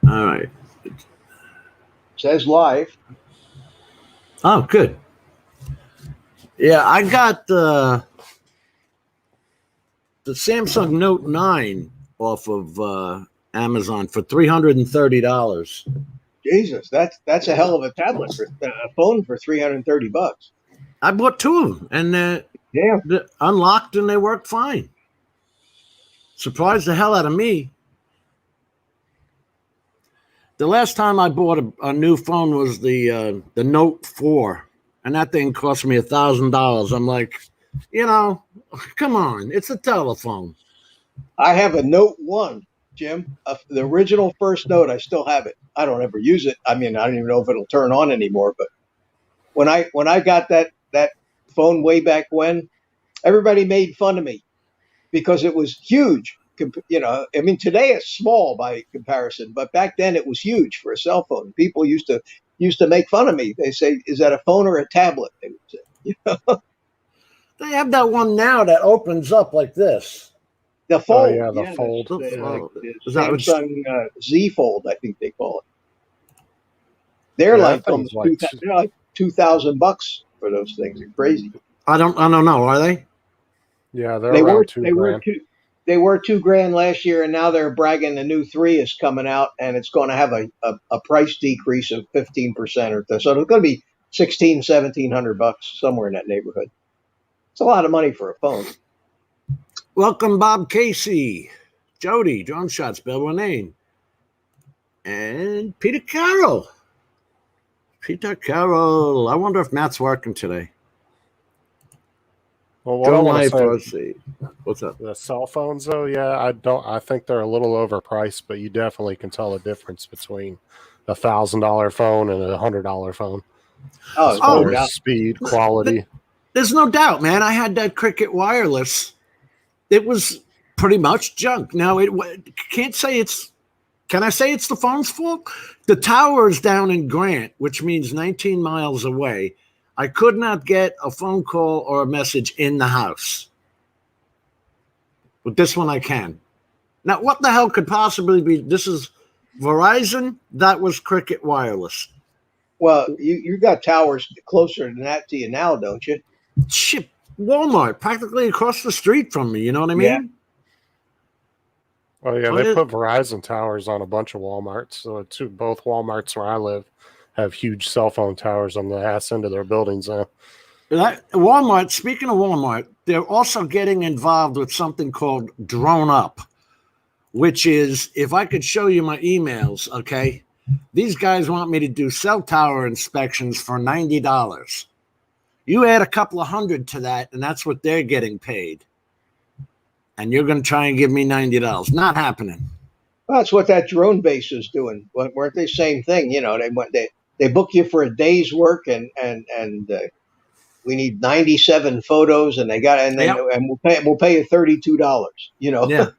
All right. Says live. Oh, good. Yeah, I got the Samsung Note 9 off of Amazon for $330. Jesus, that's a hell of a tablet for a phone for $330. I bought two of them, and Yeah. they're unlocked and they work fine. Surprised the hell out of me. The last time I bought a new phone was the Note 4, and that thing cost me $1,000. I'm like, come on, it's a telephone. I have a Note 1, Jim, the original first Note. I still have it. I don't ever use it. I mean, I don't even know if it'll turn on anymore. But when I got that phone way back when, everybody made fun of me because it was huge. I mean, today it's small by comparison, but back then it was huge for a cell phone. People used to make fun of me. They say, "Is that a phone or a tablet?" They would say. They have that one now that opens up like this. The Fold. The Fold. The Samsung Z Fold, I think they call it. They're like almost $2,000 for those things. They're crazy. I don't know. Are they? Yeah, they were $2,000. They were $2,000 last year, and now they're bragging the new 3 is coming out, and it's going to have a price decrease of 15% or so. So it's going to be $1,700 somewhere in that neighborhood. It's a lot of money for a phone. Welcome, Bob Casey, Jody, Drone Shots, Bill Renane, and Peter Carroll. Peter Carroll. I wonder if Matt's working today. Well, what I want to say, what's up? The cell phones, though, yeah, I think they're a little overpriced, but you definitely can tell the difference between a $1,000 phone and a $100 phone. Speed, quality. There's no doubt, man. I had that Cricket Wireless. It was pretty much junk. Now can I say it's the phone's fault? The tower is down in Grant, which means 19 miles away. I could not get a phone call or a message in the house. With this one, I can. Now, what the hell could possibly be? This is Verizon. That was Cricket Wireless. Well, you got towers closer than that to you now, don't you? Shit, Walmart, practically across the street from me. You know what I mean? Yeah. Oh, yeah, they put Verizon towers on a bunch of Walmarts. So both Walmarts where I live have huge cell phone towers on the ass end of their buildings now. Walmart, speaking of Walmart, they're also getting involved with something called Drone Up, which is, if I could show you my emails, okay, these guys want me to do cell tower inspections for $90. You add a couple of hundred to that, and that's what they're getting paid. And you're going to try and give me $90. Not happening. Well, that's what that drone base is doing. Weren't they same thing? They book you for a day's work, and we need 97 photos, and we'll pay you $32. Yeah.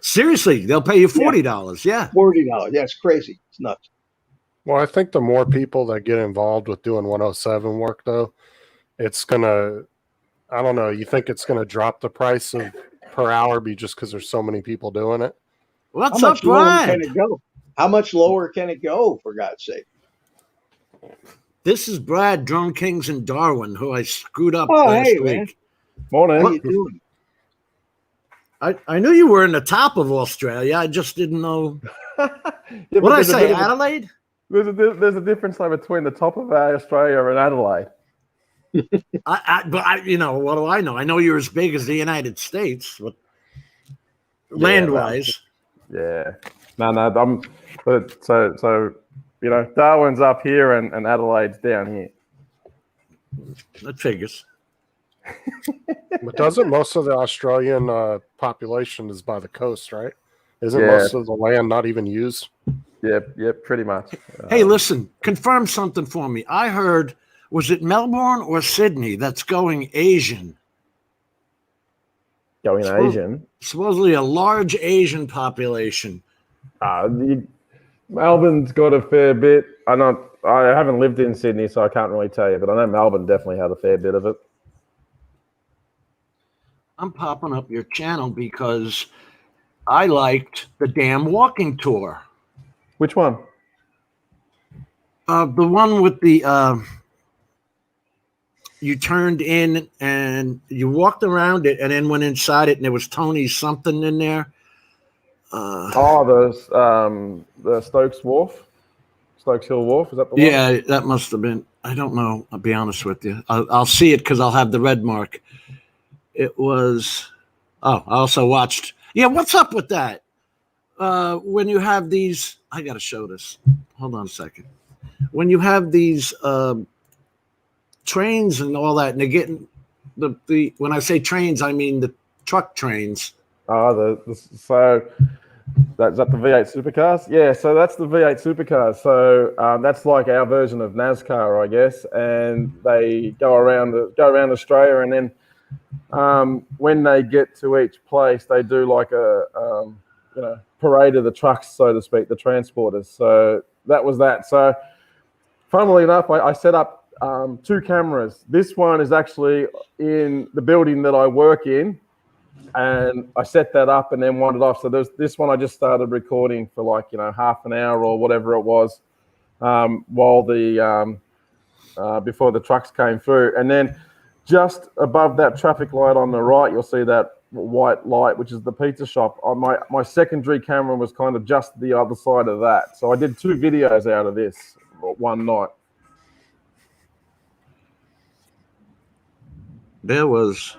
Seriously, they'll pay you $40. Yeah. $40. Yeah, it's crazy. It's nuts. Well, I think the more people that get involved with doing 107 work, though, it's gonna. I don't know. You think it's gonna drop the price of per hour just because there's so many people doing it? What's up, Brad? Can it go? How much lower can it go, for God's sake? This is Brad, Drone Kings in Darwin, who I screwed up last week. Man. Morning. What are you doing? I knew you were in the top of Australia. I just didn't know. What did I say, Adelaide? There's a difference between the top of Australia and Adelaide. But what do I know? I know you're as big as the United States, but land-wise. Yeah. No. Darwin's up here and Adelaide's down here. That figures. But doesn't most of the Australian population is by the coast, right? Isn't most of the land not even used? Yep, pretty much. Hey, listen, confirm something for me. I heard, was it Melbourne or Sydney that's going Asian? Asian? Supposedly a large Asian population. Melbourne's got a fair bit. I haven't lived in Sydney, so I can't really tell you, but I know Melbourne definitely had a fair bit of it. I'm popping up your channel because I liked the damn walking tour. Which one? The one with the you turned in and you walked around it and then went inside it and there was Tony's something in there. The Stokes Wharf, Stokes Hill Wharf. Is that the one? Yeah, that must have been. I don't know. I'll be honest with you. I'll see it because I'll have the red mark. It was. Oh, I also watched. Yeah, what's up with that? When you have these, I got to show this. Hold on a second. When you have these trains and all that, and they're getting the when I say trains, I mean the truck trains. So that's the V8 supercars. Yeah, so that's the V8 supercars. So that's like our version of NASCAR, I guess. And they go around Australia, and then when they get to each place, they do like a parade of the trucks, so to speak, the transporters. So that was that. So funnily enough, I set up 2 cameras. This one is actually in the building that I work in. And I set that up and then wandered off. So there's this one I just started recording for like, half an hour or whatever it was while before the trucks came through. And then just above that traffic light on the right, you'll see that white light, which is the pizza shop. My secondary camera was kind of just the other side of that. So I did 2 videos out of this one night. There was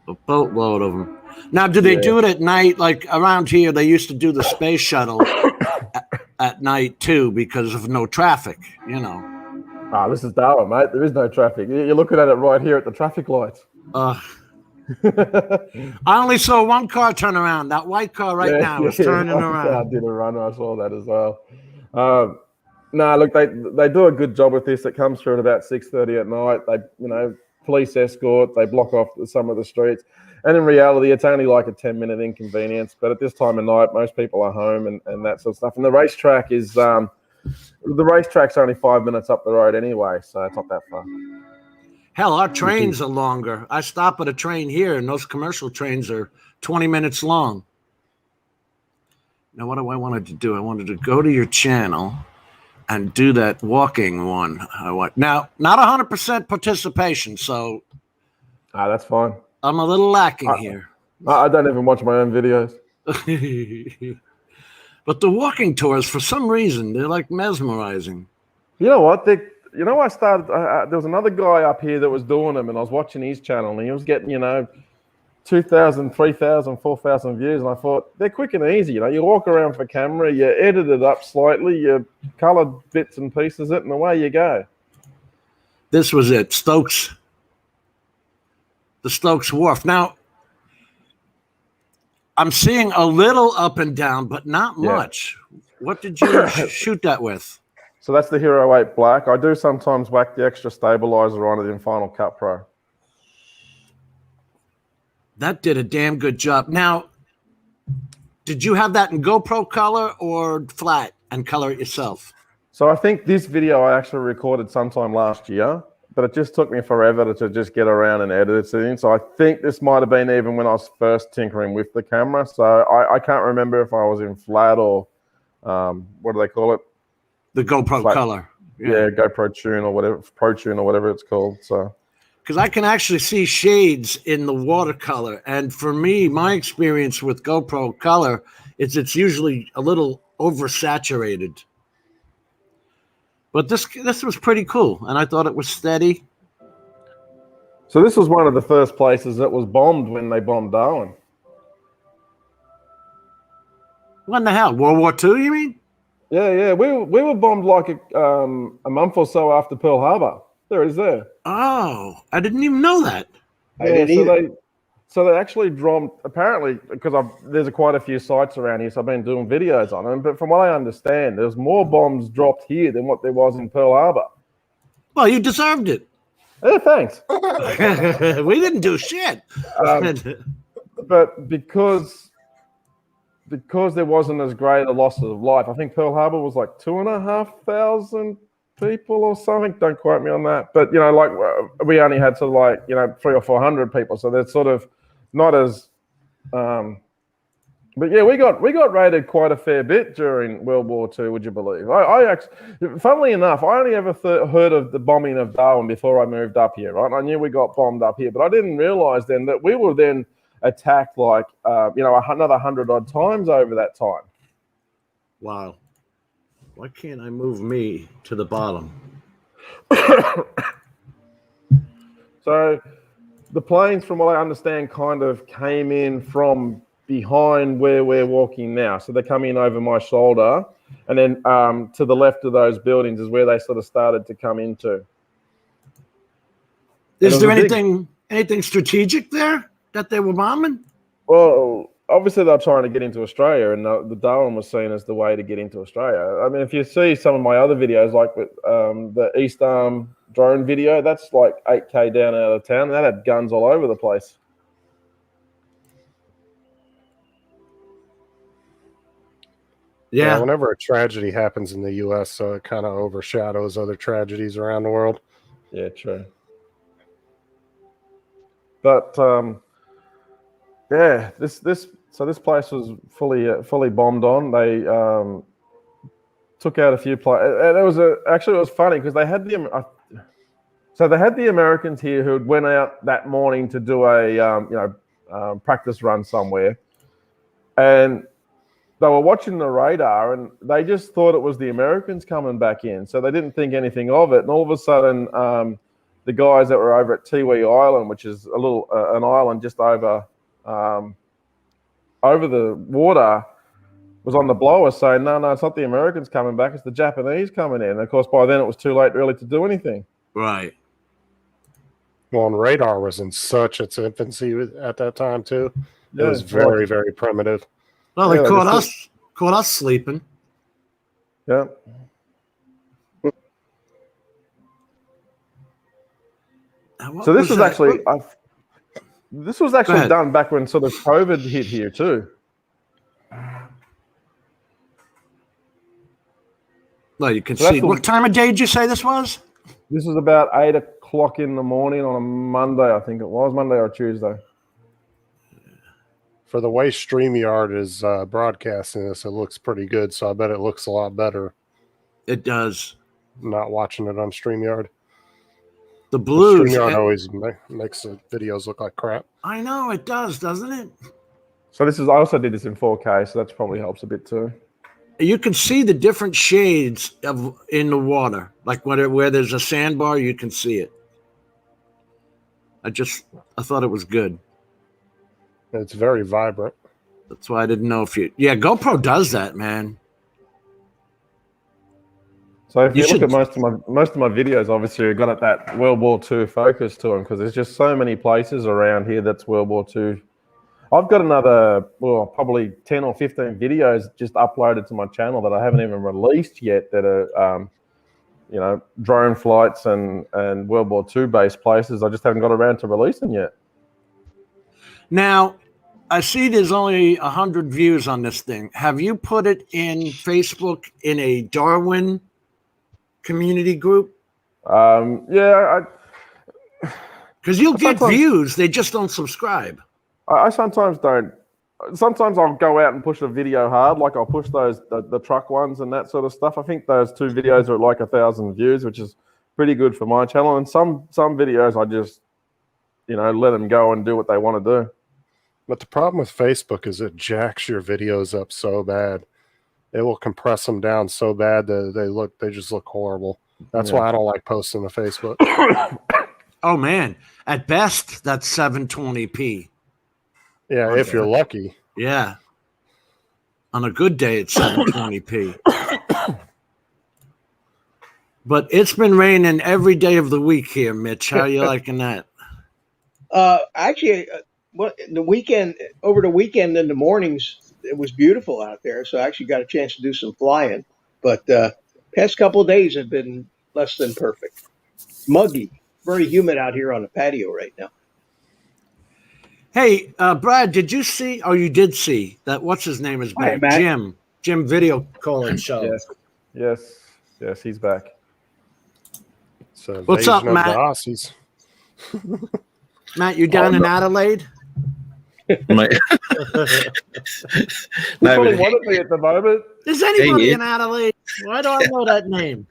a boatload of them. Now, do they do it at night? Like around here, they used to do the space shuttle at night too because of no traffic, This is Darwin, mate. There is no traffic. You're looking at it right here at the traffic lights. I only saw one car turn around. That white car now is turning around. I did a run. I saw that as well. Look, they do a good job with this. It comes through at about 6:30 at night. They, police escort. They block off some of the streets. And in reality, it's only like a 10-minute inconvenience. But at this time of night, most people are home and that sort of stuff. And the racetrack is the racetrack's only 5 minutes up the road anyway, so it's not that far. Hell, our trains are longer. I stop at a train here, and those commercial trains are 20 minutes long. Now, what do I wanted to do? I wanted to go to your channel and do that walking one. Now, not 100% participation, so that's fine. I'm a little lacking here. I don't even watch my own videos. But the walking tours, for some reason, they're like mesmerizing. You know what? I started. There was another guy up here that was doing them, and I was watching his channel, and he was getting 2,000, 3,000, 4,000 views, and I thought they're quick and easy. You walk around for camera, you edit it up slightly, you colored bits and pieces it, and away you go. This was it, the Stokes Wharf. Now, I'm seeing a little up and down, but not much. What did you shoot that with? So that's the Hero 8 Black. I do sometimes whack the extra stabilizer on it in Final Cut Pro. That did a damn good job. Now, did you have that in GoPro color or flat and color it yourself? So I think this video I actually recorded sometime last year, but it just took me forever to just get around and edit it in. So I think this might have been even when I was first tinkering with the camera. So I can't remember if I was in flat or what do they call it? The GoPro flat. Color. Yeah, GoPro Tune or whatever, Pro Tune or whatever it's called. So. Because I can actually see shades in the watercolor. And for me, my experience with GoPro Color is it's usually a little oversaturated. But this was pretty cool, and I thought it was steady. So this was one of the first places that was bombed when they bombed Darwin. What in the hell? World War II, you mean? Yeah. We were bombed like a month or so after Pearl Harbor. There it is there. Oh, I didn't even know that. So they actually dropped, apparently, because there's quite a few sites around here, so I've been doing videos on them. But from what I understand, there's more bombs dropped here than what there was in Pearl Harbor. Well, you deserved it. Yeah, thanks. We didn't do shit. But because there wasn't as great a loss of life, I think Pearl Harbor was like 2,500 people or something. Don't quote me on that. But we only had sort of 300 or 400 people, so they're sort of not as But yeah, we got raided quite a fair bit during World War II. Would you believe? I actually, funnily enough, I only ever heard of the bombing of Darwin before I moved up here. Right, I knew we got bombed up here, but I didn't realise then that we were then attacked like another 100 odd times over that time. Wow. Why can't I move me to the bottom? So the planes, from what I understand, kind of came in from behind where we're walking now. So they're coming over my shoulder, and then to the left of those buildings is where they sort of started to come into. Is there anything strategic there that they were bombing? Well, obviously they're trying to get into Australia, and the Darwin was seen as the way to get into Australia. I mean, if you see some of my other videos, like with the East Arm drone video, that's like 8K down out of town, and that had guns all over the place. Yeah. Whenever a tragedy happens in the U.S., so it kind of overshadows other tragedies around the world. Yeah, true. But yeah, this place was fully bombed on. They took out a few planes. And it was funny because they had the Americans here who went out that morning to do a practice run somewhere, and they were watching the radar, and they just thought it was the Americans coming back in, so they didn't think anything of it. And all of a sudden, the guys that were over at Tiwi Island, which is a little an island just over the water, was on the blower saying, no, it's not the Americans coming back, it's the Japanese coming in. And of course, by then it was too late really to do anything. Right. Well, and radar was in such its infancy at that time too. It was very, very primitive. Well, they caught us sleeping. Yeah. So this was actually done back when sort of COVID hit here too. Well, you can see. What time of day did you say this was? This was about 8 o'clock in the morning on a Monday, I think it was, Monday or Tuesday. For the way StreamYard is broadcasting this, it looks pretty good. So I bet it looks a lot better. It does. Not watching it on StreamYard. The blues. StreamYard always makes the videos look like crap. I know it does, doesn't it? So I also did this in 4K, so that probably helps a bit too. You can see the different shades in the water, like where there's a sandbar, you can see it. I thought it was good. It's very vibrant. That's why I didn't know if you. Yeah, GoPro does that, man. So if you look at most of my videos, obviously you've got that World War II focus to them because there's just so many places around here that's World War II. I've got another, probably 10 or 15 videos just uploaded to my channel that I haven't even released yet that are, drone flights and World War II based places. I just haven't got around to releasing yet. Now, I see there's only 100 views on this thing. Have you put it in Facebook in a Darwin community group? Yeah. Because you'll get views, they just don't subscribe. I sometimes don't. Sometimes I'll go out and push a video hard, like I'll push the truck ones and that sort of stuff. I think those 2 videos are at like 1,000 views, which is pretty good for my channel. And some videos I just, let them go and do what they want to do. But the problem with Facebook is it jacks your videos up so bad. It will compress them down so bad that they just look horrible. That's why I don't like posting to Facebook. Oh man, at best that's 720p. Yeah, if you're lucky. Yeah. On a good day it's 720p. But it's been raining every day of the week here, Mitch. How are you liking that? Actually, over the weekend in the mornings, it was beautiful out there. So I actually got a chance to do some flying. But past couple of days have been less than perfect. Muggy, very humid out here on the patio right now. Hey, Brad, did you see? Oh, you did see that. What's his name is back? Hi, Jim video calling show. Yes, he's back. What's up, Matt? Matt, you down in Adelaide? Mate. That's No, what he but wanted me at the moment. Is anybody Yeah. in Adelaide? Why do I know that name?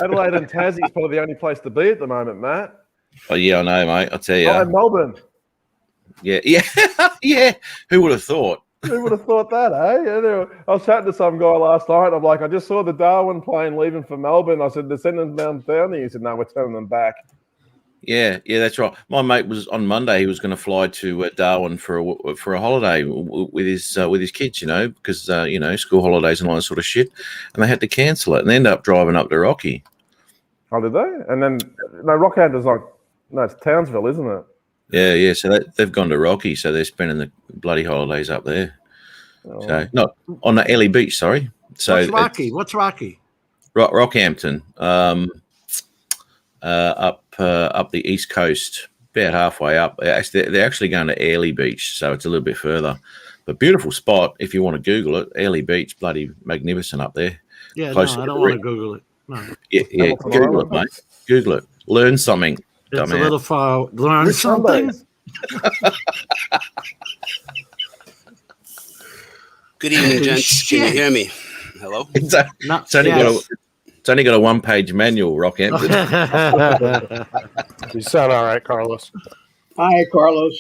Adelaide and Tassie is probably the only place to be at the moment, Matt. oh yeah, I know, mate. I'll tell you. Oh, and Melbourne. Yeah, yeah. Who would have thought? Who would have thought that, eh? Yeah, I was chatting to some guy last night. I'm like, I just saw the Darwin plane leaving for Melbourne. I said, they're sending them down there. He said, no, we're sending them back. Yeah, that's right. My mate was on Monday. He was going to fly to Darwin for a holiday with his kids, because school holidays and all that sort of shit, and they had to cancel it, and they ended up driving up to Rocky. Oh, did they? And then no, Rockhampton's it's Townsville, isn't it? Yeah. So they've gone to Rocky, so they're spending the bloody holidays up there. Oh. So not on the Ellie Beach, sorry. So What's Rocky? What's Rocky? Rockhampton, up the east coast, about halfway up. They're actually going to Airlie Beach, so it's a little bit further. But beautiful spot if you want to Google it. Airlie Beach, bloody magnificent up there. Yeah, Close no, to I the don't want to river. Google it. No. Yeah. Google it, mate. Google it. Learn something. It's Dumbass. a little far. Learn Which something. Sundays? Good evening, Holy gents. Can you shit. hear me? Hello? It's only got a one-page manual, Rockhampton. You sound all right, Carlos. Hi, Carlos.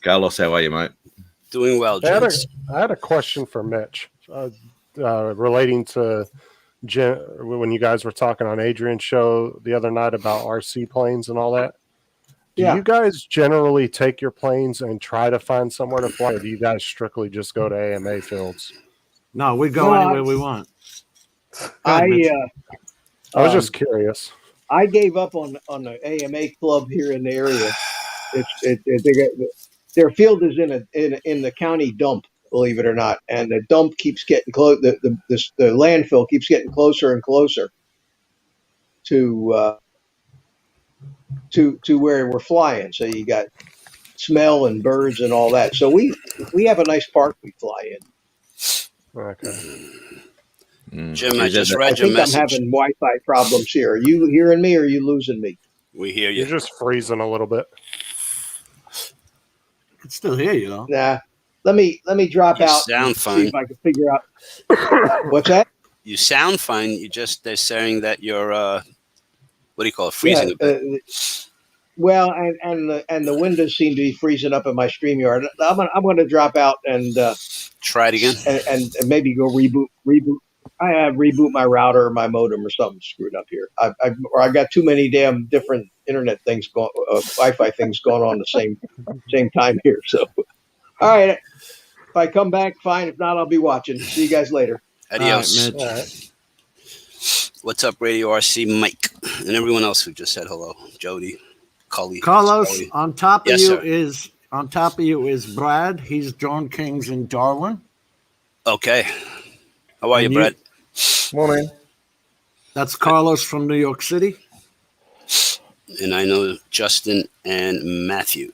Carlos, how are you, mate? Doing well, I gents. had a question for Mitch relating to when you guys were talking on Adrian's show the other night about RC planes and all that. Do Yeah. you guys generally take your planes and try to find somewhere to fly, or do you guys strictly just go to AMA fields? No, we go No, anywhere we want. Go ahead, Mitch. I was just curious. I gave up on the AMA club here in the area. Their field is in the county dump, believe it or not, and the dump keeps getting close. The landfill keeps getting closer and closer to where we're flying. So you got smell and birds and all that. So we have a nice park we fly in. Okay. Jim, I just I read your think I'm message. having Wi-Fi problems here. Are you hearing me or are you losing me? We hear You're you. just freezing a little bit. I can still hear you, though. Nah. Let me drop You out. sound and fine. See if I can figure out. What's that? You sound fine. They're saying that you're, what do you call it, freezing a bit. Well, and the windows seem to be freezing up in my StreamYard. I'm gonna drop out and Try it again. and maybe go reboot. I have reboot my router or my modem or something screwed up here. I got too many damn different internet things going, Wi-Fi things going on the same time here. So, all right. If I come back, fine. If not, I'll be watching. See you guys later. Adios. All right, Mitch. All right. What's up, Radio RC Mike? And everyone else who just said hello. Jody, Cully. Carlos, Scully. on top of Yes, you sir. is Brad. He's Drone Kings in Darwin. Okay. How are you, And Brad? Morning. That's Carlos from New York City. And I know Justin and Matthew.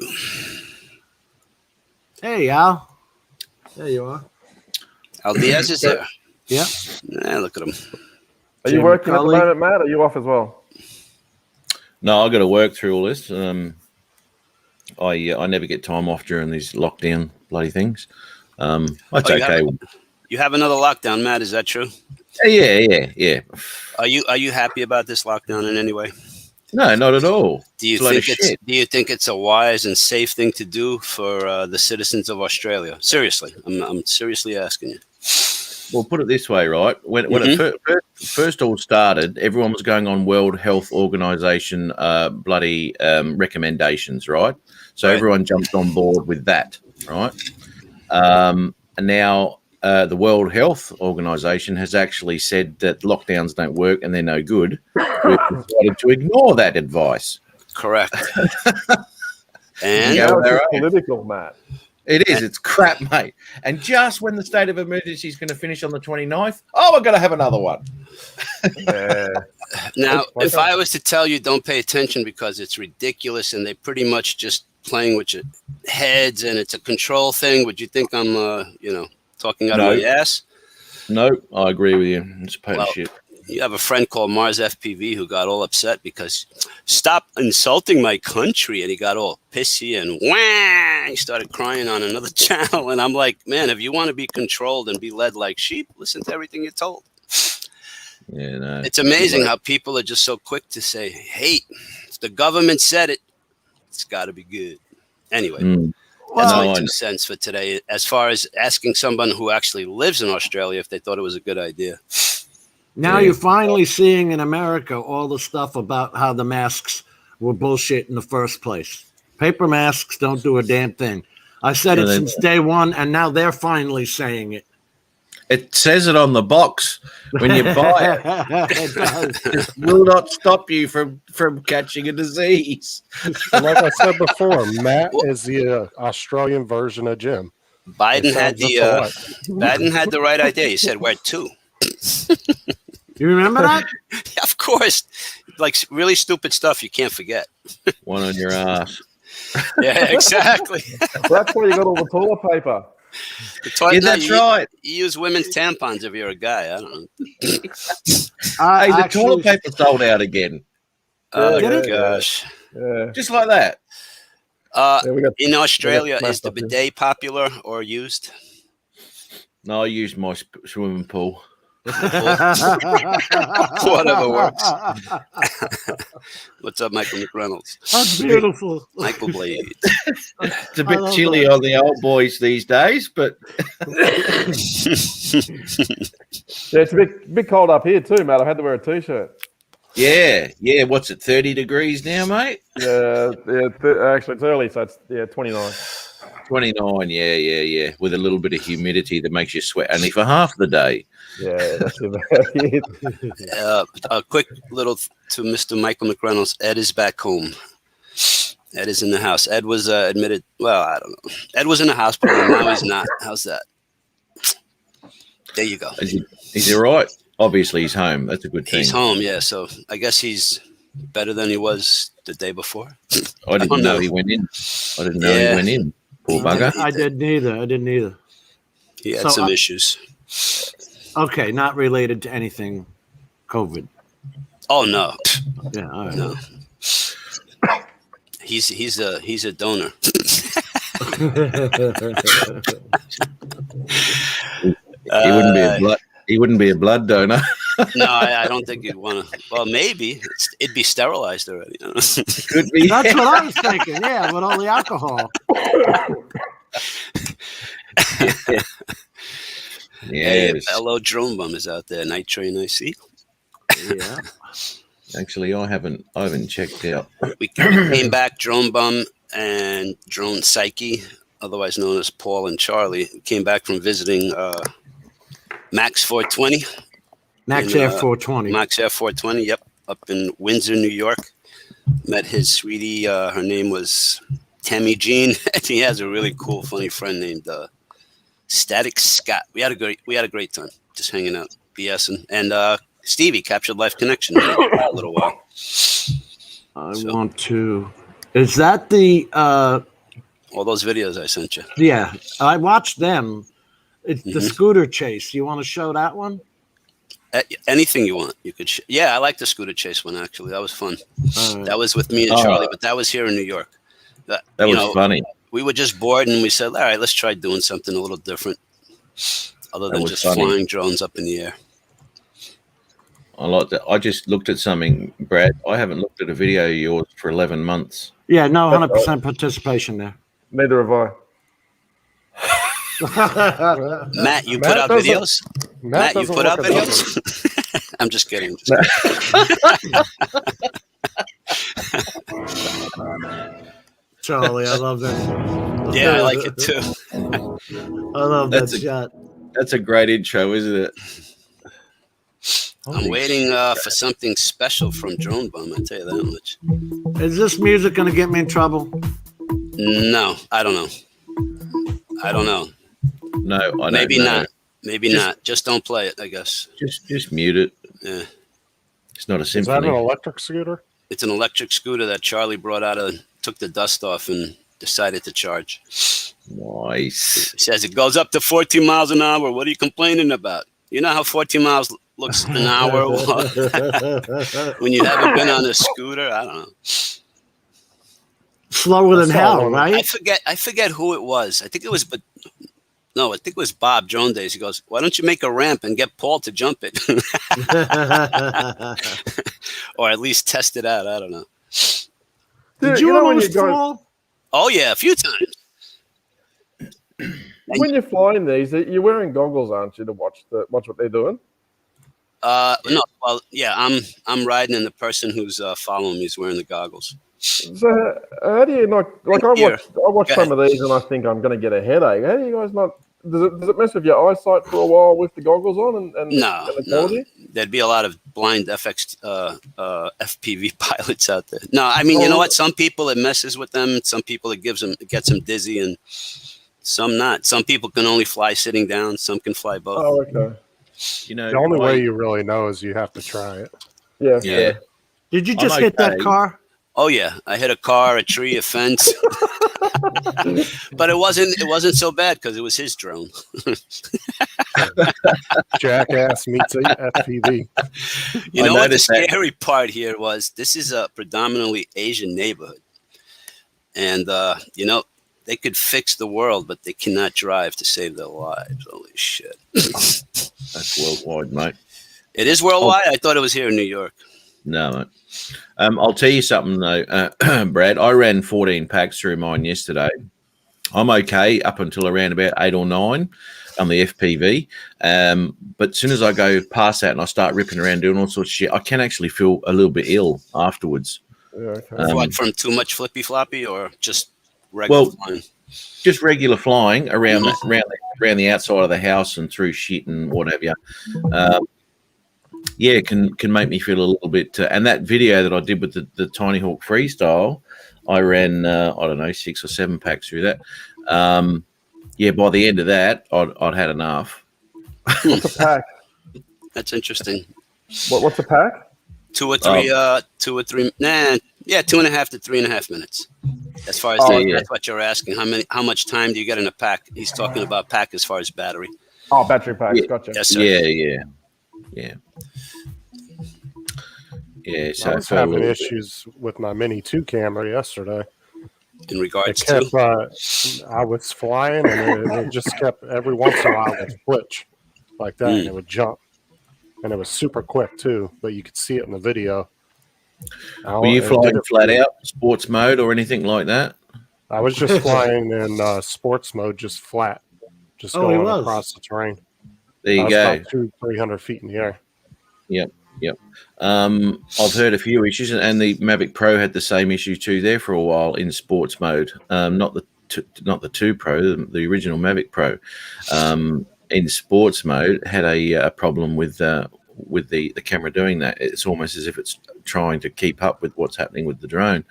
Hey, Al. There you are. Al Diaz is there. Yeah. Look at him. Are you Jim working Cully. at the moment, Matt? Or are you off as well? No, I've got to work through all this. I never get time off during these lockdown bloody things. That's okay. You have another lockdown, Matt. Is that true? Yeah. Are you happy about this lockdown in any way? No, not at all. Do you think it's a wise and safe thing to do for the citizens of Australia? Seriously, I'm seriously asking you. Well, put it this way, right? When it first all started, everyone was going on World Health Organization bloody recommendations, right? So everyone jumped on board with that, right? And now the World Health Organization has actually said that lockdowns don't work and they're no good. We've decided to ignore that advice. Correct. And Yeah. Now it's they're just right. political, Matt. It is. It's crap, mate. And just when the state of emergency is going to finish on the 29th, we're going to have another one. Yeah. now, if I was to tell you don't pay attention because it's ridiculous and they pretty much just playing with your heads and it's a control thing, would you think I'm, talking out of my ass? No, I agree with you. It's a pain of shit. You have a friend called Mars FPV who got all upset because stop insulting my country, and he got all pissy and wah. He started crying on another channel, and I'm like, man, if you want to be controlled and be led like sheep, listen to everything you're told. Yeah, no. It's amazing how people are just so quick to say hate. If the government said it, it's got to be good. Anyway, that's my 2 cents for today. As far as asking someone who actually lives in Australia if they thought it was a good idea. Now you're finally seeing in America all the stuff about how the masks were bullshit in the first place. Paper masks don't do a damn thing. I said it since day one, and now they're finally saying it. It says it on the box when you buy it. It does. It will not stop you from catching a disease. Like I said before, Matt is the Australian version of Jim. Biden had the right idea. He said wear 2. You remember that? Yeah, of course. Like really stupid stuff you can't forget. One on your ass. Yeah, exactly. That's where you got all the toilet paper. Yeah, that's right. You use women's tampons if you're a guy. I don't know. Hey, the toilet paper sold out again. Oh, gosh. Yeah. Just like that. In Australia, is the bidet popular or used? No, I use my swimming pool. Whatever works. What's up, Michael McReynolds? That's beautiful. Michael Blade. It's a bit chilly on the old boys these days, but Yeah, it's a bit cold up here too, Matt. I had to wear a t-shirt. yeah. What's it? 30 degrees now, mate. Actually, it's early, so it's 29. 29. Yeah. With a little bit of humidity that makes you sweat only for half the day. Yeah, that's about it. A quick little to Mr. Michael McReynolds. Ed is back home. Ed is in the house. Ed was admitted. Well, I don't know. Ed was in the hospital, and now he's not. How's that? There you go. Is he all right? Obviously, he's home. That's a good thing. He's home, yeah. So I guess he's better than he was the day before. I didn't know he went in. I didn't know he went in. Poor bugger. I didn't either. He had some issues. Okay, not related to anything COVID. Oh no. Yeah, all right. No. He's a donor. He wouldn't be a blood donor. No, I don't think you'd want to. Well, maybe it'd be sterilized already. Could be. That's what I was thinking. Yeah, with all the alcohol. Yeah. Hello, Drone Bum is out there. Night Train, I see. Yeah. Actually, I haven't checked out. We came back, Drone Bum and Drone Psyche, otherwise known as Paul and Charlie, came back from visiting Max 420. Max Air 420. Max Air 420, yep, up in Windsor, New York. Met his sweetie. Her name was Tammy Jean. He has a really cool, funny friend named Static Scott. We had a great time just hanging out, BSing. And Stevie captured Life Connection in a little while. Want to. Is that the? All those videos I sent you. Yeah, I watched them. It's the scooter chase. You want to show that one? Anything you want, you could. Yeah, I like the scooter chase one actually. That was fun. That was with me and Charlie, but that was here in New York. That was funny. We were just bored and we said, all right, let's try doing something a little different other than just flying drones up in the air. I like that. I just looked at something, Brad. I haven't looked at a video of yours for 11 months. Yeah, no 100% participation there. Neither have I. Matt, you put out videos? Matt, you put out videos? I'm just kidding. Charlie, I love that. Yeah, I like it too. I love that shot. That's a great intro, isn't it? I'm waiting for something special from Drone Bum, I tell you that much. Is this music going to get me in trouble? No, I don't know. No, I don't Maybe know. not. Maybe not. Just don't play it, I guess. Just mute it. Yeah. It's not a Is that symphony. an electric scooter? It's an electric scooter that Charlie brought out and took the dust off and decided to charge. Nice. He says it goes up to 14 miles an hour. What are you complaining about? You know how 14 miles looks an hour. When you haven't been on a scooter, I don't know. Slower than hell, I right? I forget who it was. I think it was, but no, I think it was Bob Drone Days. He goes, "Why don't you make a ramp and get Paul to jump it, or at least test it out?" I don't know. Did you know when almost you go- fall? Oh yeah, a few times. When you're flying these, you're wearing goggles, aren't you, to watch what they're doing? No, well, yeah, I'm riding, and the person who's following me is wearing the goggles. So how do you not like? I Here, watch go some of these, and I think I'm going to get a headache. How do you guys not? Does it mess with your eyesight for a while with the goggles on and No, the quality? there'd be a lot of blind FPV pilots out there. No, I mean, you know what? Some people it messes with them. Some people it gets them dizzy, and some not. Some people can only fly sitting down. Some can fly both. Oh, okay. You know, The only way you really know is you have to try it. Yeah. Yeah. Did you I'm just hit that okay. car? Oh yeah, I hit a car, a tree, a fence, but it wasn't so bad because it was his drone. Jackass meets FPV. You I know what the noticed that. scary part here was? This is a predominantly Asian neighborhood, and they could fix the world, but they cannot drive to save their lives. Holy shit! That's worldwide, mate. It is worldwide. I thought it was here in New York. No, mate. I'll tell you something though, Brad. I ran 14 packs through mine yesterday. I'm okay up until around about 8 or 9 on the FPV. But as soon as I go past that and I start ripping around doing all sorts of shit, I can actually feel a little bit ill afterwards. Yeah, okay. What, from too much flippy floppy or just regular flying? Just regular flying around around the outside of the house and through shit and what have you. Yeah, can make me feel a little bit. And that video that I did with the Tiny Hawk Freestyle, I ran I don't know 6 or 7 packs through that. Yeah, by the end of that, I'd had enough. What's a pack? That's interesting. What's a pack? 2 or 3. 2 or 3. Nah, yeah, 2.5 to 3.5 minutes. As far as that's what you're asking. How much time do you get in a pack? He's talking about pack as far as battery. Oh, battery packs. Yeah. Gotcha. Yes, sir. Yeah. So I was having issues with my Mini 2 camera yesterday. In regards It kept, to I was flying and it just kept every once in a while it would glitch like that and it would jump. And it was super quick too, but you could see it in the video. were you flying flat out, sports mode or anything like that? I was just flying in sports mode, just flat, just going across the terrain. There you I was go. about 200-300 feet in the air. Yep. I've heard a few issues, and the Mavic Pro had the same issue too there for a while in sports mode. Not the 2 Pro, the original Mavic Pro. In sports mode, had a problem with the camera doing that. It's almost as if it's trying to keep up with what's happening with the drone.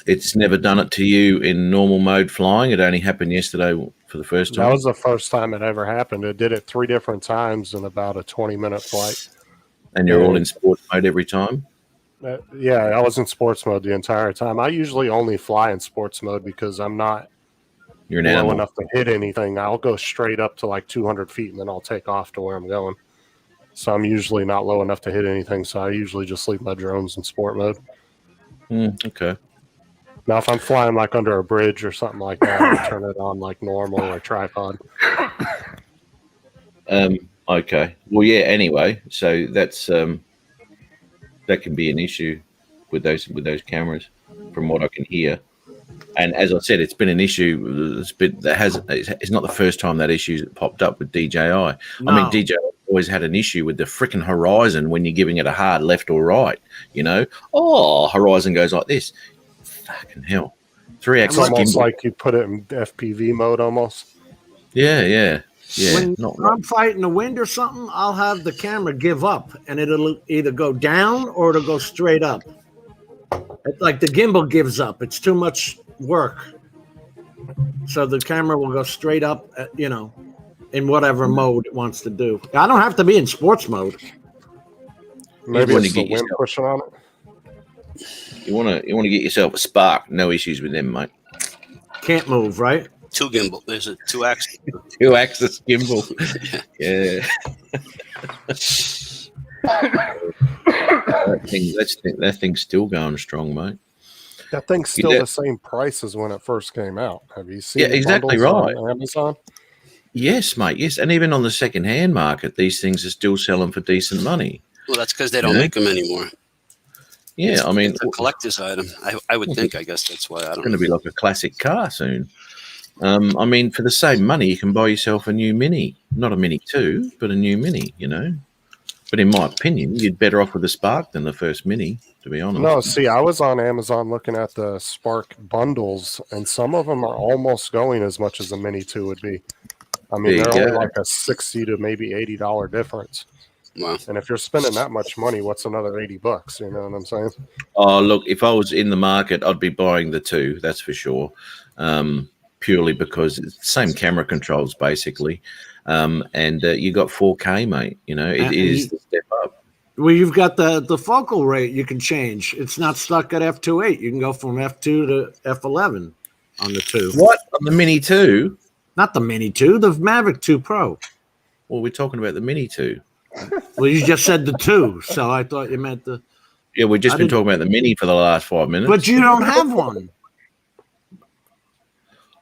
It's never done it to you in normal mode flying. It only happened yesterday for the first time. That was the first time it ever happened. It did it 3 different times in about a 20-minute flight. And you're all in sports mode every time? Yeah, I was in sports mode the entire time. I usually only fly in sports mode because I'm not You're an low animal. enough to hit anything. I'll go straight up to like 200 feet and then I'll take off to where I'm going. So I'm usually not low enough to hit anything. So I usually just leave my drones in sport mode. Okay. Now, if I'm flying like under a bridge or something like that, I'll turn it on like normal or tripod. Okay. Well, yeah. Anyway, so that's that can be an issue with those cameras, from what I can hear. And as I said, it's been an issue. It's not the first time that issue popped up with DJI. No. I mean, DJI always had an issue with the freaking horizon when you're giving it a hard left or right. You know, horizon goes like this. Fucking hell. 3-axis It's almost gimbal. like you put it in FPV mode almost. Yeah. When I'm fighting the wind or something, I'll have the camera give up, and it'll either go down or it'll go straight up. It's like the gimbal gives up. It's too much work. So the camera will go straight up, in whatever mode it wants to do. I don't have to be in sports mode. Maybe when it's you the get wind pushing on it. You want to get yourself a Spark. No issues with them, mate. Can't move, right? Two gimbal. There's a 2-axis. 2-axis gimbal. Yeah. that thing's still going strong, mate. That thing's still the same price as when it first came out. Have you seen? Yeah, exactly right. On Amazon. Yes, mate. Yes, and even on the second-hand market, these things are still selling for decent money. Well, that's because they don't make them anymore. Yeah, I mean, it's a collector's item. I would think. I guess that's why I don't. It's going to be like a classic car soon. I mean, for the same money, you can buy yourself a new Mini, not a Mini 2, but a new Mini. You know. But in my opinion, you'd better off with the Spark than the first Mini, to be honest. No, see, I was on Amazon looking at the Spark bundles, and some of them are almost going as much as a Mini 2 would be. I mean, they're only like a $60 to maybe $80 difference. Wow. And if you're spending that much money, what's another $80? You know what I'm saying? Oh, look, if I was in the market, I'd be buying the 2, that's for sure. Purely because it's the same camera controls, basically. And you got 4K, mate. You know, it is the step up. Well, you've got the focal rate you can change. It's not stuck at f2.8. You can go from f2 to f11 on the 2. What? On the Mini 2? Not the Mini 2, the Mavic 2 Pro. Well, we're talking about the Mini 2. Well, you just said the 2, so I thought you meant the... Yeah, we've just been talking about the Mini for the last 5 minutes. But you don't have one.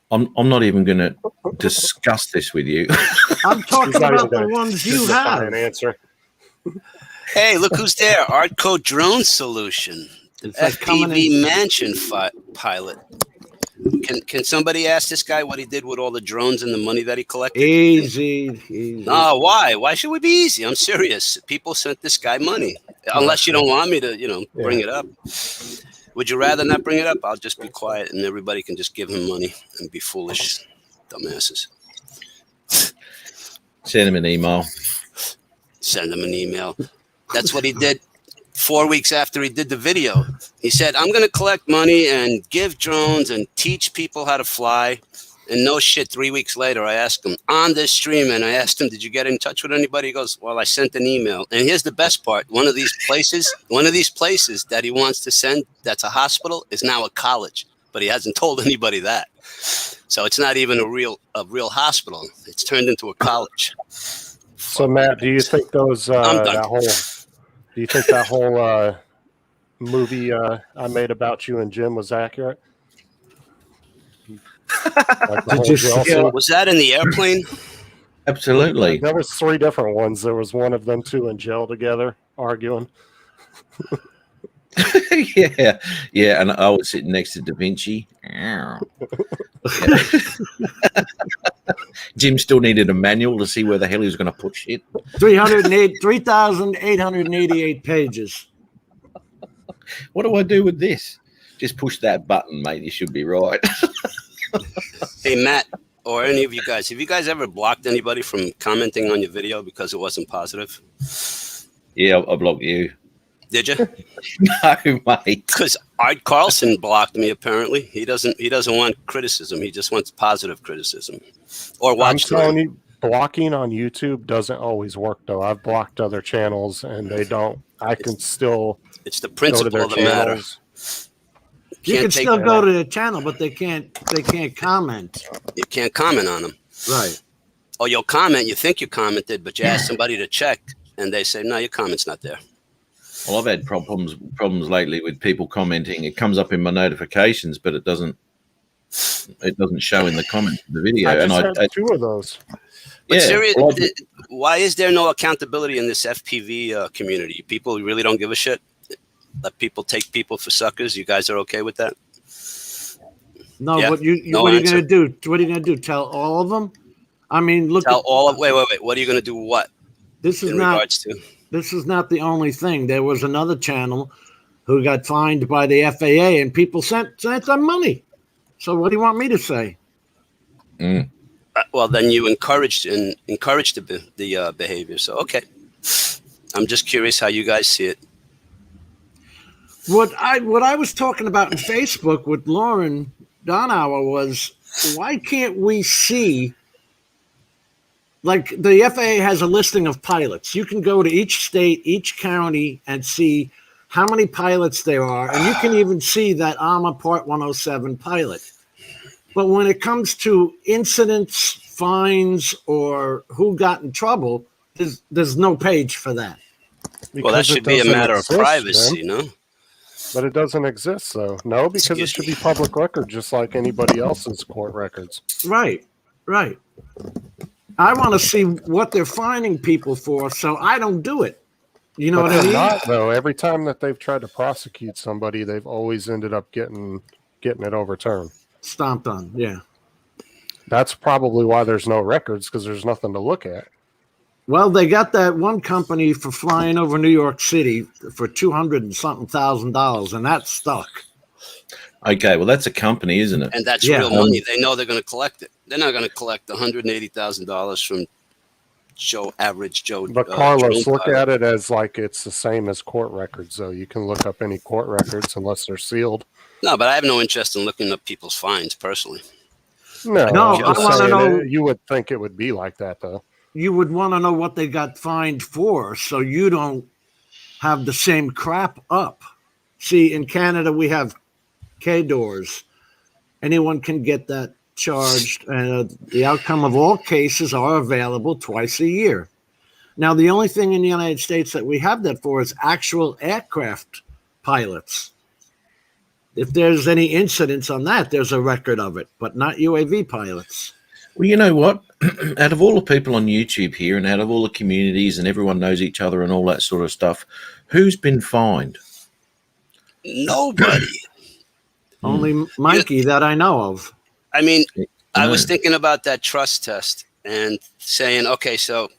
I'm not even going to discuss this with you. I'm talking about the ones you have. An answer. Hey, look who's there. Artco Drone Solution. The FPV Mansion pilot. Can somebody ask this guy what he did with all the drones and the money that he collected? Easy. No, why? Why should we be easy? I'm serious. People sent this guy money. Unless you don't want me to, bring it up. Would you rather not bring it up? I'll just be quiet and everybody can just give him money and be foolish dumbasses. Send him an email. Send him an email. That's what he did 4 weeks after he did the video. He said, I'm going to collect money and give drones and teach people how to fly. And no shit, 3 weeks later, I asked him on this stream, and I asked him, did you get in touch with anybody? He goes, well, I sent an email. And here's the best part. One of these places that he wants to send that's a hospital is now a college, but he hasn't told anybody that. So it's not even a real hospital. It's turned into a college. So, Matt, do you think that whole movie I made about you and Jim was accurate? Was that in the airplane? Absolutely. There was 3 different ones. There was one of them 2 in jail together arguing. Yeah, and I was sitting next to Davinci. Jim still needed a manual to see where the hell he was going to put shit. 3,888 pages. What do I do with this? Just push that button, mate. You should be right. Hey, Matt, or any of you guys, have you guys ever blocked anybody from commenting on your video because it wasn't positive? Yeah, I blocked you. Did you? No, mate. Because Art Carlson blocked me. Apparently, he doesn't want criticism. He just wants positive criticism. Or watch. I'm telling you, blocking on YouTube doesn't always work, though. I've blocked other channels, and they don't. I can still. It's the principle of the matter. You can still go to the channel, but they can't comment. You can't comment on them. Right. Or you'll comment, you think you commented, but you ask somebody to check, and they say, no, your comment's not there. Well, I've had problems lately with people commenting. It comes up in my notifications, but it doesn't show in the comments of the video. I had 2 of those. But why is there no accountability in this FPV community? People really don't give a shit. Let people take people for suckers. You guys are okay with that? No, yeah. What are you going to do? What are you going to do? Tell all of them? I mean, look. Tell all of. Wait. What are you going to do? What? This is not the only thing. There was another channel who got fined by the FAA, and people sent them money. So what do you want me to say? Well, then you encouraged the behavior. So okay, I'm just curious how you guys see it. What I was talking about in Facebook with Lauren Donauer was, why can't we see, like the FAA has a listing of pilots. You can go to each state, each county, and see how many pilots there are, and you can even see that I'm a Part 107 pilot. But when it comes to incidents, fines, or who got in trouble, there's no page for that. Well, that Because it should be a doesn't matter of exist, privacy, Jim. no? But it doesn't exist, though. No, because it Excuse should me. be public record, just like anybody else's court records. Right. I want to see what they're fining people for, so I don't do it. You know But what I they're mean? not, though. Every time that they've tried to prosecute somebody, they've always ended up getting it overturned. Stomped on, yeah. That's probably why there's no records, because there's nothing to look at. Well, they got that one company for flying over New York City for $200 and something thousand, and that stuck. Okay, well, that's a company, isn't it? And that's Yeah. real money. They know they're going to collect it. They're not going to collect $180,000 from average Joe. But Carlos, drone look pilot. at it as like it's the same as court records, though. You can look up any court records unless they're sealed. No, but I have no interest in looking up people's fines personally. No, I I'm wanna saying know- you would think it would be like that, though. You would want to know what they got fined for, so you don't have the same crap up. See, in Canada, we have K-doors. Anyone can get that charged, and the outcome of all cases are available twice a year. Now, the only thing in the United States that we have that for is actual aircraft pilots. If there's any incidents on that, there's a record of it, but not UAV pilots. Well, you know what? Out of all the people on YouTube here and out of all the communities and everyone knows each other and all that sort of stuff, who's been fined? Nobody. Only Mikey that I know of. I mean, I was No. thinking about that trust test and saying, okay, so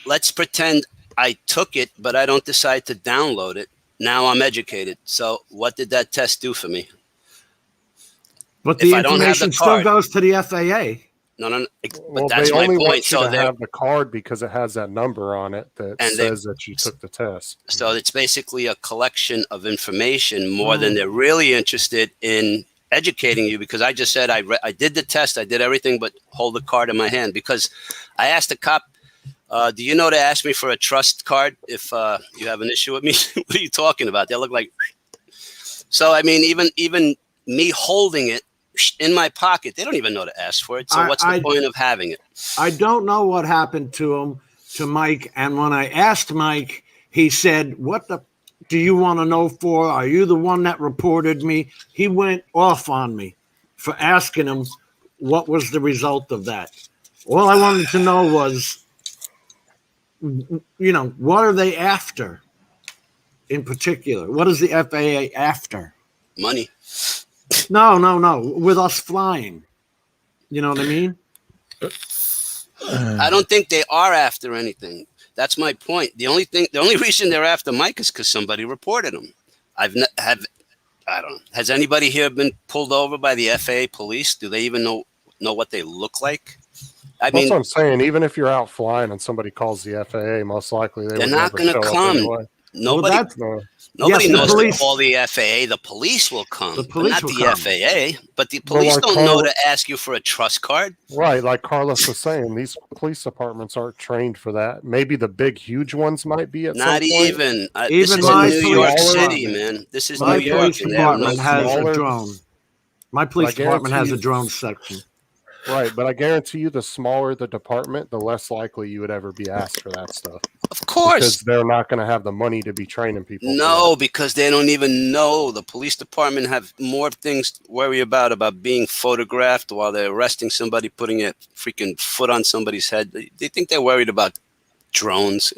let's pretend I took it, but I don't decide to download it. Now I'm educated. So what did that test do for me? But If the I don't have the information still card. goes to the FAA. No. But Well, that's they my only point. want you So to have the card because it has that number on it that And says that you took the test. So it's basically a collection of information more than they're really interested in educating you, because I just said I did the test, I did everything but hold the card in my hand, because I asked the cop, do you know to ask me for a trust card if you have an issue with me? What are you talking about? They look like. So, I mean, even me holding it in my pocket, they don't even know to ask for it. So what's the point of having it? I don't know what happened to Mike. And when I asked Mike, he said, what do you want to know for? Are you the one that reported me? He went off on me for asking him what was the result of that. All I wanted to know was, what are they after in particular? What is the FAA after? Money. No. With us flying. You know what I mean? I don't think they are after anything. That's my point. The only reason they're after Mike is because somebody reported him. I don't know. Has anybody here been pulled over by the FAA police? Do they even know what they look like? I That's mean, what I'm saying. Even if you're out flying and somebody calls the FAA, most likely they're would not never going to show up come. anyway. Nobody. No. Nobody Yes, the knows police- to call the FAA. The police will come, The police but will not the come. FAA. But the police like don't know Carl- to ask you for a trust card. Right, like Carlos was saying, these police departments aren't trained for that. Maybe the big, huge ones might be at Not some point. even. This Even is my in New York police City, department. man. This is My New York, police and they have no department has clue. a drone. My police But I department has a guarantee- drone section. Right, but I guarantee you the smaller the department, the less likely you would ever be asked for that stuff. Of Because course. they're not going to have the money to be training people. for No, that. because they don't even know. The police department have more things to worry about being photographed while they're arresting somebody, putting a freaking foot on somebody's head. They think they're worried about drones.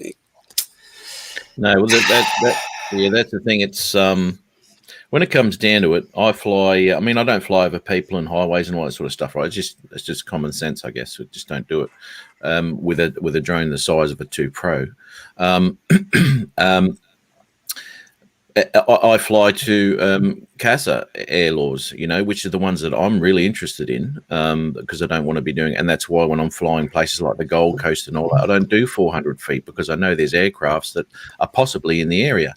No, well, that's the thing. It's when it comes down to it, I fly. I mean, I don't fly over people and highways and all that sort of stuff, right? It's just common sense, I guess. We just don't do it with a drone the size of a 2 Pro. I fly to CASA air laws, which are the ones that I'm really interested in, because I don't want to be doing, and that's why when I'm flying places like the Gold Coast and all that, I don't do 400 feet because I know there's aircrafts that are possibly in the area.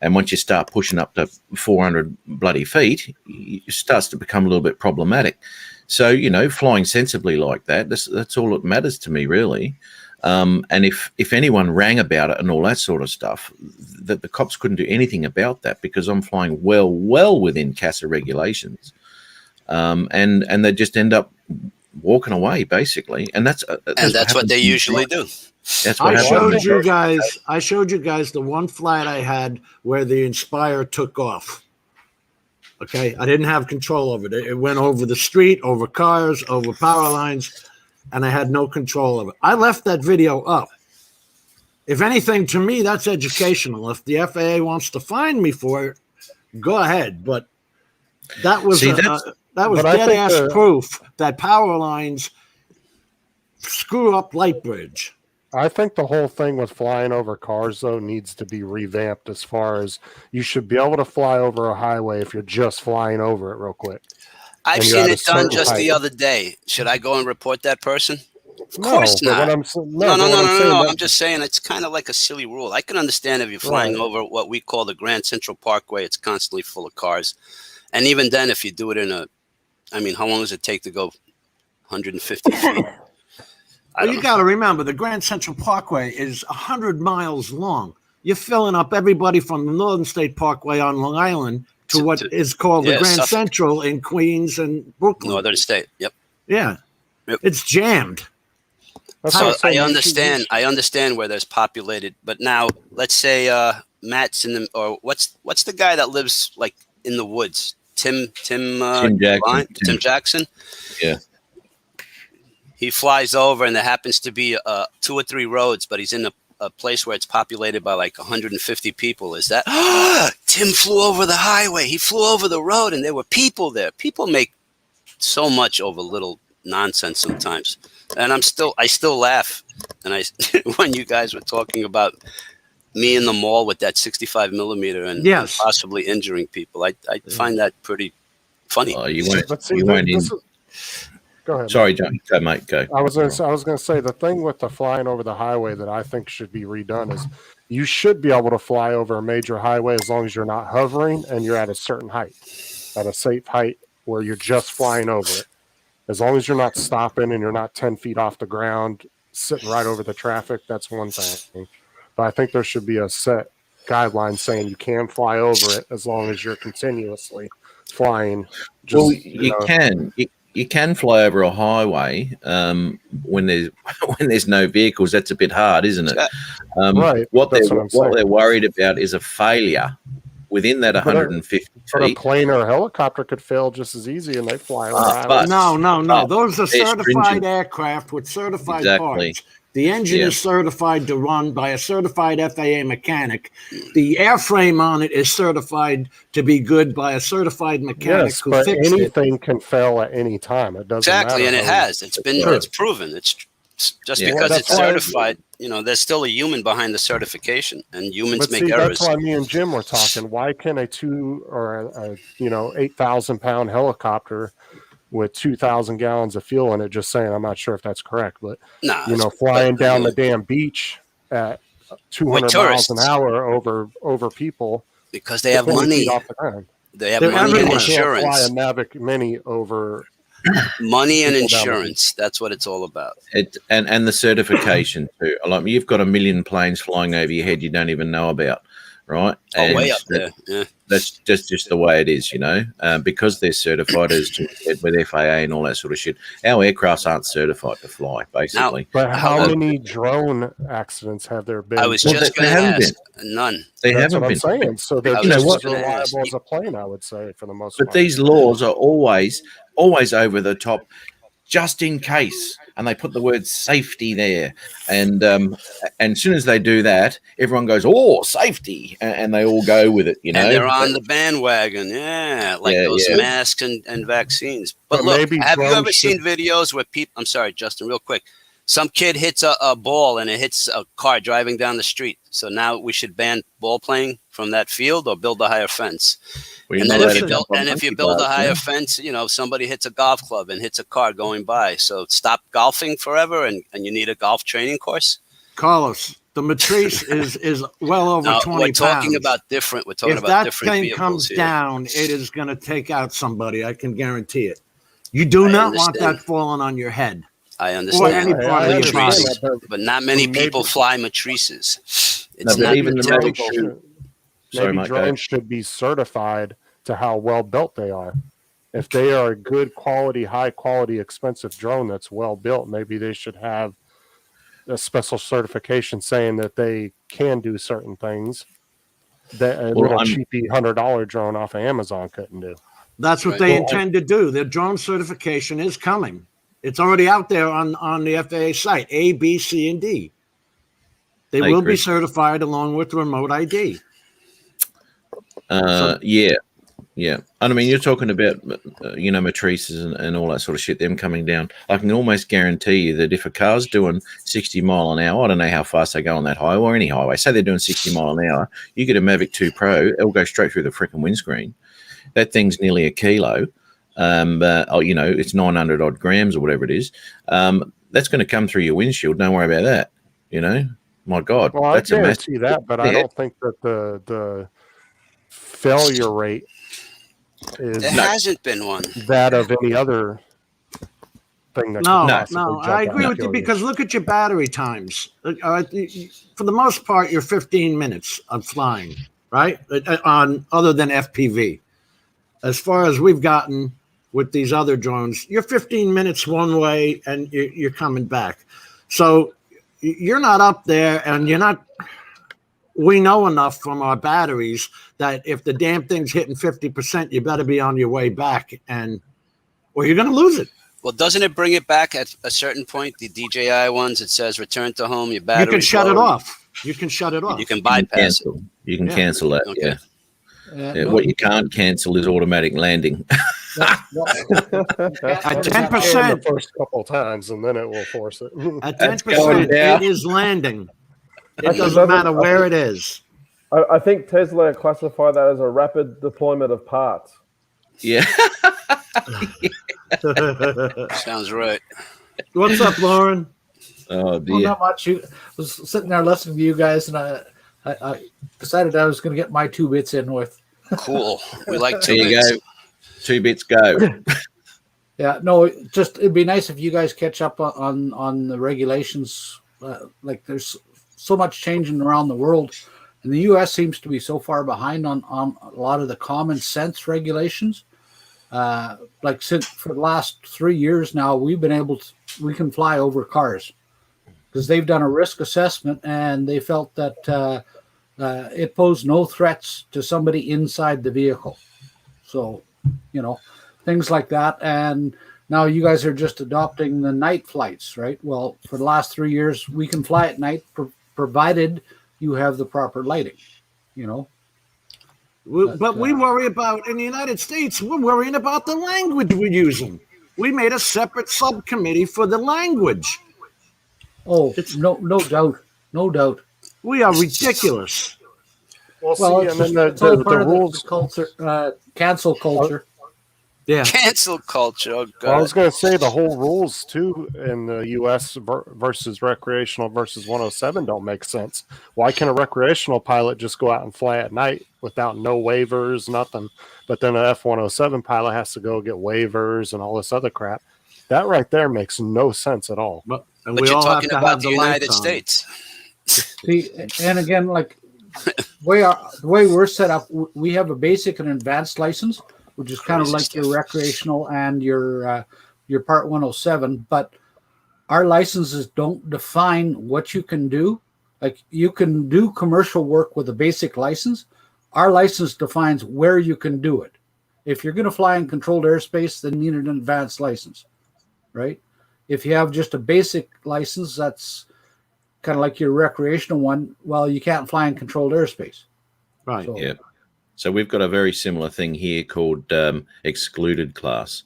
And once you start pushing up to 400 bloody feet, it starts to become a little bit problematic. So, flying sensibly like that, that's all that matters to me, really. And if anyone rang about it and all that sort of stuff, that the cops couldn't do anything about that because I'm flying well within CASA regulations. and they just end up walking away basically, and that's what they usually do. That's what I happens. showed you guys the one flight I had where the Inspire took off. Okay, I didn't have control over it. It went over the street, over cars, over power lines, and I had no control of it. I left that video up. If anything, to me, that's educational. If the FAA wants to fine me for it, go ahead. But that was dead ass proof that power lines screw up light bridge. I think the whole thing with flying over cars, though, needs to be revamped as far as you should be able to fly over a highway if you're just flying over it real quick. I've seen it done just the other day. Should I go and report that person? Of course not. No. I'm just saying it's kind of like a silly rule. I can understand if you're flying over what we call the Grand Central Parkway. It's constantly full of cars. And even then, if you do it how long does it take to go 150 feet? Well, you got to remember, the Grand Central Parkway is 100 miles long. You're filling up everybody from the Northern State Parkway on Long Island to what is called the Grand Central in Queens and Brooklyn. Northern State, yep. Yeah, it's jammed. So I understand where there's populated, but now let's say Matt's in the, or what's the guy that lives like in the woods? Tim Jackson. Yeah. He flies over, and there happens to be 2 or 3 roads, but he's in a place where it's populated by like 150 people. Is that Tim flew over the highway? He flew over the road, and there were people there. People make so much over little nonsense sometimes, and I still laugh. And when you guys were talking about me in the mall with that 65 millimeter and possibly injuring people, I find that pretty funny. You won't. Go ahead. Sorry, John. Go, mate. Go. I was going to say the thing with the flying over the highway that I think should be redone is you should be able to fly over a major highway as long as you're not hovering and you're at a certain height, at a safe height where you're just flying over it. As long as you're not stopping and you're not 10 feet off the ground, sitting right over the traffic, that's one thing. But I think there should be a set guideline saying you can fly over it as long as you're continuously flying. You can fly over a highway when there's no vehicles. That's a bit hard, isn't it? Right. What they're worried about is a failure within that 150 feet. But a plane or a helicopter could fail just as easy, and they fly over the highway. No. Those are certified aircraft with certified parts. The engine is certified to run by a certified FAA mechanic. The airframe on it is certified to be good by a certified mechanic who fixed it. But anything can fail at any time. It doesn't matter. Exactly, and it has. It's proven. It's just because it's certified. There's still a human behind the certification, and humans make errors. That's why me and Jim were talking. Why can a 8,000-pound helicopter with 2,000 gallons of fuel in it, just saying, I'm not sure if that's correct, but flying down the damn beach at 200 miles an hour over people because they have money. They have money and insurance. Fly a Mavic Mini over money and insurance. That's what it's all about. And the certification too. Like you've got 1 million planes flying over your head you don't even know about, right? Way up there. Yeah. That's just the way it is, because they're certified as with FAA and all that sort of shit. Our aircrafts aren't certified to fly, basically. But how many drone accidents have there been? I was just going to ask. None. That's what I'm saying. So they're just as reliable as a plane, I would say, for the most part. But these laws are always over the top, just in case. And they put the word safety there. And as soon as they do that, everyone goes, oh, safety. And they all go with it, And they're on the bandwagon. Yeah. Like those masks and vaccines. But look, have you ever seen videos where people, I'm sorry, Justin, real quick. Some kid hits a ball and it hits a car driving down the street. So now we should ban ball playing from that field or build a higher fence. And then if you build a higher fence, somebody hits a golf club and hits a car going by. So stop golfing forever and you need a golf training course. Carlos, the Matrice is well over 20 pounds. We're talking about different vehicles. If that thing comes down, it is going to take out somebody. I can guarantee it. You do not want that falling on your head. I understand. Or any part of your body. But not many people fly Matrices. It's not even Maybe drones should be certified to how well built they are. If they are a good quality, high quality, expensive drone that's well built, maybe they should have a special certification saying that they can do certain things that a little cheapy $100 drone off of Amazon couldn't do. That's what they intend to do. Their drone certification is coming. It's already out there on the FAA site, A, B, C, and D. They will be certified along with remote ID. Yeah. And I mean, you're talking about, matrices and all that sort of shit, them coming down. I can almost guarantee you that if a car's doing 60 mile an hour, I don't know how fast they go on that highway or any highway. Say they're doing 60 mile an hour, you get a Mavic 2 Pro, it'll go straight through the freaking windscreen. That thing's nearly a kilo. It's 900 odd grams or whatever it is. That's going to come through your windshield. Don't worry about that. My God. Well, that's I guarantee that, but I don't think that the failure rate is hasn't been one that of any other thing that I agree with you because look at your battery times. For the most part, you're 15 minutes of flying, right? Other than FPV. As far as we've gotten with these other drones, you're 15 minutes one way and you're coming back. So you're not up there, and we know enough from our batteries that if the damn thing's hitting 50%, you better be on your way back, or you're going to lose it. Well, doesn't it bring it back at a certain point? The DJI ones, it says return to home, your battery. You can shut it off. You can shut it off. You can bypass it. You can cancel that, Okay. What you can't cancel is automatic landing. At 10%, the first couple of times, and then it will force it. At 10%, it is landing. It doesn't matter where it is. I think Tesla classify that as a rapid deployment of parts. Yeah. Sounds right. What's up, Lauren? Oh, dear. Well, not much. I was sitting there listening to you guys, and I decided I was going to get my 2 bits in with. Cool. We like 2 there you bits. go. 2 bits go. Yeah, no, it'd be nice if you guys catch up on the regulations. Like there's so much changing around the world, and the U.S. seems to be so far behind on a lot of the common sense regulations. Like since for the last 3 years now, we can fly over cars because they've done a risk assessment and they felt that it posed no threats to somebody inside the vehicle. So, things like that. And now you guys are just adopting the night flights, right? Well, for the last 3 years, we can fly at night provided you have the proper lighting, But we worry about, in the United States, we're worrying about the language we're using. We made a separate subcommittee for the language. Oh, it's no doubt. No doubt. We are ridiculous. Well, and then the rules. Culture, cancel culture. Yeah. Cancel culture. Oh, God. Well, I was going to say the whole rules too in the U.S. versus recreational versus 107 don't make sense. Why can a recreational pilot just go out and fly at night without no waivers, nothing? But then an F-107 pilot has to go get waivers and all this other crap. That right there makes no sense at all. But you're talking about the United States. See, and again, like the way we're set up, we have a basic and advanced license, which is kind of like your recreational and your Part 107. But our licenses don't define what you can do. Like you can do commercial work with a basic license. Our license defines where you can do it. If you're going to fly in controlled airspace, then you need an advanced license, right? If you have just a basic license, that's kind of like your recreational one. Well, you can't fly in controlled airspace. Right. So, Yeah. So we've got a very similar thing here called excluded class,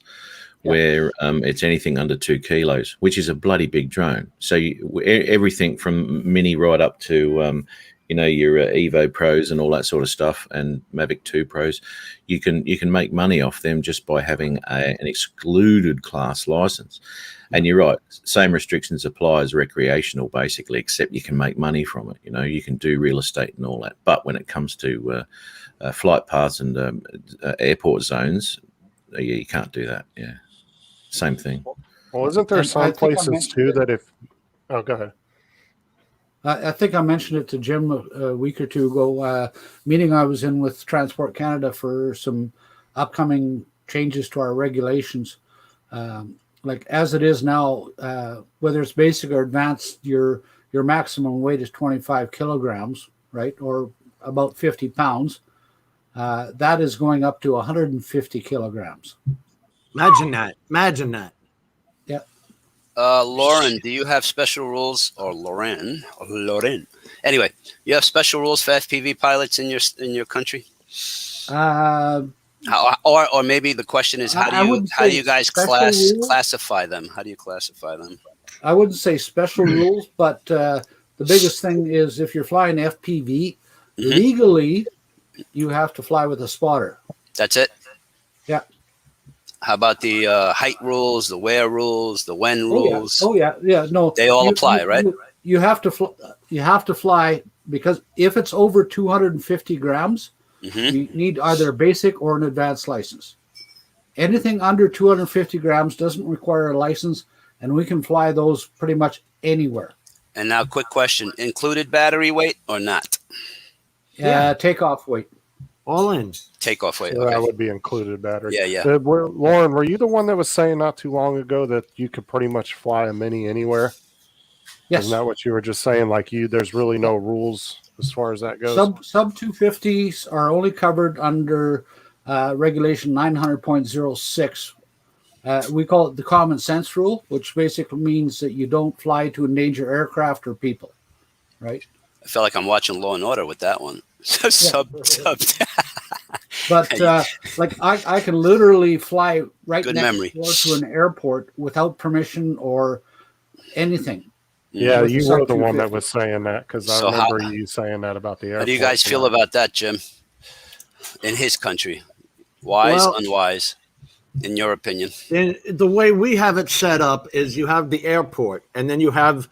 where it's anything under 2 kilos, which is a bloody big drone. So everything from mini right up to your Evo Pros and all that sort of stuff, and Mavic 2 Pros, you can make money off them just by having an excluded class license. And you're right, same restrictions apply as recreational, basically, except you can make money from it. You can do real estate and all that. But when it comes to flight paths and airport zones, you can't do that. Yeah, same thing. Well, isn't there some places too that if? Oh, go ahead. I think I mentioned it to Jim a week or two ago. Meeting I was in with Transport Canada for some upcoming changes to our regulations. Like as it is now, whether it's basic or advanced, your maximum weight is 25 kilograms, right, or about 50 pounds. That is going up to 150 kilograms. Imagine that. Imagine that. Yeah. Lauren, do you have special rules, or Lauren? Anyway, you have special rules for FPV pilots in your country? Or maybe the question is, how do you guys classify them? How do you classify them? I wouldn't say special rules, but the biggest thing is if you're flying FPV, legally, you have to fly with a spotter. That's it? Yeah. How about the height rules, the where rules, the when rules? Yeah. No, they all apply, right? You have to fly because if it's over 250 grams, you need either a basic or an advanced license. Anything under 250 grams doesn't require a license, and we can fly those pretty much anywhere. And now, quick question: included battery weight or not? Takeoff weight. All in. Takeoff weight. So okay. That would be included battery. Yeah. Lauren, were you the one that was saying not too long ago that you could pretty much fly a Mini anywhere? Yes. Isn't that what you were just saying? Like there's really no rules as far as that goes? Sub 250s are only covered under regulation 900.06. We call it the common sense rule, which basically means that you don't fly to endanger aircraft or people, right? I feel like I'm watching Law and Order with that one. Sub. But like I can literally fly right Good next memory. door to an airport without permission or anything. Yeah, With you the were sub the one that 250. was saying that because I So remember you saying that about the airport. How do you guys feel about that, Jim? In his country, wise, unwise, in your opinion? And the way we have it set up is you have the airport, and then you have,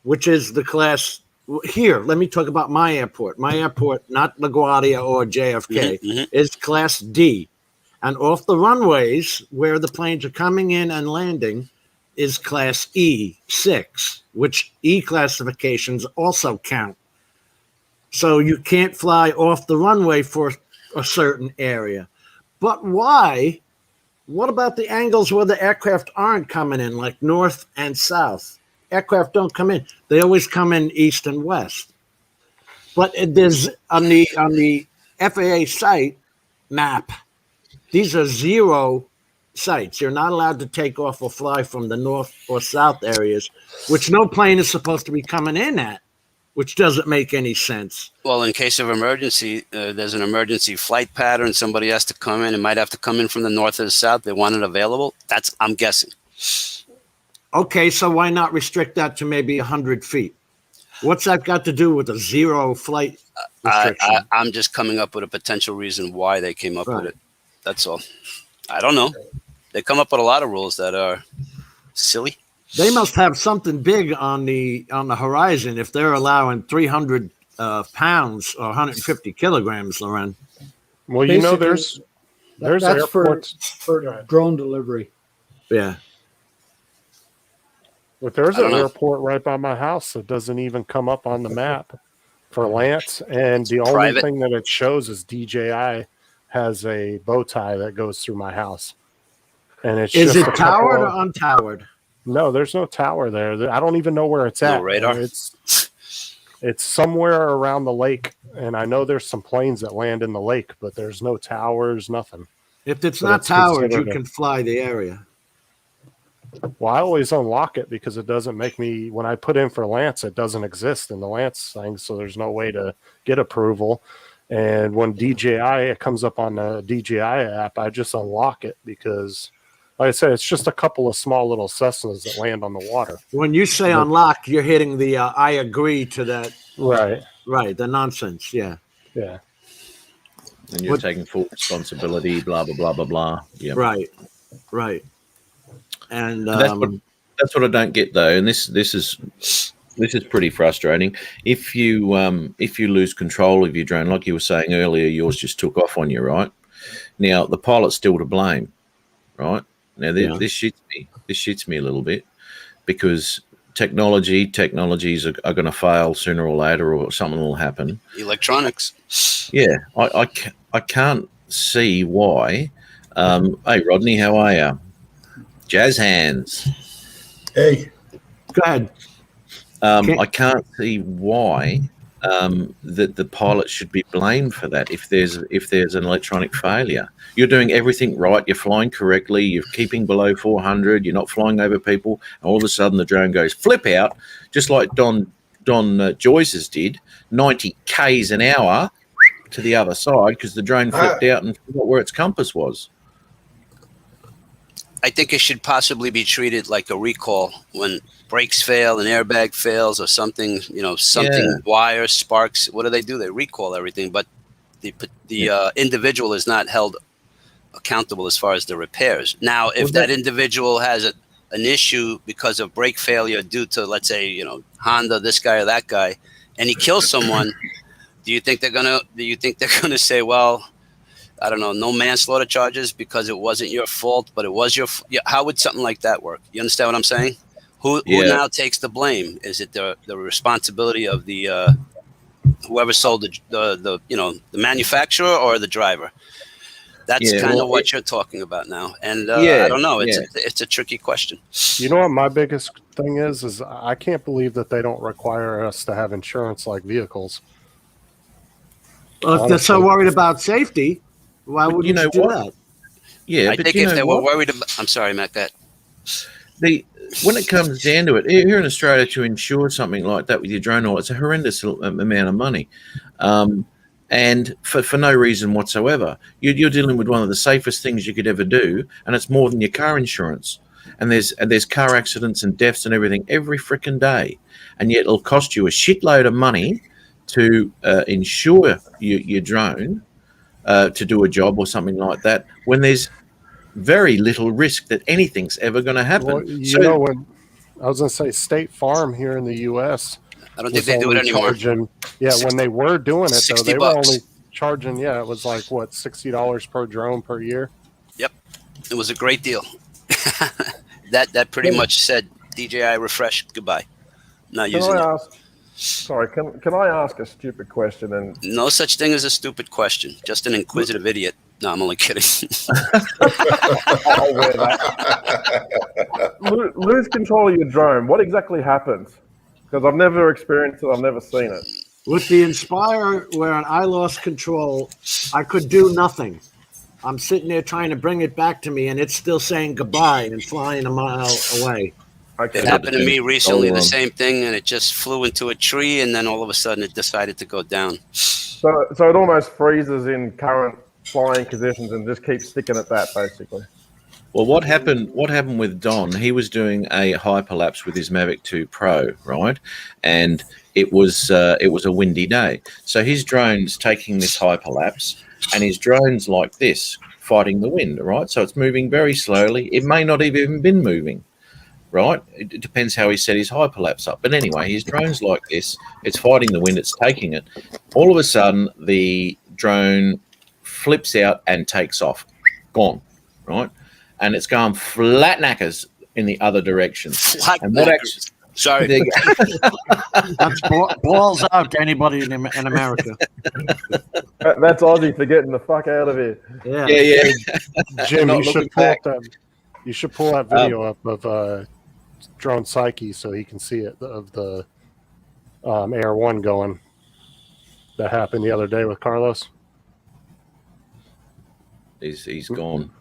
which is the class. Here, let me talk about my airport. My airport, not LaGuardia or JFK, is Class D. And off the runways where the planes are coming in and landing is Class E6, which E classifications also count. So you can't fly off the runway for a certain area. But why? What about the angles where the aircraft aren't coming in, like north and south? Aircraft don't come in. They always come in east and west. But there's on the FAA site map, these are 0 sites. You're not allowed to take off or fly from the north or south areas, which no plane is supposed to be coming in at, which doesn't make any sense. Well, in case of emergency, there's an emergency flight pattern. Somebody has to come in. It might have to come in from the north or the south. They want it available. I'm guessing. Okay, so why not restrict that to maybe 100 feet? What's that got to do with a 0 flight restriction? I'm just coming up with a potential reason why they came up with it. That's all. I don't know. They come up with a lot of rules that are silly. They must have something big on the horizon if they're allowing 300 pounds or 150 kilograms, Loren. Well, you know, there's that's airports for drone delivery. Yeah. But there's an airport right by my house that doesn't even come up on the map for Lance, and the only thing that it shows is DJI has a bow tie that goes through my house. And it's is it towered or untowered? No, there's no tower there. I don't even know where it's at. No radar. It's somewhere around the lake, and I know there's some planes that land in the lake, but there's no towers, nothing. If it's not towered, you can fly the area. Well, I always unlock it because it doesn't make me, when I put in for Lance, it doesn't exist in the Lance thing, so there's no way to get approval. And when DJI, it comes up on the DJI app, I just unlock it because, like I said, it's just a couple of small little Cessnas that land on the water. When you say unlock, you're hitting the I agree to that. Right. Right, the nonsense, yeah. Yeah. And you're taking full responsibility, blah, blah, blah, blah, blah. Yeah. Right. And that's what I don't get though, and this is pretty frustrating. If you lose control of your drone, like you were saying earlier, yours just took off on you, right? Now the pilot's still to blame, right? Now this shits me a little bit because technologies are going to fail sooner or later, or something will happen. Electronics. Yeah, I can't see why Hey, Rodney, how are you? Jazz hands. Hey, Go ahead. I can't see why that the pilot should be blamed for that if there's an electronic failure. You're doing everything right. You're flying correctly. You're keeping below 400. You're not flying over people. And all of a sudden, the drone goes flip out, just like Don Joyce's did, 90 k's an hour to the other side because the drone flipped out and forgot where its compass was. I think it should possibly be treated like a recall when brakes fail, an airbag fails, or something. Wire sparks. What do? They recall everything, but the individual is not held accountable as far as the repairs. Now, if that individual has an issue because of brake failure due to, let's say, Honda, this guy or that guy, and he kills someone, do you think they're gonna say, well, I don't know, no manslaughter charges because it wasn't your fault, but it was your? How would something like that work? You understand what I'm saying? Who now takes the blame? Is it the responsibility of the whoever sold the manufacturer or the driver? That's kind of what you're talking about now, and I don't know. It's a tricky question. You know what my biggest thing is I can't believe that they don't require us to have insurance like vehicles. Well, if they're so worried about safety, why would you do that? Yeah, I think if they were worried about, I'm sorry, Matt, that when it comes down to it, here in Australia, to insure something like that with your drone, it's a horrendous amount of money, and for no reason whatsoever. You're dealing with one of the safest things you could ever do, and it's more than your car insurance. And there's car accidents and deaths and everything every freaking day, and yet it'll cost you a shitload of money to insure your drone to do a job or something like that, when there's very little risk that anything's ever going to happen. Well, when I was going to say State Farm here in the U.S., I don't think they do it anymore. When they were doing it, though, they $60. were only charging, it was like, what, $60 per drone per year? Yep. It was a great deal. that pretty much said DJI refresh, goodbye. Not using it. Sorry, can I ask a stupid question? And no such thing as a stupid question. Just an inquisitive idiot. No, I'm only kidding. Lose control of your drone. What exactly happens? Because I've never experienced it. I've never seen it. With the Inspire, where I lost control, I could do nothing. I'm sitting there trying to bring it back to me, and it's still saying goodbye and flying a mile away. Okay. It happened to me recently, the same thing, and it just flew into a tree, and then all of a sudden it decided to go down. So it almost freezes in current flying conditions and just keeps sticking at that, basically. Well, what happened with Don, he was doing a hyperlapse with his Mavic 2 Pro, right? And it was a windy day. So his drone's taking this hyperlapse, and his drone's like this, fighting the wind, right? So it's moving very slowly. It may not have even been moving, right? It depends how he set his hyperlapse up. But anyway, his drone's like this. It's fighting the wind. It's taking it. All of a sudden, the drone flips out and takes off. Gone, right? And it's gone flat knackers in the other direction. Sorry. That's balls out to anybody in America. That's Aussie for getting the fuck out of here. Yeah. Jim, you should pull that video up of Drone Psyche so he can see it, of the Air 1 going. That happened the other day with Carlos. He's gone.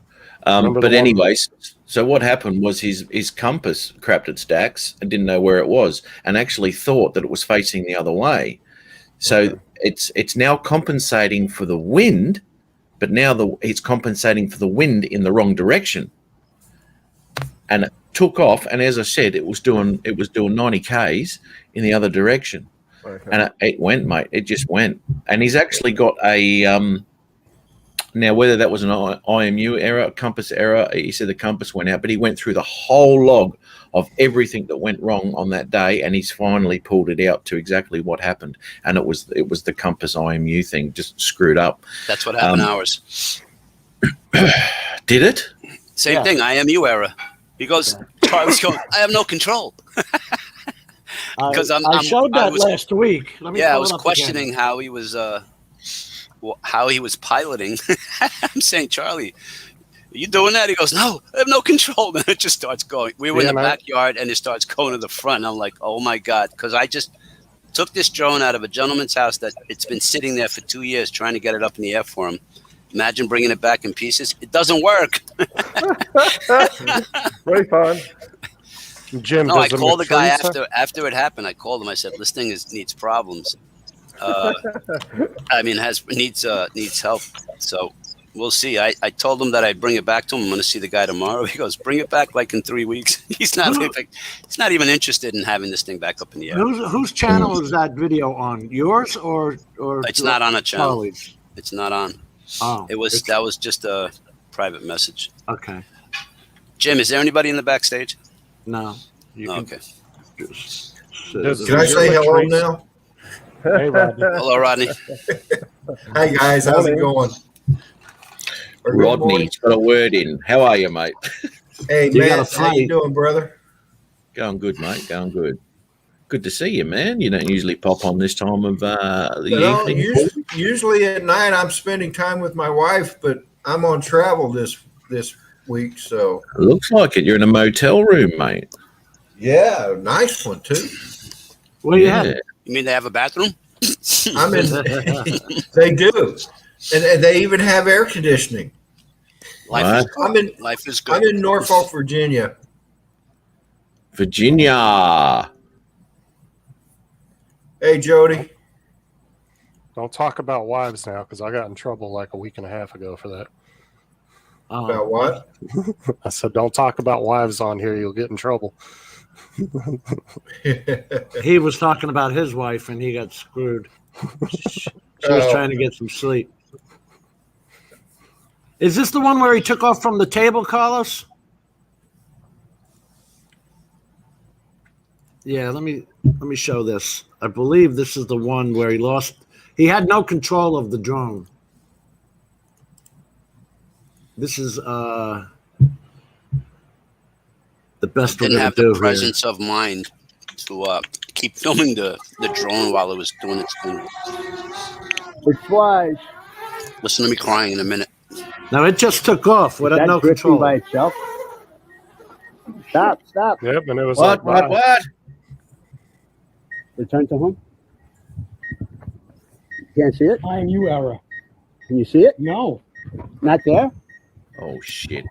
But anyways, so what happened was his compass crapped its DAX and didn't know where it was, and actually thought that it was facing the other way. So it's now compensating for the wind, but now it's compensating for the wind in the wrong direction. And it took off, and as I said, it was doing 90 Ks in the other direction. Okay. And it went, mate. It just went. And he's actually got a now, whether that was an IMU error, a compass error, he said the compass went out, but he went through the whole log of everything that went wrong on that day, and he's finally pulled it out to exactly what happened. And it was the compass IMU thing just screwed up. That's what happened ours. Did it? Same thing, IMU error. He goes, Charlie's going, I have no control. Because I showed that last week. I was questioning how he was piloting. I'm saying, Charlie, you doing that? He goes, no, I have no control. Then it just starts going. We were in the backyard, and it starts going to the front. And I'm like, oh, my God, because I just took this drone out of a gentleman's house that it's been sitting there for 2 years trying to get it up in the air for him. Imagine bringing it back in pieces. It doesn't work. Very fun. Jim, No, I called the guy after it happened. I called him. I said, this thing needs problems. I mean, needs help. So we'll see. I told him that I'd bring it back to him. I'm going to see the guy tomorrow. He goes, bring it back like in 3 weeks. He's not even interested in having this thing back up in the air. Whose channel is that video on? Yours or It's not on a channel. Charlie's? It's not on. Oh, That was just a private message. Okay. Jim, is there anybody in the backstage? No. Okay. Can I say hello now? Hey, Rodney. Hello, Rodney. Hey guys, how's it going? Or good morning. Rodney's got a word in. How are you, mate? Hey You got a Matt, how you fight. doing, brother? Going good, mate. Going good. Good to see you, man. You don't usually pop on this time of the Well, evening. usually at night I'm spending time with my wife, but I'm on travel this week, so Looks like it. You're in a motel room, mate. yeah, nice one too. Where you at? You mean they have a bathroom? I'm in. They do, and they even have air conditioning. Life is good. I'm in Norfolk, Virginia. Virginia. Hey Jody. Don't talk about wives now, because I got in trouble like a week and a half ago for that. About what? I said, don't talk about wives on here. You'll get in trouble. He was talking about his wife and he got screwed. She was trying to get some sleep. Is this the one where he took off from the table, Carlos? Yeah, let me show this. I believe this is the one where he had no control of the drone. This is the best we're Didn't gonna have do the presence of mind to keep filming the drone while it was doing its thing. It's wise. Listen to me crying in a minute. here. Now it just took off without That no drifting control. by itself. Stop. Yep, and it was What? like, wow. Return to home. You can't see it? IMU error. Can you see it? No. Not there? Oh, shit.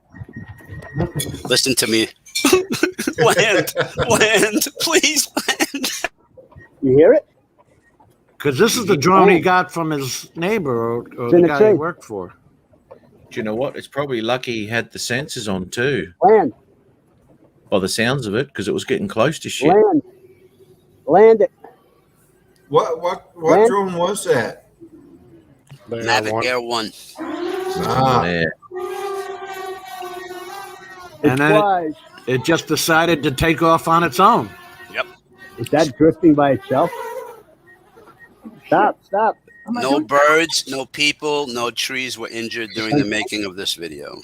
Listen to me. Land, please land. You hear it? Because this is the drone he got from his neighbor or It's in the the guy he tree. worked for. Do you know what? It's probably lucky he had the sensors on too, Land. by the sounds of it, because it was getting close to shit. Land. Land it. What Man. drone was that? They Mavic Air 1. Yeah. It's And then wise. it just decided to take off on its own. Is that drifting by itself? Stop. No birds, no people, no trees were injured during the making of this video.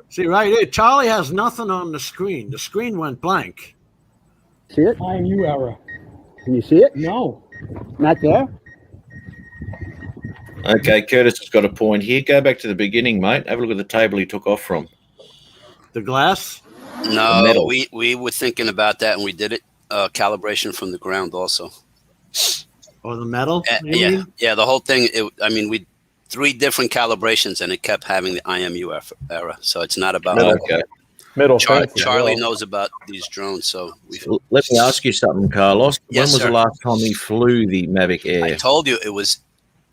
See, right here, Charlie has nothing on the screen. The screen went blank. See it? IMU error. Can you see it? No. Not there? Okay, Curtis has got a point here. Go back to the beginning, mate. Have a look at the table he took off from. The glass? No, Metal. we were thinking about that and we did it. Calibration from the ground also. Or the metal? you Yeah, mean? yeah. The whole thing. We 3 different calibrations and it kept having the IMU error. So it's not about. Okay. Middle Charlie fence as well. knows about these drones, so we. Let me ask you something, Carlos. Yes, when was sir. the last time he flew the Mavic I Air? told you it was.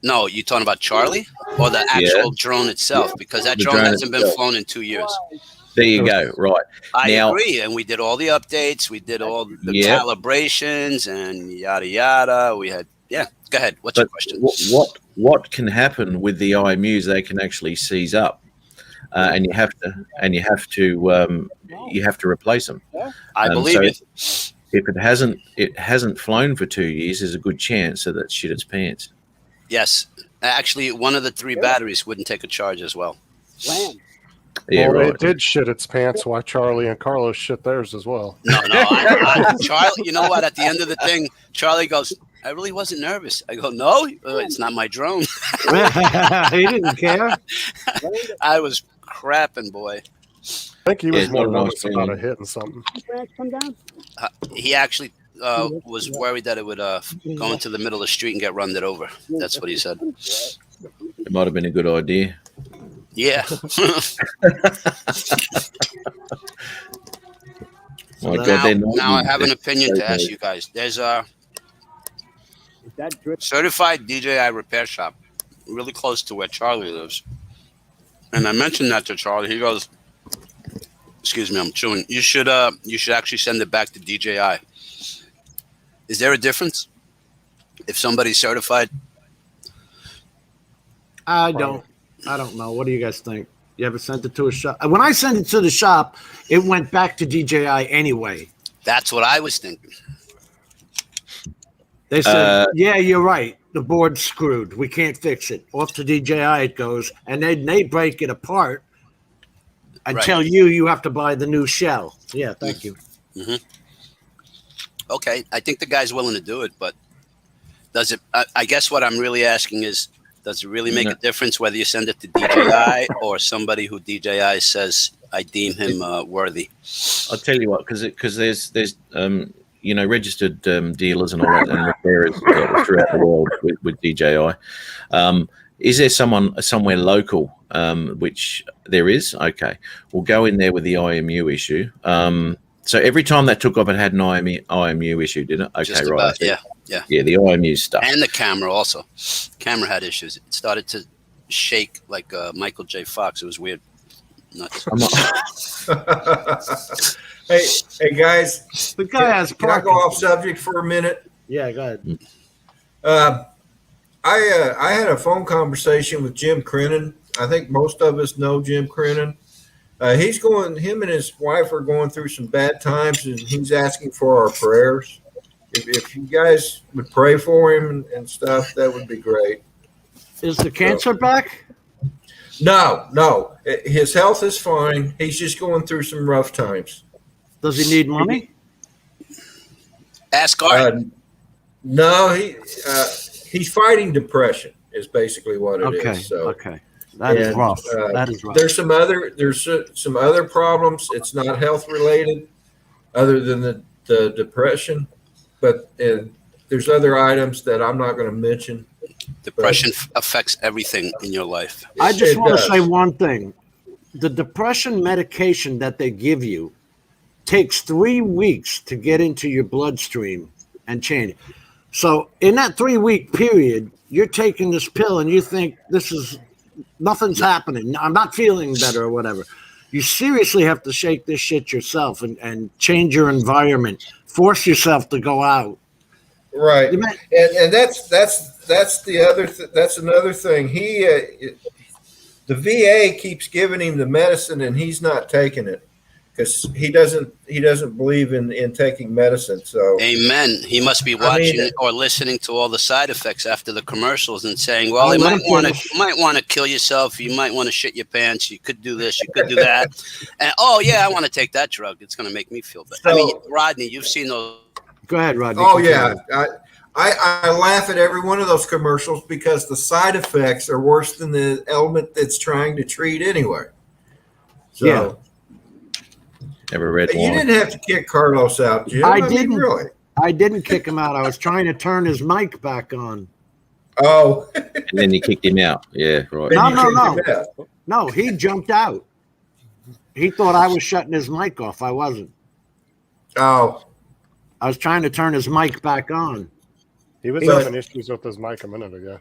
No, you talking about Charlie or the actual drone itself? Because that The drone drone hasn't been itself. flown in 2 years. There you go. Right. I Now- agree, and we did all the updates. We did all the Yep. calibrations and yada yada. We had Go ahead. What's your But question? what can happen with the IMUs? They can actually seize up, and you have to replace them. I believe so it. If it hasn't flown for 2 years, there's a good chance that it shit its pants. Yes, actually, one of the 3 batteries wouldn't take a charge as well. Land. Yeah, well, right. it did shit its pants. Why Charlie and Carlos shit theirs as well. No, Charlie. You know what? At the end of the thing, Charlie goes, I really wasn't nervous. I go, no, it's not my drone. He didn't care. I was crapping, boy. I think he was Yeah, more not a nervous nice about feeling. it hitting something. Come down. He actually was worried that it would go into the middle of the street and get run over. That's what he said. It might have been a good idea. Yeah. My God, now I have an opinion to ask you guys. There's a certified DJI repair shop really close to where Charlie lives. And I mentioned that to Charlie. He goes, excuse me, I'm chewing. You should actually send it back to DJI. Is there a difference if somebody's certified? I don't know. What do you guys think? You ever sent it to a shop? When I sent it to the shop, it went back to DJI anyway. That's what I was thinking. They said, yeah, you're right. The board's screwed. We can't fix it. Off to DJI it goes. And then they break it apart and tell you have to buy the new shell. Yeah, thank you. Mm-hmm. Okay, I think the guy's willing to do it, but does it? I guess what I'm really asking is, does it really make a difference whether you send it to DJI or somebody who DJI says I deem him worthy? I'll tell you what, because there's registered dealers and all that and repairers throughout the world with DJI. Is there somewhere local, which there is? Okay, we'll go in there with the IMU issue. So every time that took off, it had an IMU issue, didn't it? Okay, Just right. about, yeah, the IMU stuff. And the camera also. Camera had issues. It started to shake like Michael J. Fox. It was weird. Nuts. Hey guys. The guy has Can I go off subject for a minute? Yeah, go ahead. I had a phone conversation with Jim Crennan. I think most of us know Jim Crennan. Him and his wife are going through some bad times, and he's asking for our prayers. If you guys would pray for him and stuff, that would be great. Is the cancer back? No. His health is fine. He's just going through some rough times. Does he need money? Ask Art. No, he's fighting depression is basically what it is. So. Okay. That is rough. That is rough. There's some other problems. It's not health related, other than the depression, but there's other items that I'm not going to mention. Depression affects everything in your life. I just want to say one thing: the depression medication that they give you takes 3 weeks to get into your bloodstream and change it. So in that 3-week period, you're taking this pill and you think nothing's happening. I'm not feeling better or whatever. You seriously have to shake this shit yourself and change your environment. Force yourself to go out. Right. And that's that's another thing. The VA keeps giving him the medicine and he's not taking it because he doesn't believe in taking medicine. So amen. He must be watching or listening to all the side effects after the commercials and saying, well, you might want to kill yourself. You might want to shit your pants. You could do this. You could do that. And I want to take that drug. It's going to make me feel better. So, Rodney, you've seen those. Go ahead, Rodney. Oh, yeah. I laugh at every one of those commercials because the side effects are worse than the ailment that's trying to treat anyway. So, yeah. Ever read you didn't have to kick Carlos out, Jim. I didn't. Really. I didn't kick him out. I was trying to turn his mic back on. Oh. And then you kicked him out. Yeah, right. No, he jumped out. He thought I was shutting his mic off. I wasn't. Oh. I was trying to turn his mic back on. He was having issues with his mic a minute ago.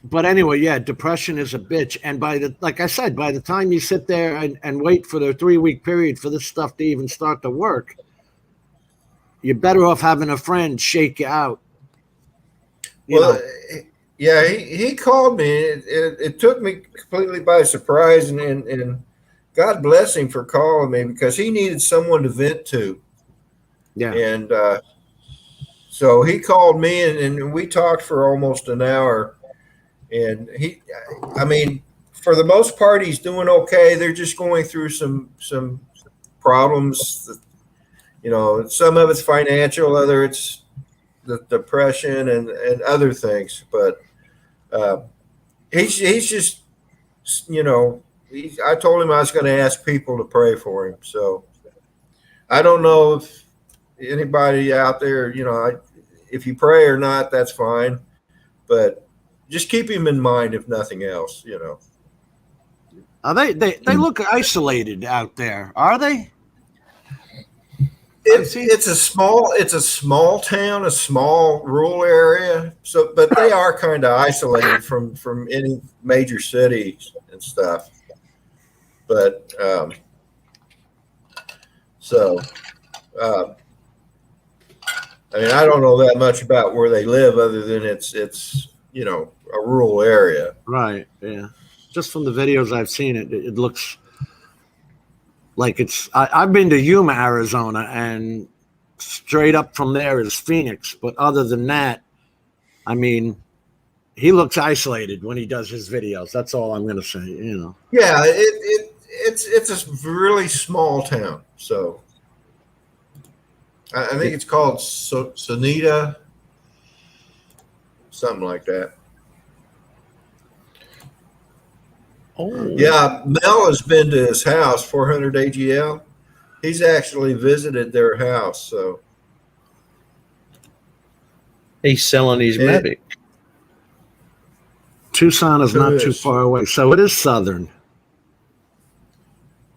But anyway, yeah, depression is a bitch. And like I said, by the time you sit there and wait for the 3-week period for this stuff to even start to work, you're better off having a friend shake you out. Yeah, he called me. It took me completely by surprise, and God bless him for calling me because he needed someone to vent to. Yeah. And so he called me, and we talked for almost an hour. And for the most part, he's doing okay. They're just going through some problems. You know, some of it's financial, other it's the depression and other things. But he's just, you know, I told him I was going to ask people to pray for him. So I don't know if anybody out there, you know, if you pray or not, that's fine. But just keep him in mind, if nothing else, you know. They look isolated out there, are they? It's a small town, a small rural area. So, but they are kind of isolated from any major cities and stuff. But I mean, I don't know that much about where they live, other than it's you know, a rural area. Right. Yeah. Just from the videos I've seen, it looks like it's. I've been to Yuma, Arizona, and straight up from there is Phoenix. But other than that, I mean, he looks isolated when he does his videos. That's all I'm going to say. You know. Yeah, it's a really small town. So I think it's called Sonita, something like that. Oh, Yeah, Mel has been to his house, 400 AGL. He's actually visited their house. So he's selling his Mavic. Tucson is not too is. far away, so it is southern.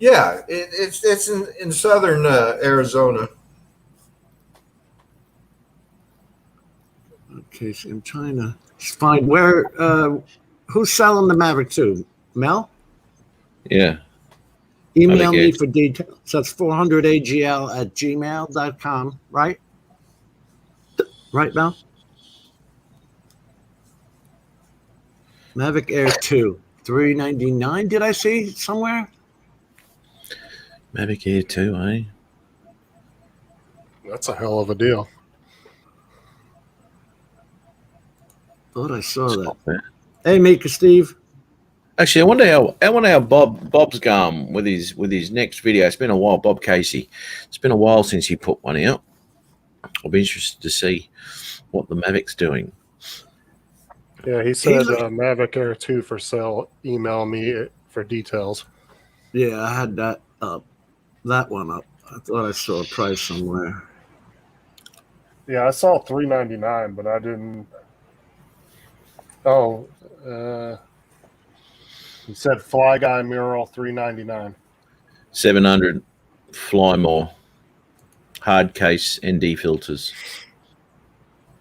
yeah, it's in southern Arizona. Okay, so I'm trying to find where. Who's selling the Mavic to? Mel? Yeah. Email Mavic me Air. for details. So that's 400agl@gmail.com, right? Right, Mel? Mavic Air 2, $399. Did I see somewhere? Mavic Air 2, eh? That's a hell of a deal. Thought I saw It's that. not bad. Hey, Maker Steve. Actually, I wonder how Bob's going with his next video. It's been a while, Bob Casey. It's been a while since he put one out. I'll be interested to see what the Mavic's doing. Yeah, he said Mavic Air 2 for sale. Email me for details. Yeah, I had that up. That one up. I thought I saw a price somewhere. Yeah, I saw $399, but I didn't. Oh, he said Fly Guy Mural $399. 700 Fly More hard case ND filters.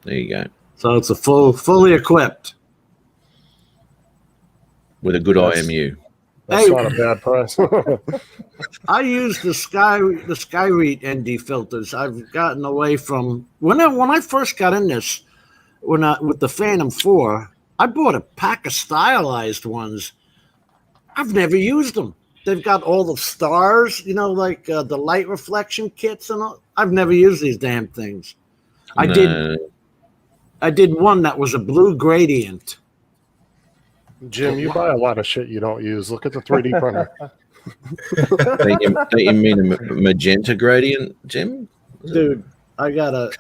There you go. So it's a fully equipped. With a good IMU. That's Hey. not a bad price. I use the Skyreet ND filters. I've gotten away from when I first got in this, with the Phantom 4, I bought a pack of stylized ones. I've never used them. They've got all the stars, you know, like the light reflection kits and all. I've never used these damn things. I did one that was a blue gradient. Jim, you buy a lot of shit you don't use. Look at the 3D printer. Don't you mean a magenta gradient, Jim? Dude, I got a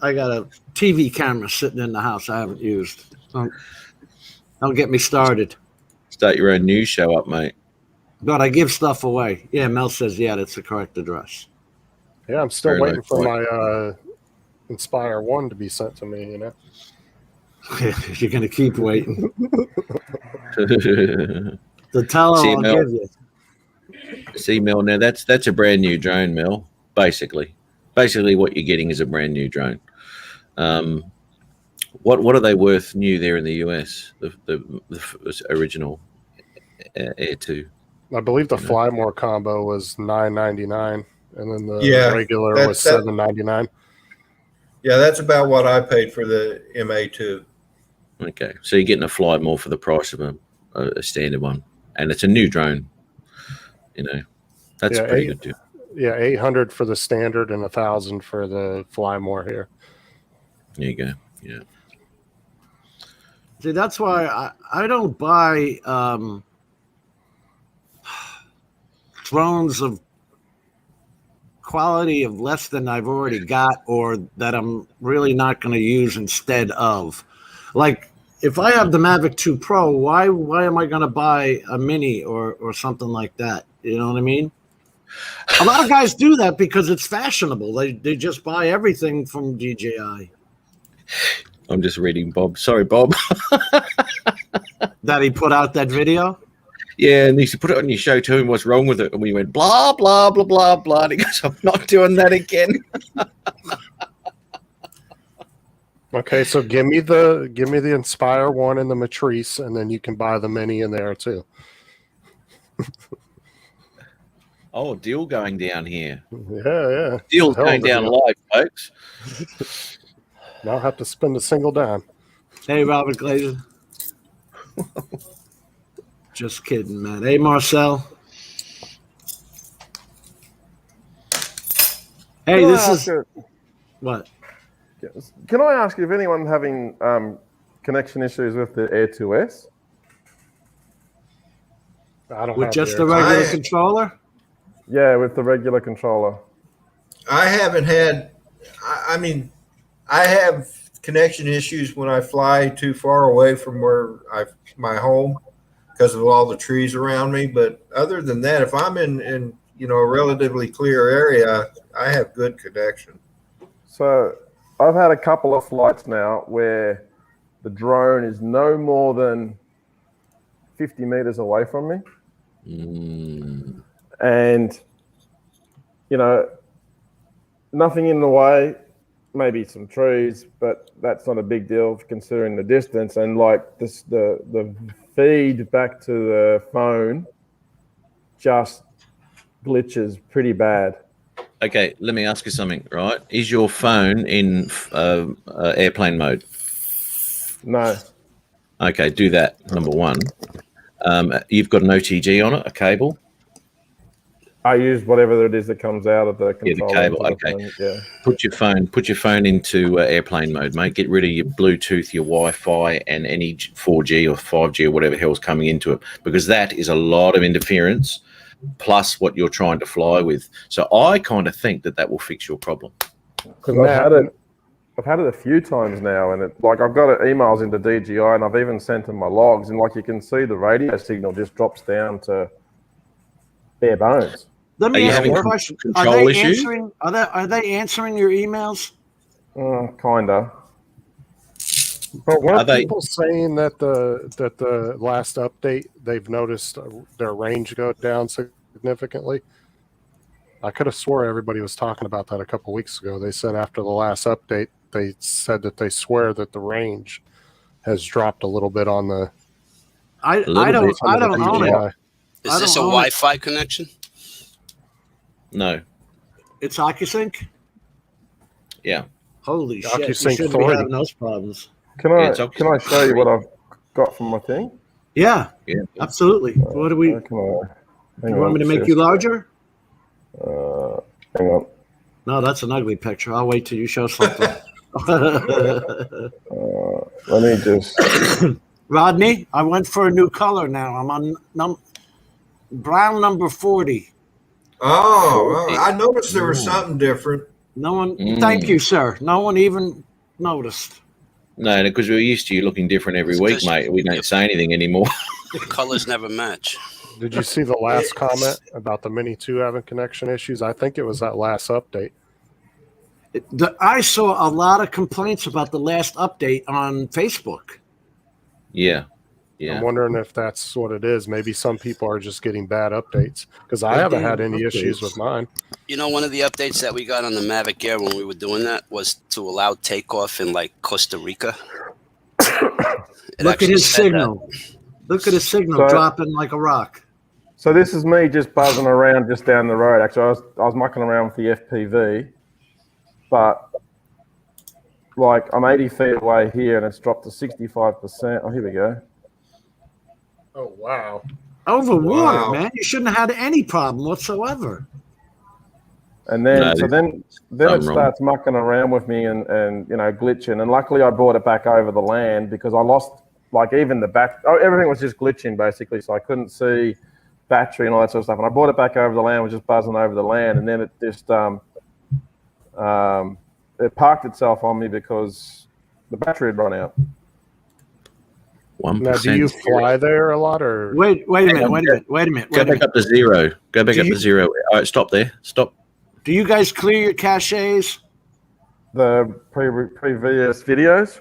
TV camera sitting in the house I haven't used. Don't get me started. Start your own news show up, mate. But I give stuff away. Yeah, Mel says, yeah, that's the correct address. Yeah, I'm still Very waiting nice for point. my Inspire 1 to be sent to me, you know? You're going to keep waiting. See, The teller I'll Mel. give you. Mel, now that's a brand new drone, Mel. Basically, what you're getting is a brand new drone. What are they worth new there in the US? The original Air 2. I believe the Fly More combo was $999, and then the Yeah, regular was $799. Yeah, that's about what I paid for the MA2. Okay, so you're getting a Fly More for the price of a standard one, and it's a new drone. You know, that's Yeah, pretty good too. Yeah, 800 for the standard and 1,000 for the Fly More here. There you go. Yeah. See, that's why I don't buy drones of quality of less than I've already got, or that I'm really not going to use instead of. Like, if I have the Mavic 2 Pro, why am I going to buy a Mini or something like that? You know what I mean? A lot of guys do that because it's fashionable. They just buy everything from DJI. I'm just reading Bob. Sorry, Bob. That he put out that video? Yeah, and you should put it on your show too. And what's wrong with it? And we went blah blah blah blah blah. And he goes, "I'm not doing that again." Okay, so give me the Inspire one and the Matrice, and then you can buy the Mini in there too. Oh, deal going down here. Yeah. Deal Hell going of a down deal. live, folks. Now I have to spend a single dime. Hey, Robert Glazer. Just kidding, man. Hey, Marcel. Hey, this is what? Can I ask you if anyone having connection issues with the Air 2S? I don't With have just the the Air regular 2S. controller? Yeah, with the regular controller. I haven't had. I mean, I have connection issues when I fly too far away from my home because of all the trees around me. But other than that, if I'm in a relatively clear area, I have good connection. So I've had a couple of flights now where the drone is no more than 50 meters away from me. And, nothing in the way, maybe some trees, but that's not a big deal considering the distance. And like this, the feed back to the phone just glitches pretty bad. Okay, let me ask you something. Right? Is your phone in airplane mode? No. Okay, do that. Number one. You've got an OTG on it, a cable. I use whatever it is that comes out of the controller. Yeah, the cable. Okay. Phone. Yeah. Put your phone into airplane mode, mate. Get rid of your Bluetooth, your Wi-Fi, and any 4G or 5G or whatever hell's coming into it, because that is a lot of interference, plus what you're trying to fly with. So I kind of think that will fix your problem. Because I've had it a few times now, and I've got emails into DJI, and I've even sent them my logs, and you can see the radio signal just drops down to bare bones. Let me ask you a question. Control issues? Are they answering your emails? Kinda. But weren't people saying that the last update they've noticed their range go down significantly? I could have swore everybody was talking about that a couple weeks ago. They said after the last update, they said that they swear that the range has dropped a little bit on the. I don't own it. Is this a Wi-Fi connection? No. It's OcuSync? Yeah. Holy shit. OcuSync You shouldn't be having those problems. Can I show you what I've got from my thing? Yeah. Absolutely. What do we? You want me to make you larger? Hang on. No, that's an ugly picture. I'll wait till you show something. Let me just. Rodney, I went for a new color now. I'm on brown number 40. Oh, well, I noticed there was something different. No one, thank you, sir. No one even noticed. No, because we're used to you looking different every week, mate. We don't say anything anymore. The colors never match. Did you see the last comment about the Mini 2 having connection issues? I think it was that last update. I saw a lot of complaints about the last update on Facebook. Yeah. I'm wondering if that's what it is. Maybe some people are just getting bad updates, because I haven't had any issues with mine. One of the updates that we got on the Mavic Air when we were doing that was to allow takeoff in Costa Rica. Look at his signal. Look at his signal dropping like a rock. So this is me just buzzing around just down the road. Actually, I was mucking around with the FPV, but I'm 80 feet away here, and it's dropped to 65%. Oh, here we go. Oh, wow. Over water, man. You shouldn't have had any problem whatsoever. And then, then it starts mucking around with me and glitching. And luckily, I brought it back over the land because I lost even the back. Everything was just glitching basically, so I couldn't see battery and all that sort of stuff. And I brought it back over the land, was just buzzing over the land, and then it just it parked itself on me because the battery had run out. 1%. Now, do you fly there a lot, or Wait a minute. Go back up to zero. Go back up to zero. All right, stop there. Stop. Do you guys clear your caches? The previous videos?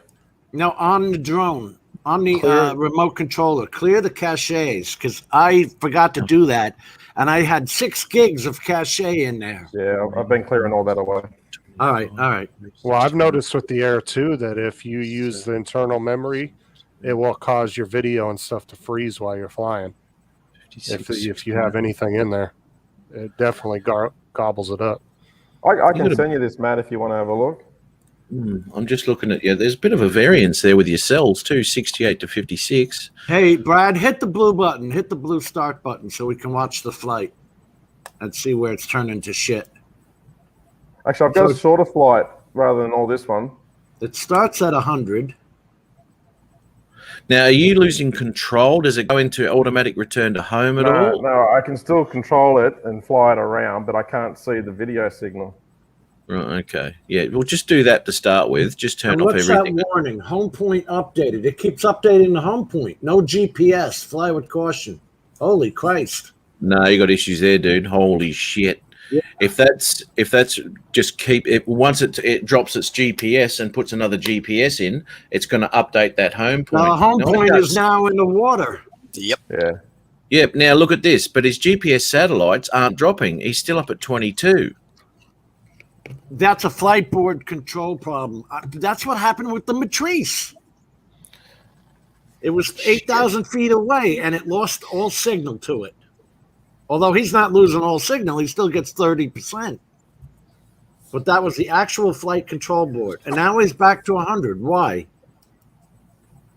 No, on the drone, on the remote controller. Clear the caches, because I forgot to do that, and I had 6 gigs of cache in there. Yeah, I've been clearing all that away. All right. well, I've noticed with the Air too that if you use the internal memory, it will cause your video and stuff to freeze while you're flying. If you have anything in there, it definitely gobbles it up. I can send you this, Matt, if you want to have a look. I'm just looking at there's a bit of a variance there with your cells too, 68 to 56. Hey, Brad, hit the blue button. Hit the blue start button so we can watch the flight and see where it's turning to shit. Actually, I've got a shorter flight rather than all this one. It starts at 100. Now, are you losing control? Does it go into automatic return to home at all? No, I can still control it and fly it around, but I can't see the video signal. Right, okay. Yeah, we'll just do that to start with. Just turn And off what's everything. that warning? Home point updated. It keeps updating the home point. No GPS. Fly with caution. Holy Christ. No, you got issues there, dude. Holy shit. Yeah. If that's just keep it once it drops its GPS and puts another GPS in, it's going to update that home point. The home No, it point is does. now in the water. Yep. Yeah. Yep. Now look at this, but his GPS satellites aren't dropping. He's still up at 22. That's a flight board control problem. That's what happened with the Matrice. It was 8,000 feet away, and it lost all signal to it. Although he's not losing all signal, he still gets 30%. But that was the actual flight control board. And now he's back to 100. Why?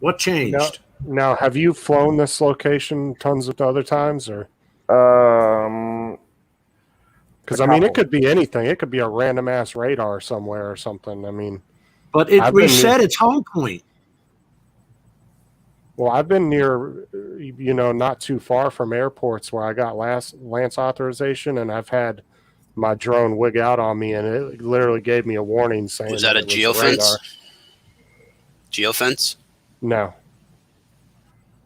What changed? Now, have you flown this location tons of other times, or? Because I mean, it could be anything. It could be a random ass radar somewhere or something. I mean, but it reset its home point. Well, I've been near, not too far from airports where I got Lance authorization, and I've had my drone wig out on me, and it literally gave me a warning saying. Was that a geofence? Geofence? No.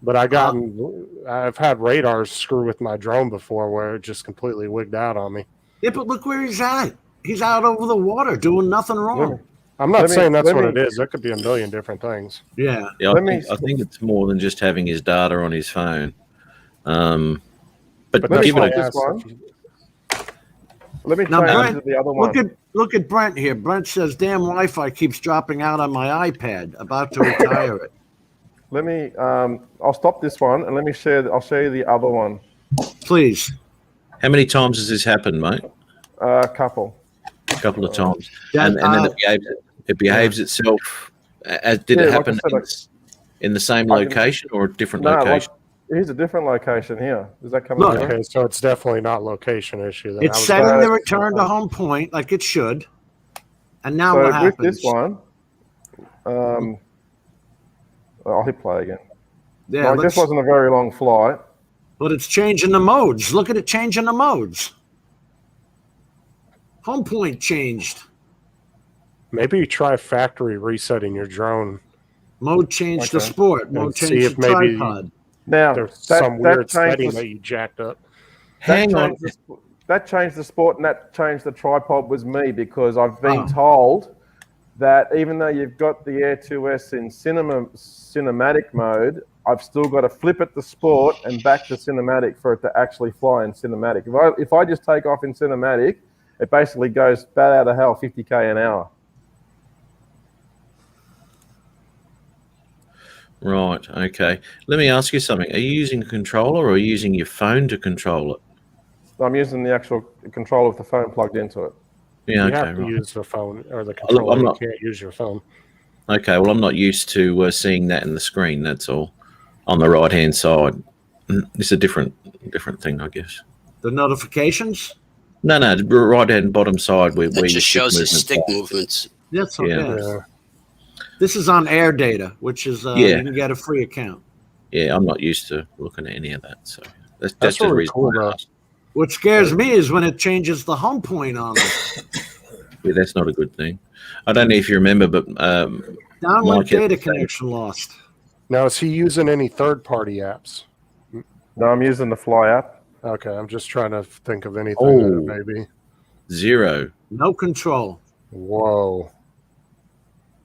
But I've had radars screw with my drone before where it just completely wigged out on me. Yeah, but look where he's at. He's out over the water doing nothing wrong. I'm not saying that's what it is. It could be a million different things. Yeah. Yeah, I think it's more than just having his data on his phone. But give it this one. Let me change to the other one. Look at Brent here. Brent says, "Damn, Wi-Fi keeps dropping out on my iPad. About to retire it." Let me. I'll stop this one and let me share. I'll show you the other one. Please. How many times has this happened, mate? A couple of times, and then it behaves itself. Did it happen in the same location or a different location? Here's a different location here. Does that come? Look, okay, so it's definitely not location issue. Then. It's setting the return to home point like it should. And now what happens? With this one, I'll hit play again. Yeah, this wasn't a very long flight. But it's changing the modes. Look at it changing the modes. Home point changed. Maybe you try factory resetting your drone. Mode change to sport. Mode change to tripod. Now, there's some weird setting that you jacked up. Hang on. That changed the sport and that changed the tripod was me because I've been told that even though you've got the Air 2S in cinematic mode, I've still got to flip it to sport and back to cinematic for it to actually fly in cinematic. If I just take off in cinematic, it basically goes bat out of hell 50k an hour. Right. Okay. Let me ask you something. Are you using a controller or are you using your phone to control it? I'm using the actual controller with the phone plugged into it. Yeah. You have to use the phone or the controller. You can't use your phone. Okay. Well, I'm not used to seeing that in the screen. That's all. On the right-hand side, it's a different thing, I guess. The notifications? No, right-hand bottom side. Where it just shows the stick movements. That's okay. Yeah. This is on Airdata, which is you can get a free account. Yeah, I'm not used to looking at any of that. So That's That's the really reason cool, why I though. asked. What scares me is when it changes the home point on it. Yeah, that's not a good thing. I don't know if you remember, but Downlink Mike had data the same- connection lost. Now, is he using any third-party apps? No, I'm using the Fly app. Okay, I'm just trying to think of anything Oh. that maybe. 0. No control. Whoa.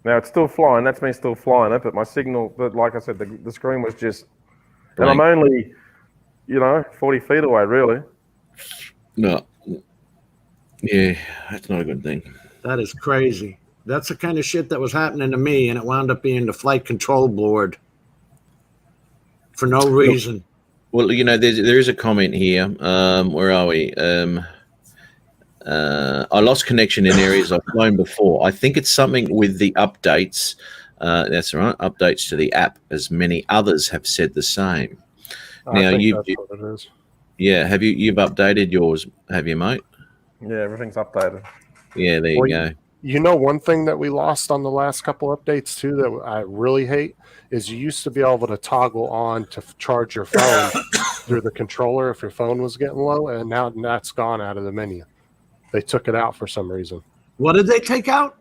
Now it's still flying. That's me still flying it, but my signal, but like I said, the screen was just, and I'm Blank. only, 40 feet away, really. No. Yeah, that's not a good thing. That is crazy. That's the kind of shit that was happening to me, and it wound up being the flight control board for no reason. Well, there is a comment here. Where are we? I lost connection in areas I've flown before. I think it's something with the updates. That's right, updates to the app, as many others have said the same. I Now, think that's what it is. Yeah, you've updated yours, have you, mate? Yeah, everything's updated. Yeah, there you go. You know, one thing that we lost on the last couple updates too that I really hate is you used to be able to toggle on to charge your phone through the controller if your phone was getting low, and now that's gone out of the menu. They took it out for some reason. What did they take out?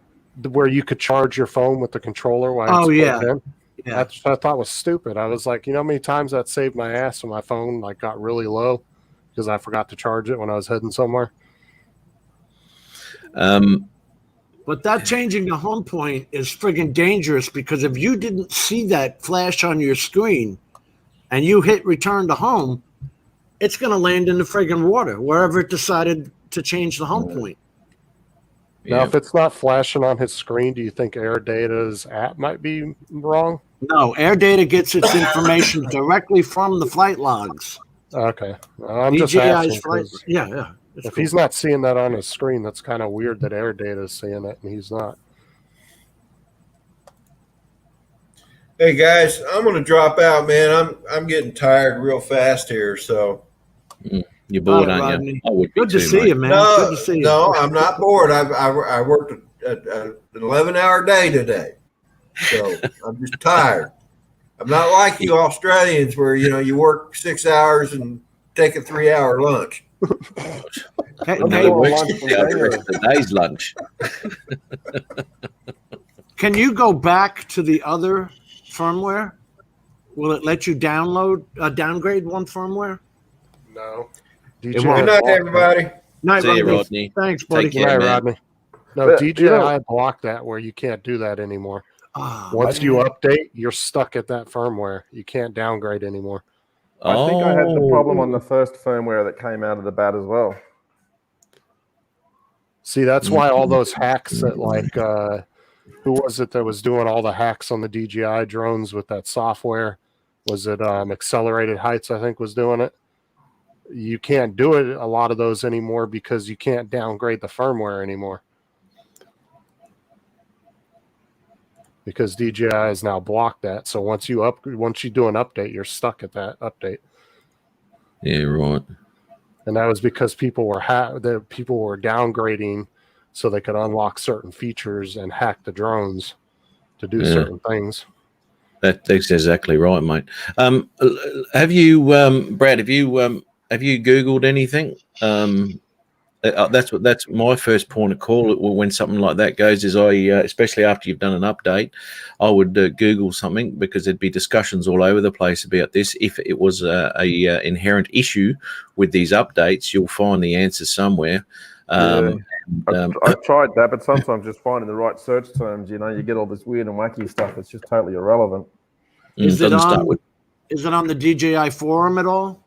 Where you could charge your phone with the controller while it's plugged in. Yeah. That's what I thought was stupid. I was like, you know how many times that saved my ass when my phone got really low because I forgot to charge it when I was heading somewhere. But that changing the home point is friggin' dangerous, because if you didn't see that flash on your screen and you hit return to home, it's going to land in the friggin' water wherever it decided to change the home point. Now, if it's not flashing on his screen, do you think Airdata's app might be wrong? No, Airdata gets its information directly from the flight logs. Okay. I'm just DJI's asking. flight. 'Cause Yeah. If he's not seeing that on his screen, that's kind of weird that Airdata is seeing it and he's not. Hey guys, I'm gonna drop out, man. I'm getting tired real fast here, so. You're bored, All right, aren't Rodney. you? I would be Good to too, see mate. you, man. No, Good to see you. no, I'm not bored. I worked an 11-hour day today, so I'm just tired. I'm not like you Australians where you work 6 hours and take a 3-hour lunch. Hey, No, hey, it works the rest of the day's lunch. can you go back to the other firmware? Will it let you downgrade one firmware? No. It won't. Good night, everybody. Night, See you, Rodney. Rodney. Thanks, buddy. Take care, Yeah, man. Rodney. No, But, DJI blocked that where you can't do that anymore. Oh, Once man. you update, you're stuck at that firmware. You can't downgrade anymore. I think I had the problem Oh. on the first firmware that came out of the bat as well. See, that's why all those hacks that who was it that was doing all the hacks on the DJI drones with that software? Was it Accelerated Heights, I think, was doing it? You can't do it, a lot of those anymore, because you can't downgrade the firmware anymore. Because DJI has now blocked that. So once you do an update, you're stuck at that update. Yeah, right. And that was because people were downgrading so they could unlock certain features and hack the drones to do certain things. That's exactly right, mate. Have you, Brad? Have you Googled anything? That's my first point of call when something like that goes. Is especially after you've done an update, I would Google something, because there'd be discussions all over the place about this. If it was a inherent issue with these updates, you'll find the answer somewhere. I've tried that, but sometimes just finding the right search terms, you get all this weird and wacky stuff that's just totally irrelevant. Is it on the DJI forum at all?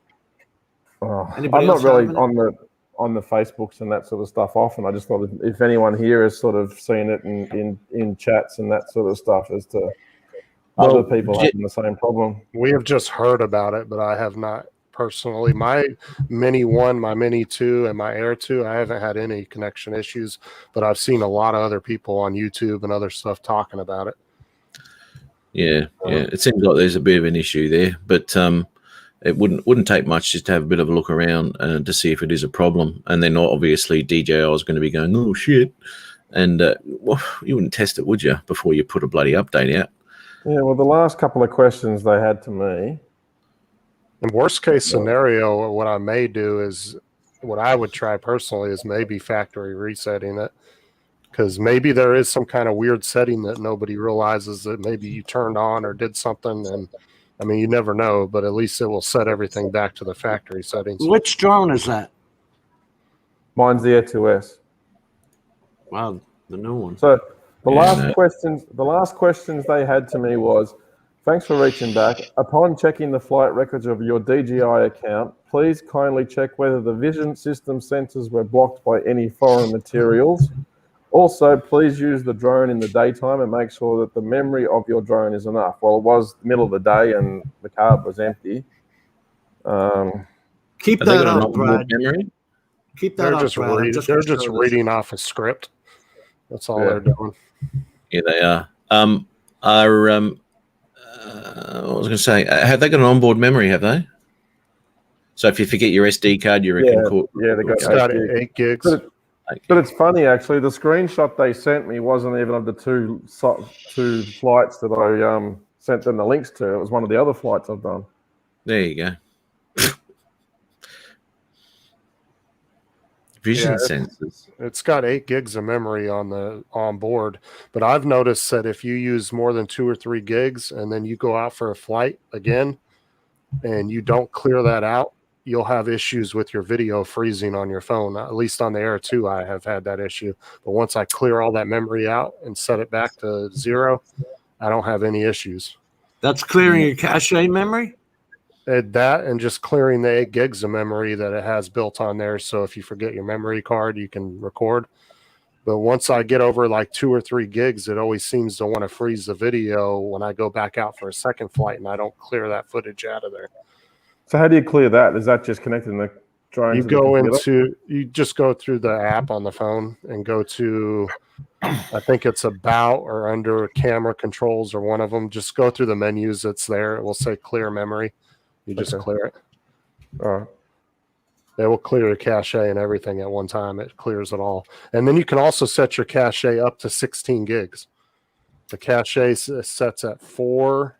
I'm not really on the Facebooks and that sort of stuff often. I just thought if anyone here has sort of seen it in chats and that sort of stuff as to other people having the same problem. We have just heard about it, but I have not personally. My Mini 1, my Mini 2, and my Air 2, I haven't had any connection issues, but I've seen a lot of other people on YouTube and other stuff talking about it. Yeah. It seems like there's a bit of an issue there, but it wouldn't take much just to have a bit of a look around to see if it is a problem. And then obviously DJI is going to be going, oh shit, and you wouldn't test it, would you, before you put a bloody update out? Yeah, well, the last couple of questions they had to me In worst case scenario, what I may do is, what I would try personally is maybe factory resetting it, because maybe there is some kind of weird setting that nobody realizes that maybe you turned on or did something. And I mean, you never know, but at least it will set everything back to the factory settings. Which drone is that? Mine's the Air 2S. Wow, the new one. So the last questions they had to me was, thanks for reaching back. Upon checking the flight records of your DJI account, please kindly check whether the vision system sensors were blocked by any foreign materials. Also, please use the drone in the daytime and make sure that the memory of your drone is enough. Well, it was the middle of the day and the card was empty. Keep that up, Brad. Memory? Keep that up, Brad. They're just reading off a script. That's all they're doing. Yeah, they are. What was I going to say? Have they got an onboard memory? Have they? So if you forget your SD card, you reckon? Yeah, they got 8 gigs. But it's funny, actually. The screenshot they sent me wasn't even of the two flights that I sent them the links to. It was one of the other flights I've done. There you go. Vision sensors. It's got 8 gigs of memory on board, but I've noticed that if you use more than 2 or 3 gigs and then you go out for a flight again and you don't clear that out, you'll have issues with your video freezing on your phone. At least on the Air 2, I have had that issue. But once I clear all that memory out and set it back to 0, I don't have any issues. That's clearing your cache memory? That and just clearing the 8 gigs of memory that it has built on there. So if you forget your memory card, you can record. But once I get over like 2 or 3 gigs, it always seems to want to freeze the video when I go back out for a second flight and I don't clear that footage out of there. So how do you clear that? Is that just connecting the drone? You just go through the app on the phone and go to, I think it's about or under camera controls or one of them. Just go through the menus that's there. It will say clear memory. You just clear it. All right. It will clear your cache and everything at one time. It clears it all. And then you can also set your cache up to 16 gigs. The cache sets at 4,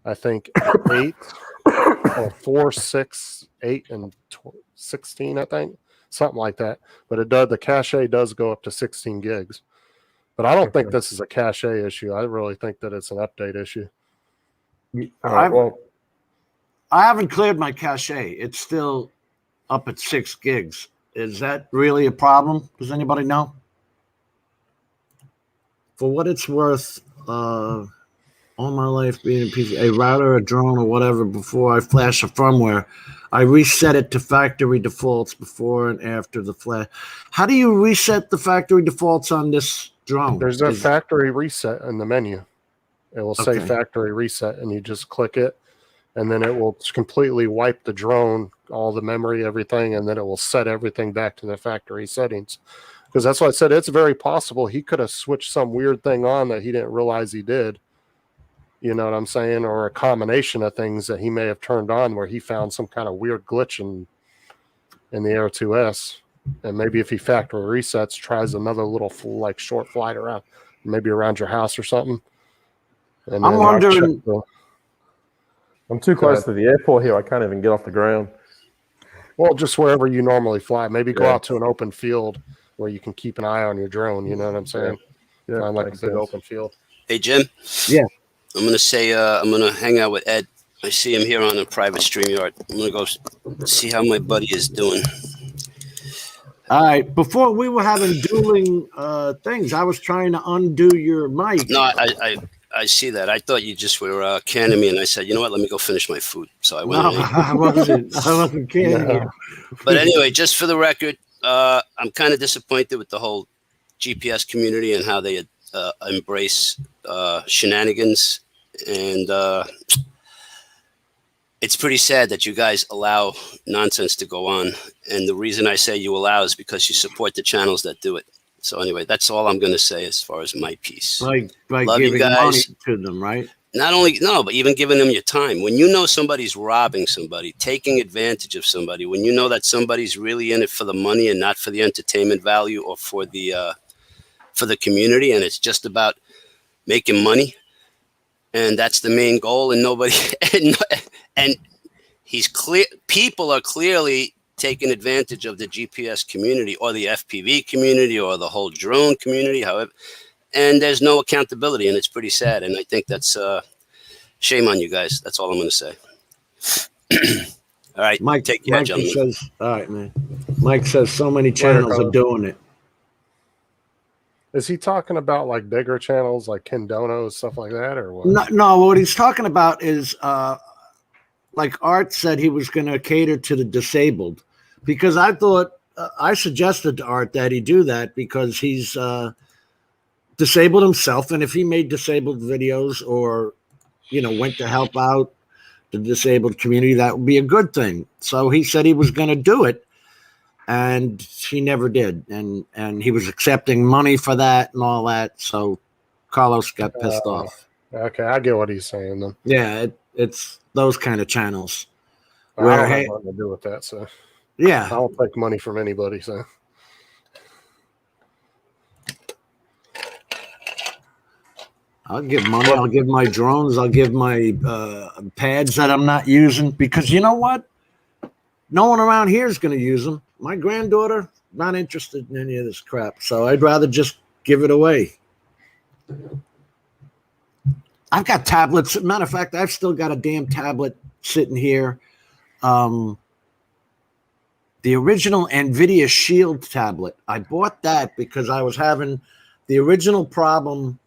I think 8, or 4, 6, 8, and 16, I think. Something like that. But it does. The cache does go up to 16 gigs. But I don't think this is a cache issue. I really think that it's an update issue. I haven't cleared my cache. It's still up at 6 gigs. Is that really a problem? Does anybody know? For what it's worth, all my life being a router, a drone, or whatever, before I flash a firmware, I reset it to factory defaults before and after the flash. How do you reset the factory defaults on this drone? There's a factory reset in the menu. It will say factory reset, and you just click it. And then it will completely wipe the drone, all the memory, everything, and then it will set everything back to the factory settings. Because that's why I said it's very possible he could have switched some weird thing on that he didn't realize he did. You know what I'm saying? Or a combination of things that he may have turned on where he found some kind of weird glitch in the Air 2S. And maybe if he factory resets, tries another little like short flight around, maybe around your house or something. And I'm wondering. I'm too close to the airport here. I can't even get off the ground. Well, just wherever you normally fly. Maybe go out to an open field where you can keep an eye on your drone. You know what I'm saying? Yeah, find like a big open field. Hey, Jim. Yeah. I'm going to say I'm going to hang out with Ed. I see him here on a private StreamYard. I'm going to go see how my buddy is doing. All right. Before we were having dueling things, I was trying to undo your mic. No, I see that. I thought you just were canning me, and I said, you know what? Let me go finish my food. So I went. No, I wasn't canning you. But anyway, just for the record, I'm kind of disappointed with the whole GPS community and how they embrace shenanigans, and it's pretty sad that you guys allow nonsense to go on. And the reason I say you allow is because you support the channels that do it. So anyway, that's all I'm going to say as far as my piece. By Love giving you guys. money to them, right? Not only, no, but even giving them your time. When you know somebody's robbing somebody, taking advantage of somebody, when you know that somebody's really in it for the money and not for the entertainment value or for the community, and it's just about making money, and that's the main goal, and nobody, and he's clear. People are clearly taking advantage of the GPS community or the FPV community or the whole drone community, however, and there's no accountability, and it's pretty sad. And I think that's shame on you guys. That's all I'm going to say. All right, Mike, take care, Mike gentlemen. says, all right, man. Mike says so many channels are doing it. Is he talking about like bigger channels like Ken Dono, stuff like that, or what? No, what he's talking about is like Art said he was going to cater to the disabled, because I thought I suggested to Art that he do that because he's disabled himself, and if he made disabled videos or went to help out the disabled community, that would be a good thing. So he said he was going to do it, and he never did, and he was accepting money for that and all that. So Carlos got pissed off. Okay, I get what he's saying then. Yeah, it's those kind of channels. I don't have nothing to do with that, so yeah, I don't take money from anybody. So I'll give money. I'll give my drones. I'll give my pads that I'm not using, because you know what? No one around here is going to use them. My granddaughter, not interested in any of this crap. So I'd rather just give it away. I've got tablets. Matter of fact, I've still got a damn tablet sitting here. The original NVIDIA Shield tablet. I bought that because I was having the original problem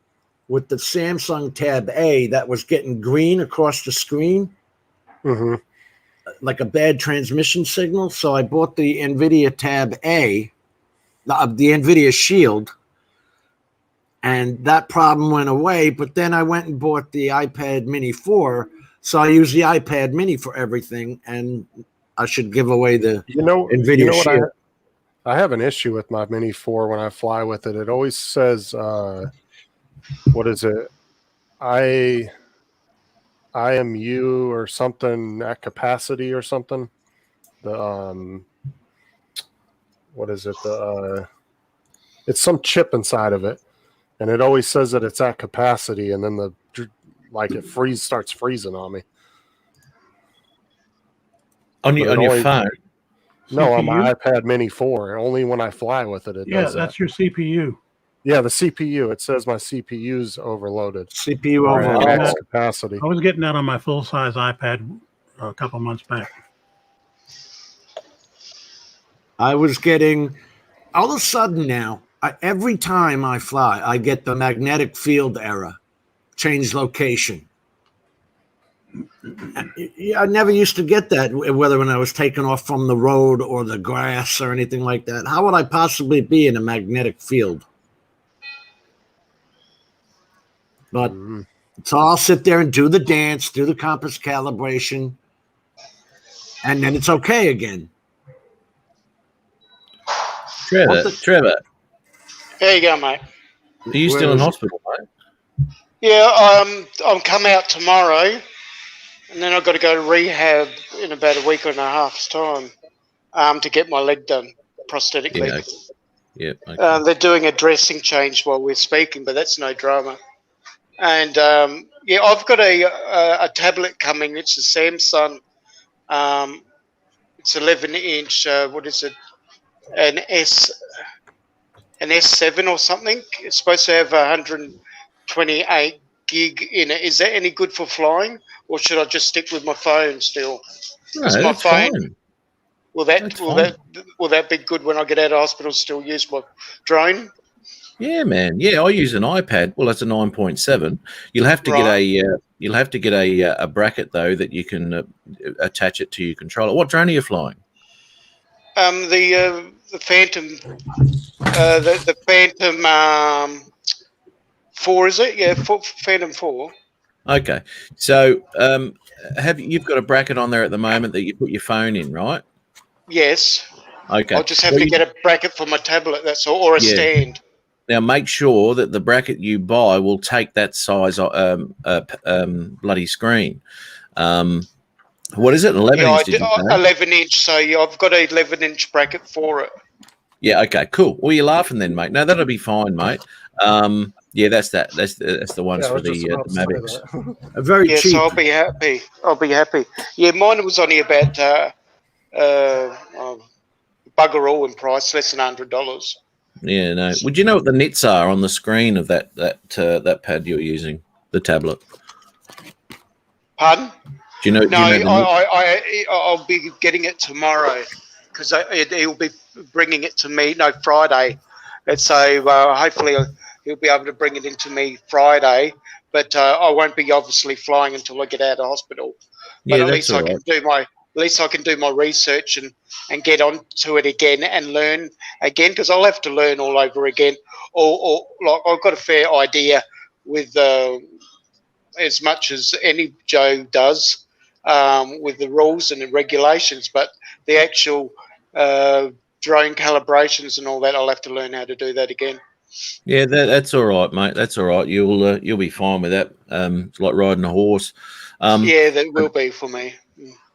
with the Samsung Tab A that was getting green across the screen. mm-hmm. Like a bad transmission signal. So I bought the NVIDIA Tab A, the NVIDIA Shield, and that problem went away. But then I went and bought the iPad Mini 4. So I use the iPad Mini for everything, and I should give away the NVIDIA Shield. I have an issue with my Mini 4 when I fly with it. It always says, what is it? IMU or something at capacity or something. The what is it? It's some chip inside of it, and it always says that it's at capacity, and then it starts freezing on me. On your phone? No, on my iPad Mini 4. Only when I fly with it. Yeah, that's your CPU. Yeah, the CPU. It says my CPU's overloaded. CPU overloaded. Max capacity. I was getting that on my full-size iPad a couple months back. I was getting, all of a sudden now, every time I fly, I get the magnetic field error, change location. I never used to get that, whether when I was taken off from the road or the grass or anything like that. How would I possibly be in a magnetic field? But so I'll sit there and do the dance, do the compass calibration, and then it's okay again. Trevor. There you go, mate. Are you still in hospital, mate? Yeah, I'm come out tomorrow, and then I've got to go to rehab in about a week and a half's time to get my leg done, prosthetic leg. Yeah. Okay. They're doing a dressing change while we're speaking, but that's no drama. And I've got a tablet coming. It's a Samsung. It's 11-inch. What is it? An S7 or something. It's supposed to have 128 gig in it. Is that any good for flying, or should I just stick with my phone still? No, that's fine. Will that be good when I get out of hospital? Still use my drone? Yeah, man. Yeah, I use an iPad. Well, that's a 9.7. You'll have to get a bracket though that you can attach it to your controller. What drone are you flying? The Phantom. The Phantom 4, is it? Yeah, Phantom 4. Okay, so you've got a bracket on there at the moment that you put your phone in, right? Yes. Okay. I'll just have to get a bracket for my tablet. That's all, or a stand. Now, make sure that the bracket you buy will take that size bloody screen. What is it? 11 inch? 11-inch. So I've got an 11-inch bracket for it. Yeah. Okay. Cool. Well, you're laughing then, mate. No, that'll be fine, mate. Yeah, that's the ones Yeah, I for was just the about to say Mavics. that. Very Yeah, cheap. so I'll be happy. I'll be happy. Yeah, mine was only about bugger all in price, less than $100. Yeah, no. Would you know what the nits are on the screen of that pad you're using, the tablet? Pardon? Do you know? No, Do you know the nits? I'll be getting it tomorrow because he'll be bringing it to me. No, Friday, and so hopefully he'll be able to bring it into me Friday. But I won't be obviously flying until I get out of hospital. But Yeah, at that's least all I right. can do my research and get onto it again and learn again because I'll have to learn all over again. Or like I've got a fair idea with as much as any Joe does with the rules and the regulations, but the actual drone calibrations and all that, I'll have to learn how to do that again. Yeah, that's all right, mate. That's all right. You'll be fine with that. It's like riding a horse. Yeah, that will be for me.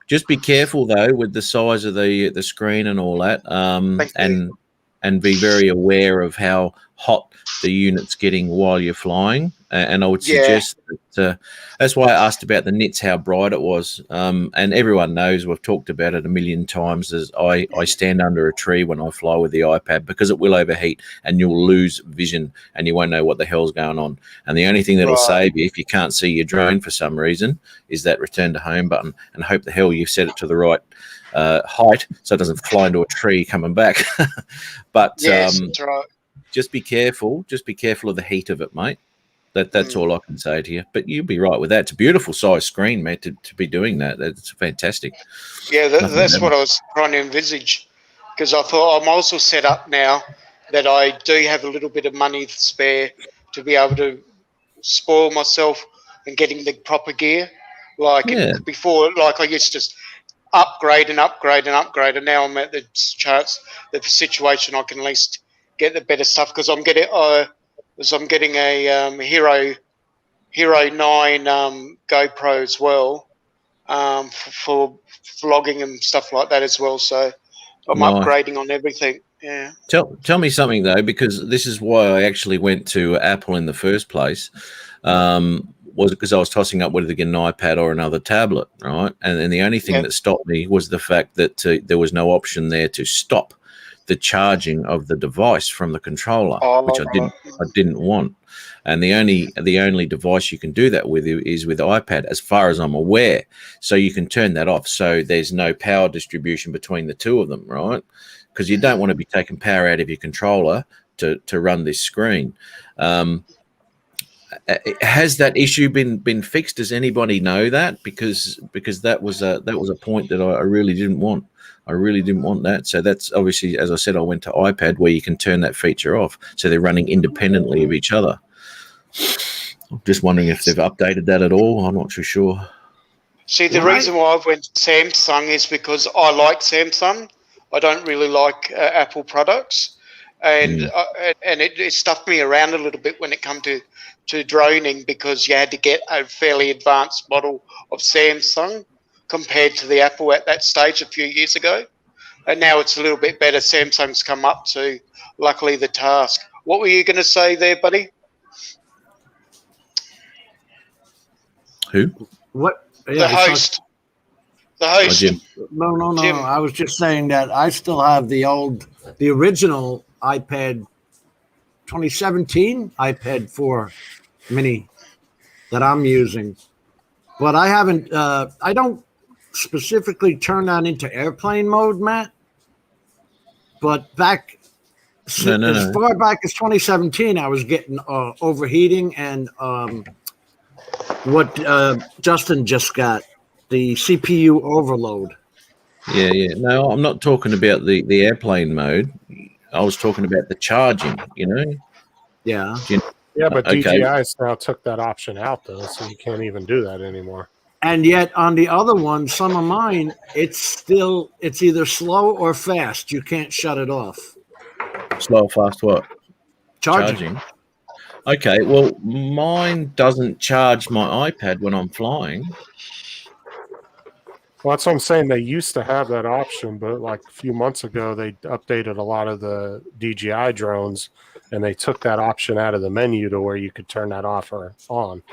Just be careful though with the size of the screen and all that, and be very aware of how hot the unit's getting while you're flying. And I would suggest that that's why I asked about the nits, how bright it was. And everyone knows, we've talked about it a million times, as I stand under a tree when I fly with the iPad because it will overheat and you'll lose vision and you won't know what the hell's going on. And the only thing that'll save you if you can't see your drone for some reason is that return to home button, and hope the hell you've set it to the right height so it doesn't fly into a tree coming back. But yes, that's right. just be careful. Just be careful of the heat of it, mate. That's all I can say to you. But you'll be right with that. It's a beautiful size screen, mate, to be doing that. That's fantastic. Yeah, that's what I was trying to envisage because I thought I'm also set up now that I do have a little bit of money spare to be able to spoil myself and getting the proper gear. Like before, like I used to just upgrade and upgrade and upgrade, and now I'm at the chance, the situation I can at least get the better stuff because I'm getting a Hero 9 GoPro as well for vlogging and stuff like that as well. So I'm upgrading on everything. Yeah. Tell me something though, because this is why I actually went to Apple in the first place. Was because I was tossing up whether to get an iPad or another tablet, right? And the only thing that stopped me was the fact that there was no option there to stop the charging of the device from the controller, which I didn't want. And the only device you can do that with is with iPad, as far as I'm aware. So you can turn that off. So there's no power distribution between the two of them, right? Because you don't want to be taking power out of your controller to run this screen. Has that issue been fixed? Does anybody know that? Because that was a point that I really didn't want. I really didn't want that. So that's obviously, as I said, I went to iPad where you can turn that feature off. So they're running independently of each other. I'm just wondering if they've updated that at all. I'm not too sure. See, the reason why I went to Samsung is because I like Samsung. I don't really like Apple products. And it stuffed me around a little bit when it come to droning because you had to get a fairly advanced model of Samsung compared to the Apple at that stage a few years ago. And now it's a little bit better. Samsung's come up to, luckily, the task. What were you going to say there, buddy? Who? What? The host. The host. No. Jim. I was just saying that I still have the original iPad 2017 iPad 4 mini that I'm using. But I haven't, I don't specifically turn that into airplane mode, Matt. But as far back as 2017, I was getting overheating and what Justin just got, the CPU overload. Yeah. No, I'm not talking about the airplane mode. I was talking about the charging, Yeah. Yeah, but DJI's now took that option out, though, so you can't even do that anymore. And yet on the other one, some of mine, it's either slow or fast. You can't shut it off. Slow or fast what? Charging. Okay, well, mine doesn't charge my iPad when I'm flying. Well, that's what I'm saying. They used to have that option, but like a few months ago, they updated a lot of the DJI drones, and they took that option out of the menu to where you could turn that off or on.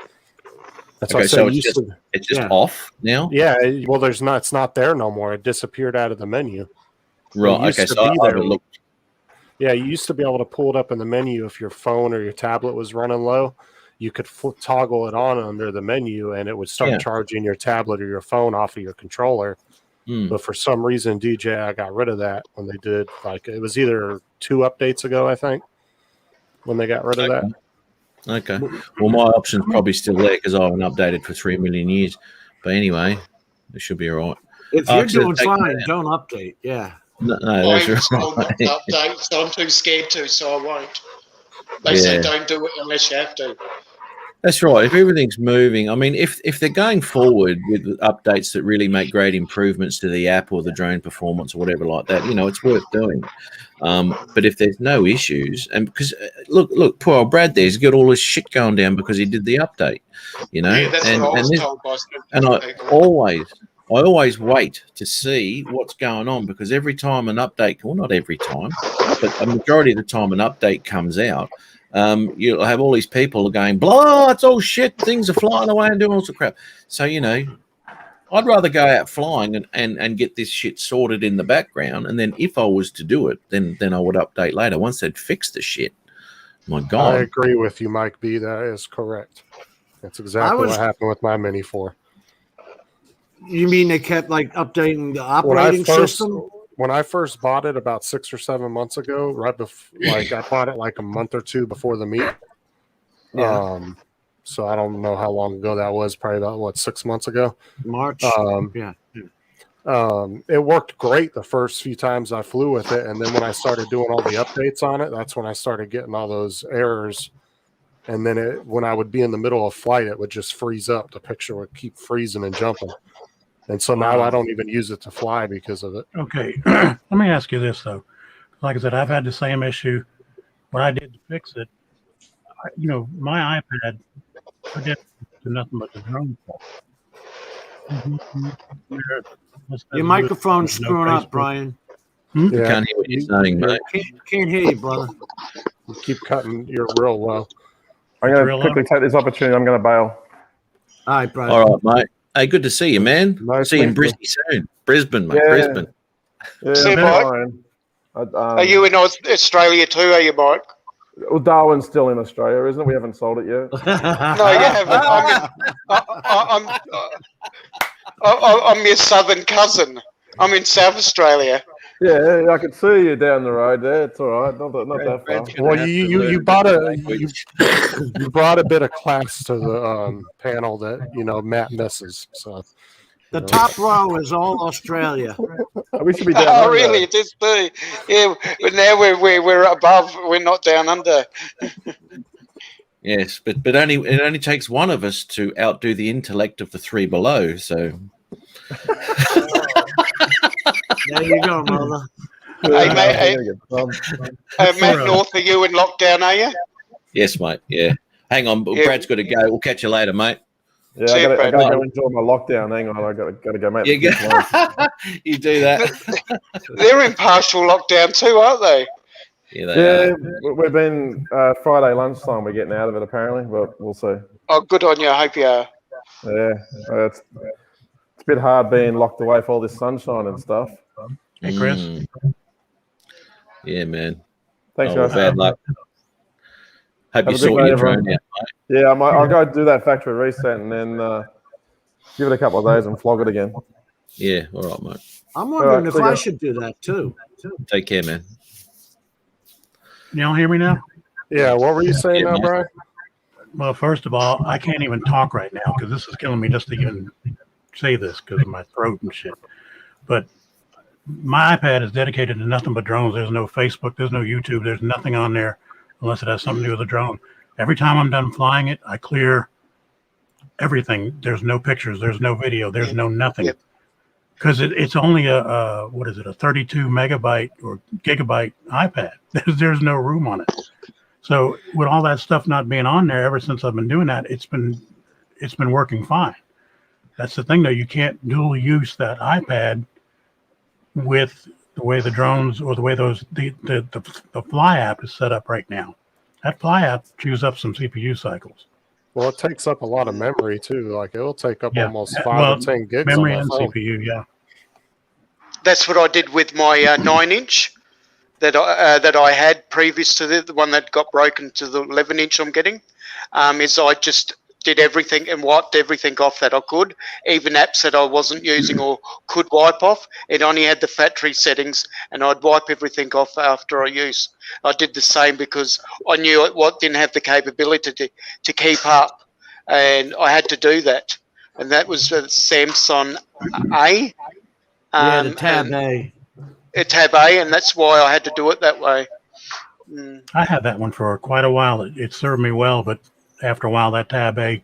That's Okay, what so I'm it's saying. just off now. Yeah, well, it's not there no more. It disappeared out of the menu. Right. Okay. So I overlooked. Yeah, you used to be able to pull it up in the menu if your phone or your tablet was running low. You could toggle it on under the menu, and it would start charging your tablet or your phone off of your controller. But for some reason, DJI got rid of that when they did. Like it was either 2 updates ago, I think, when they got rid of that. Okay. Well, my option's probably still there because I haven't updated for 3 million years. But anyway, it should be all right. If you're doing fine, don't update. Yeah. No, I that's installed right. the update, so I'm too scared to, so I won't. They say don't do it unless you have to. That's right. If everything's moving, I mean, if they're going forward with updates that really make great improvements to the app or the drone performance or whatever like that, it's worth doing. But if there's no issues, and because look, poor old Brad there's got all this shit going down because he did the update, Yeah, that's what I was told by some people. I always wait to see what's going on because every time an update, well, not every time, but a majority of the time an update comes out, you'll have all these people going, blah, it's all shit, things are flying away and doing all sorts of crap. So, I'd rather go out flying and get this shit sorted in the background. And then if I was to do it, then I would update later once they'd fixed the shit. My God. I agree with you, Mike B. That is correct. That's exactly what happened with my Mini 4. You mean they kept updating the operating system? When I first bought it about 6 or 7 months ago, right before, I bought it a month or 2 before the meet. Yeah. So I don't know how long ago that was. Probably about 6 months ago. March. Yeah. It worked great the first few times I flew with it, and then when I started doing all the updates on it, that's when I started getting all those errors. And then when I would be in the middle of flight, it would just freeze up. The picture would keep freezing and jumping. And so now I don't even use it to fly because of it. Okay. Let me ask you this, though. Like I said, I've had the same issue. What I did to fix it, my iPad, I didn't do nothing but the drone stuff. Your microphone's screwing up, Brian. Yeah. I can't hear what you're saying, mate. Can't hear you, brother. You keep cutting your real low. I'm going to quickly take this opportunity. I'm going to bail. All right, Brian. All right, mate. Hey, good to see you, man. Nice see you in meeting Brisbane soon. Brisbane, mate. Yeah. Brisbane. Yeah, See you, fine. Are you in Australia too, are you, Mike? Well, Darwin's still in Australia, isn't it? We haven't sold it yet. No, you haven't. I'm your southern cousin. I'm in South Australia. Yeah, I can see you down the road there. It's all right. Not that far. Well, you brought a bit of class to the panel that Matt misses. So the top row is all Australia. We should be down. Oh, really? It is too. Yeah, but now we're above. We're not down under. Yes, but it only takes one of us to outdo the intellect of the 3 below. So. There you go, brother. Hey, Matt North, are you in lockdown, are you? Yes, mate. Yeah. Hang on. Yeah. Brad's got to go. We'll catch you later, mate. Yeah, I got to go enjoy my lockdown. Hang on, I got to go make. You do that. They're in partial lockdown too, aren't they? Yeah, we've been Friday lunchtime. We're getting out of it apparently, but we'll see. Oh, good on you. I hope you are. Yeah, it's a bit hard being locked away for all this sunshine and stuff. Hey, Chris. Yeah, man. Thanks, guys. Bad luck. Hope you sort your drone out, mate. Yeah, I'll go do that factory reset and then give it a couple of days and flog it again. Yeah, all right, mate. I'm wondering if I should do that too. Take care, man. Y'all hear me now? Yeah, what were you saying now, Brian? Well, first of all, I can't even talk right now because this is killing me just to even say this because of my throat and shit. But my iPad is dedicated to nothing but drones. There's no Facebook, there's no YouTube, there's nothing on there unless it has something to do with a drone. Every time I'm done flying it, I clear everything. There's no pictures, there's no video, there's no nothing. Because it's only a 32 megabyte or gigabyte iPad. There's no room on it. So with all that stuff not being on there, ever since I've been doing that, it's been working fine. That's the thing, though. You can't dual use that iPad with the way the drones or the way the Fly app is set up right now. That Fly app chews up some CPU cycles. Well, it takes up a lot of memory too. Like it will take up Yeah. almost Well, 5 or 10 gigs on memory my and phone. CPU. Yeah. That's what I did with my 9-inch that I had previous to the one that got broken to the 11-inch I'm getting. Is I just did everything and wiped everything off that I could, even apps that I wasn't using or could wipe off. It only had the factory settings, and I'd wipe everything off after I use. I did the same because I knew it didn't have the capability to keep up, and I had to do that. And that was the Samsung A. Yeah, the Tab A. A Tab A, and that's why I had to do it that way. I had that one for quite a while. It served me well, but after a while, that Tab A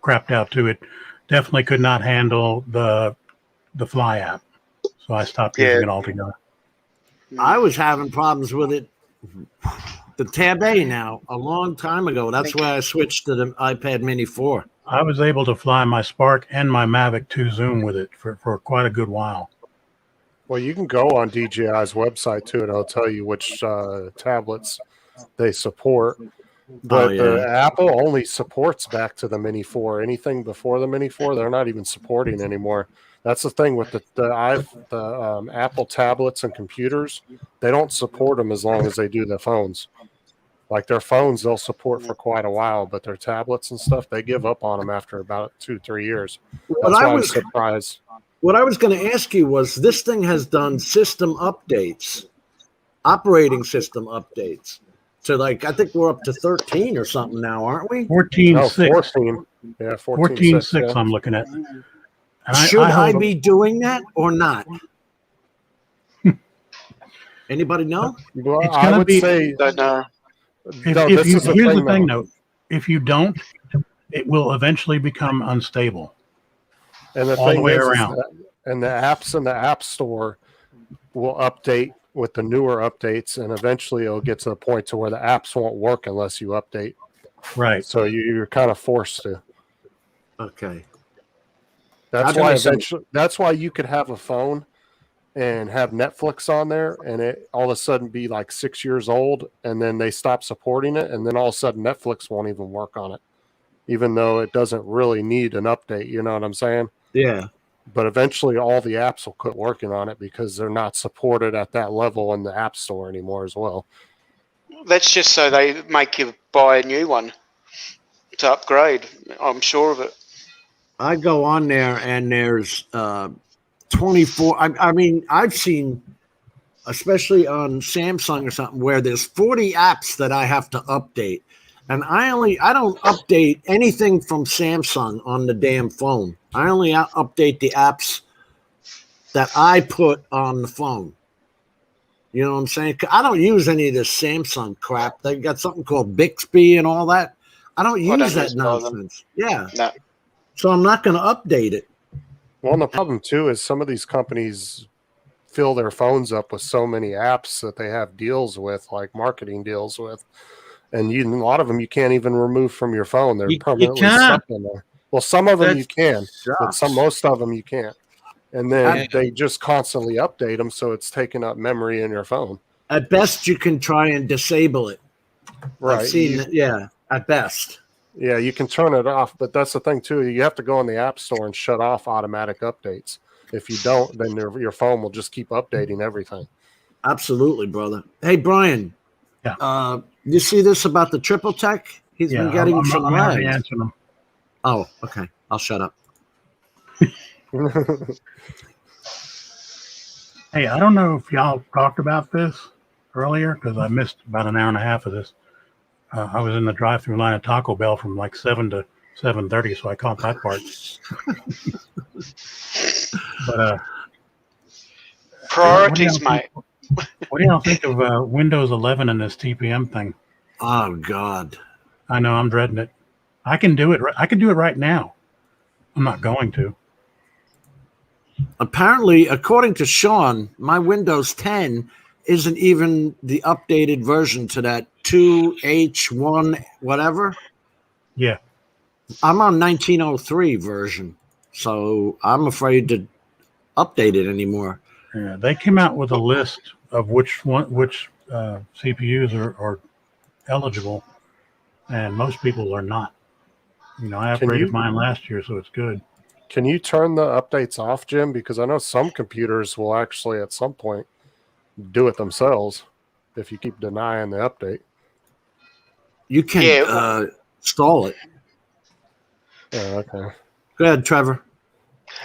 crapped out too. It definitely could not handle the Fly app, so I stopped using it altogether. I was having problems with it. The Tab A now, a long time ago. That's why I switched to the iPad Mini 4. I was able to fly my Spark and my Mavic 2 Zoom with it for quite a good while. Well, you can go on DJI's website too, and it'll tell you which tablets they support. But the Apple only supports back to the Mini 4. Anything before the Mini 4, they're not even supporting anymore. That's the thing with the Apple tablets and computers. They don't support them as long as they do the phones. Like their phones, they'll support for quite a while, but their tablets and stuff, they give up on them after about 2-3 years. That's why I'm surprised. What I was going to ask you was, this thing has done system updates, operating system updates. So, like, I think we're up to 13 or something now, aren't we? 14.6. No, 14. Yeah, 14.6 yeah. I'm looking at. And Should I be doing that or not? Anybody know? Well, It's I gonna would be- say Don't know. Here's the thing, though. If you don't, it will eventually become unstable. And the all the thing way is around. and the apps in the App Store will update with the newer updates, and eventually it'll get to the point to where the apps won't work unless you update. Right. So you're kind of forced to. Okay. That's How why can I say- eventually, that's why you could have a phone and have Netflix on there, and it all of a sudden be like 6 years old, and then they stop supporting it, and then all of a sudden Netflix won't even work on it, even though it doesn't really need an update. You know what I'm saying? Yeah. But eventually all the apps will quit working on it because they're not supported at that level in the App Store anymore as well. That's just so they make you buy a new one to upgrade. I'm sure of it. I go on there and there's 24. I mean, I've seen, especially on Samsung or something, where there's 40 apps that I have to update. And I don't update anything from Samsung on the damn phone. I only update the apps that I put on the phone. You know what I'm saying? I don't use any of this Samsung crap. They got something called Bixby and all that. I don't use that nonsense. Yeah. No. So I'm not going to update it. Well, and the problem too is some of these companies fill their phones up with so many apps that they have deals with, like marketing deals with. And a lot of them you can't even remove from your phone. They're permanently stuck in there. Well, some of them you can, but most of them you can't. And then they just constantly update them, so it's taking up memory in your phone. At best, you can try and disable it. Right. I've seen it, yeah, at best. Yeah, you can turn it off, but that's the thing too. You have to go in the App Store and shut off automatic updates. If you don't, then your phone will just keep updating everything. Absolutely, brother. Hey, Brian. Yeah. You see this about the triple tech? He's been getting some I'm already lags. answering them. Oh, okay. I'll shut up. Hey, I don't know if y'all talked about this earlier because I missed about an hour and a half of this. I was in the drive-through line at Taco Bell from like 7 to 7:30, so I caught that part. But priorities, mate. What do y'all think of Windows 11 and this TPM thing? Oh God, I know I'm dreading it. I can do it. I can do it right now. I'm not going to. Apparently, according to Sean, my Windows 10 isn't even the updated version to that 2H1 whatever. Yeah. I'm on 1903 version, so I'm afraid to update it anymore. Yeah, they came out with a list of which CPUs are eligible, and most people are not. You know, I Can upgraded you- mine last year, so it's good. Can you turn the updates off, Jim? Because I know some computers will actually at some point do it themselves if you keep denying the update. You can Yeah. stall it. Oh, okay. Go ahead, Trevor.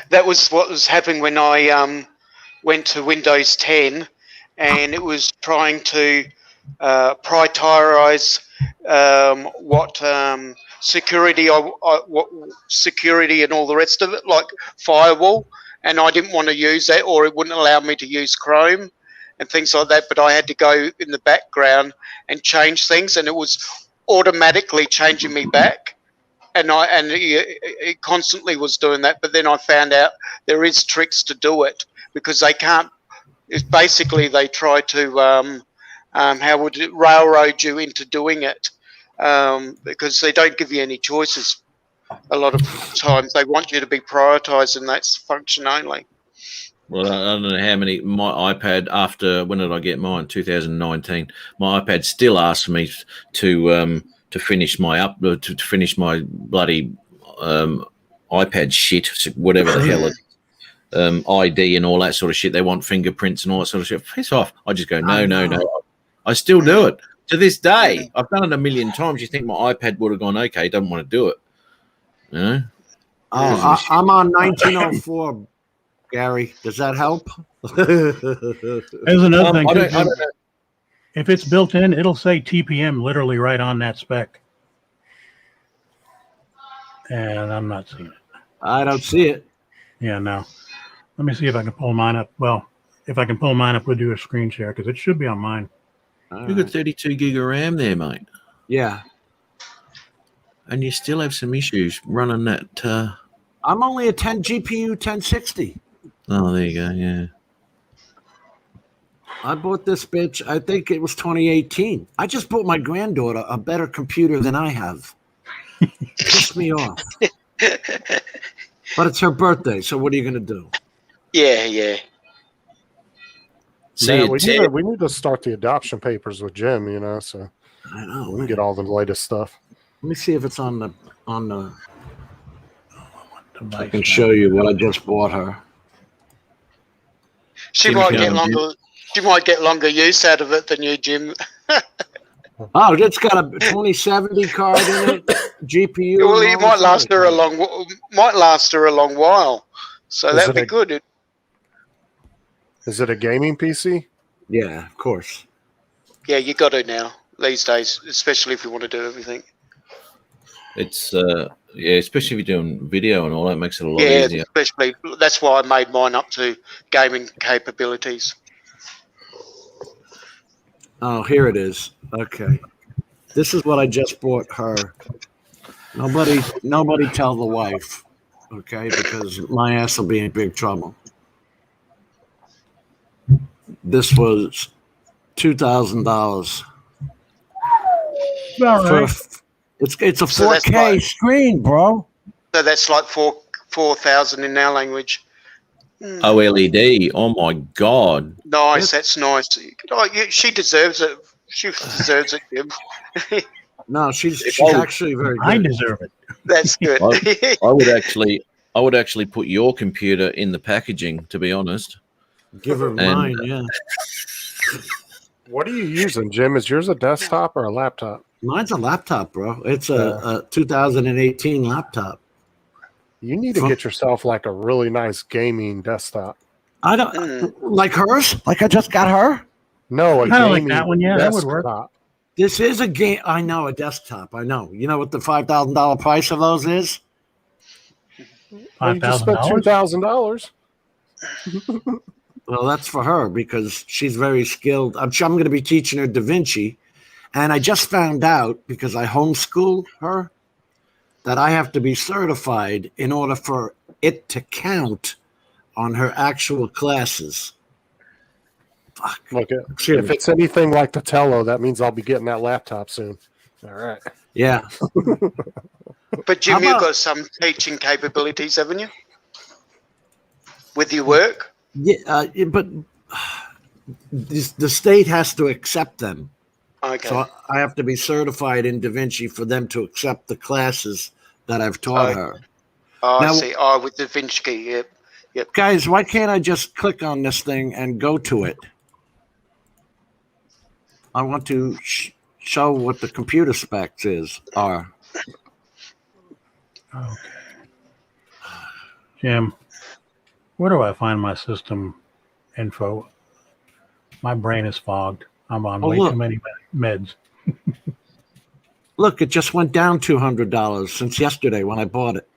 That was what was happening when I went to Windows 10, and it was trying to prioritize what security what security and all the rest of it, like firewall, and I didn't want to use that, or it wouldn't allow me to use Chrome and things like that. But I had to go in the background and change things, and it was automatically changing me back. And it constantly was doing that. But then I found out there is tricks to do it, because they can't. It's basically they try to how would it railroad you into doing it, because they don't give you any choices. A lot of times they want you to be prioritized in that function only. Well, I don't know how many. My iPad, after when did I get mine? 2019. My iPad still asks me to finish my to finish my bloody iPad shit, whatever the hell it ID and all that sort of shit. They want fingerprints and all that sort of shit. Piss off. I just go, no. I still do it to this day. I've done it a million times. You think my iPad would have gone, okay, don't want to do it. You know? I'm on 1904, Gary. Does that help? There's another thing. I too, don't know. if it's built in, it'll say TPM literally right on that spec. And I'm not seeing it. I don't see it. Yeah, no. Let me see if I can pull mine up. Well, if I can pull mine up, we'll do a screen share because it should be on mine. You've got 32 gig of RAM there, mate. Yeah. And you still have some issues running that. I'm only a 10 GPU 1060. Oh, there you go. Yeah. I bought this bitch, I think it was 2018. I just bought my granddaughter a better computer than I have. Pissed me off. But it's her birthday, so what are you going to do? Yeah. See, Yeah, we need to start the adoption papers with Jim, you know, so I know. we can get all the latest stuff. Let me see if it's on the. I can Device show you what I just bought her. She might get longer. She might get longer use out of it than you, Jim. Oh, it's got a 2070 card in it, GPU. Well, it might last her a long while. So Is that'd it be good. Is it a gaming PC? Yeah, of course. Yeah, you got to now these days, especially if you want to do everything. It's especially if you're doing video and all that, makes it a lot Yeah, easier. especially that's why I made mine up to gaming capabilities. Oh, here it is. Okay. This is what I just bought her. Nobody tell the wife, okay? Because my ass will be in big trouble. This was $2,000. All right. It's a So that's 4K like- screen, bro. So that's like 4,000 in our language. OLED. Oh my god. Nice, that's nice. Oh, she deserves it. She deserves it, Jim. No, she's I- actually very I good. deserve it. That's good. I would actually put your computer in the packaging, to be honest. Give her mine, yeah. What are you using, Jim? Is yours a desktop or a laptop? Mine's a laptop, bro. It's a 2018 laptop. You need to get yourself like a really nice gaming desktop. I don't like hers. Like I just got her. No, a Kinda like gaming that one, yeah, that would work. desktop. This is a game. I know, a desktop. I know. You know what the $5,000 price of those is? Well, you just spent $5,000. $2,000. Well, that's for her because she's very skilled. I'm going to be teaching her Davinci, and I just found out because I homeschool her that I have to be certified in order for it to count on her actual classes. Fuck. Look, if it's anything like the Tello, that means I'll be getting that laptop soon. All right. Yeah. But Jim, you've got some teaching capabilities, haven't you? With your work? Yeah, but the state has to accept them. Okay. So I have to be certified in DaVinci for them to accept the classes that I've taught her. Oh, I Now- see. Oh, with DaVinci, yep. Guys, why can't I just click on this thing and go to it? I want to show what the computer specs are. Okay. Jim, where do I find my system info? My brain is fogged. I'm on way too many meds. Look, it just went down $200 since yesterday when I bought it.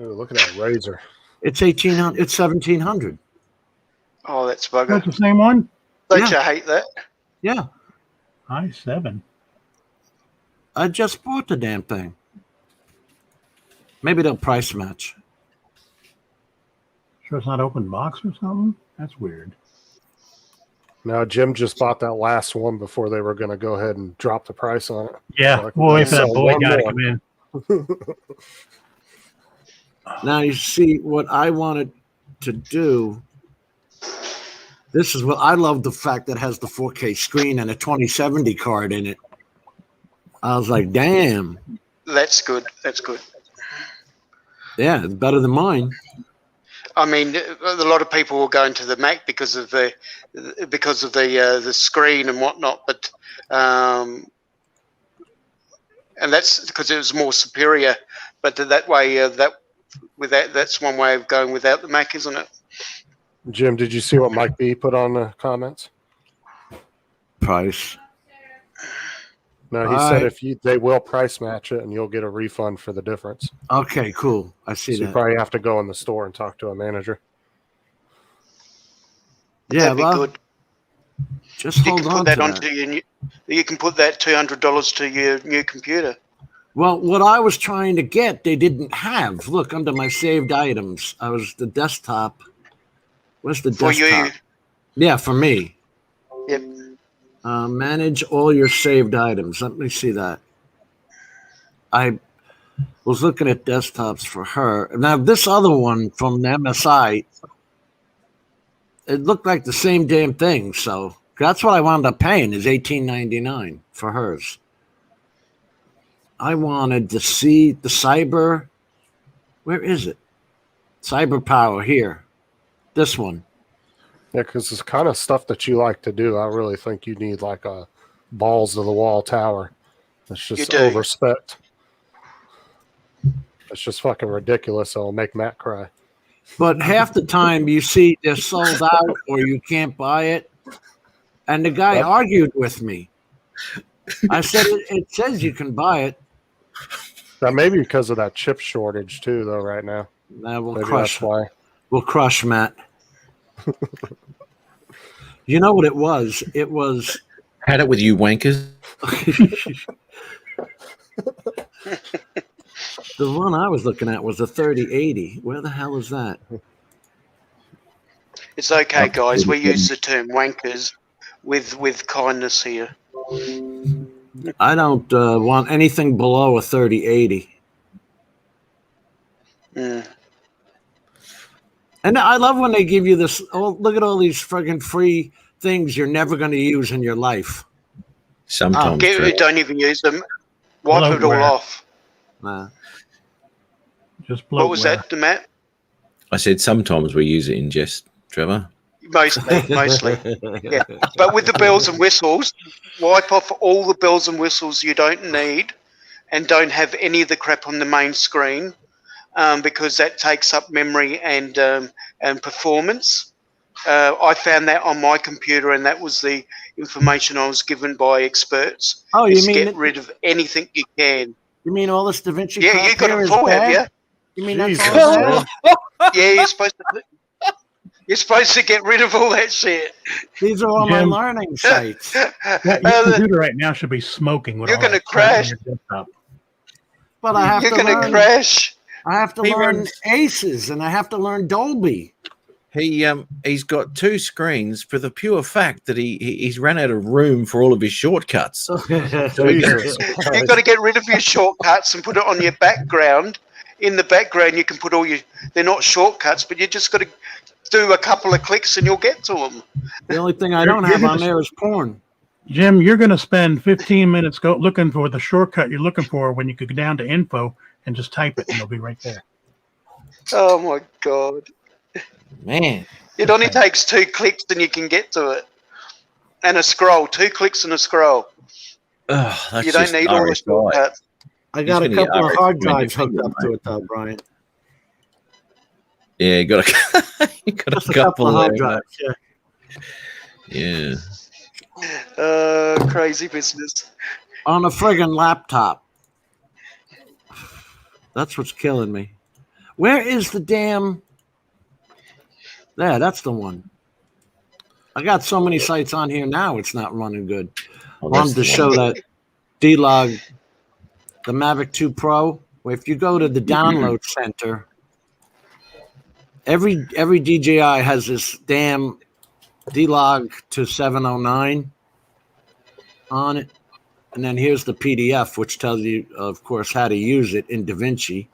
Ooh, look at that razor. It's $1,800. It's $1,700. Oh, that's bugger. That's the same one? Don't you hate that? Yeah, i7. I just bought the damn thing. Maybe they'll price match. Sure it's not open box or something? That's weird. Now, Jim just bought that last one before they were going to go ahead and drop the price on it. Yeah, So we'll wait for that sell boy one guy to more. come in. Now you see what I wanted to do. This is what I love, the fact that it has the 4K screen and a 2070 card in it. I was like, damn. That's good. That's good. Yeah, it's better than mine. I mean, a lot of people will go into the Mac because of the screen and whatnot, but and that's because it was more superior. But that way, that's one way of going without the Mac, isn't it? Jim, did you see what Mike B put on the comments? Price. No, he said they will price match it and you'll get a refund for the difference. Okay, cool. I see So that. you probably have to go in the store and talk to a manager. Yeah, That'd be good. Just You hold can on put that to onto your new. You can put that $200 to your new computer. Well, what I was trying to get, they didn't have. Look, under my saved items, I was the desktop. Where's the For desktop? you. Yeah, for me. Yep. Manage all your saved items. Let me see that. I was looking at desktops for her. Now, this other one from the MSI, it looked like the same damn thing. So that's what I wound up paying is $18.99 for hers. I wanted to see the Cyber. Where is it? Cyber Power here. This one. Yeah, because it's kind of stuff that you like to do. I really think you need like a balls to the wall tower. It's just overspec. It's just fucking ridiculous. It'll make Matt cry. But half the time you see they're sold out or you can't buy it. And the guy argued with me. I said, it says you can buy it. Now, maybe because of that chip shortage too, though, right now. We'll Maybe crush. that's why. We'll crush Matt. You know what it was? It was. Had it with you, wankers. The one I was looking at was a 3080. Where the hell is that? It's okay, guys. We use the term wankers with kindness here. I don't want anything below a 3080. Mm. And I love when they give you this. Oh, look at all these friggin' free things you're never going to use in your life. Sometimes. Don't even use them. Wipe it all off. Nah. Just what was that, Matt? I said sometimes we use it in jest, Trevor. Mostly. Yeah. But with the bells and whistles, wipe off all the bells and whistles you don't need and don't have any of the crap on the main screen. Because that takes up memory and performance. I found that on my computer, and that was the information I was given by experts. Oh, you mean get rid of anything you can? You mean all this DaVinci? Yeah, you got it full, have you? You mean that's all bad? Yeah, you're supposed to get rid of all that shit. These are all my learning sites. Your computer right now should be smoking. With You're going to crash. But I have You're to going to crash. I have to learn Aces, and I have to learn Dolby. He's got two screens for the pure fact that he's ran out of room for all of his shortcuts. So you've got to get rid of your shortcuts and put it on your background. In the background, you can put all your. They're not shortcuts, but you just got to do a couple of clicks and you'll get to them. The only thing I don't have on there is porn. Jim, you're going to spend 15 minutes looking for the shortcut you're looking for when you could go down to info and just type it and it'll be right there. Oh my God. Man. It only takes 2 clicks and you can get to it. And a scroll, 2 clicks and a scroll. Oh, that's You don't just need all the RSI. shortcuts. I got a He's gonna get couple of RSI hard when drives you hooked finger, up to it, though, Brian. Yeah, you got Just a a couple of hard there, drives. Yeah. Yeah. Crazy business. On a friggin' laptop. That's what's killing me. Where is the damn? There, that's the one. I got so many sites on here now, it's not running good. Oh, Wanted to that's the show one. that D-Log, the Mavic 2 Pro. Where if you go to the download center, every DJI has this damn D-Log to 709 on it. And then here's the PDF, which tells you, of course, how to use it in Davinci.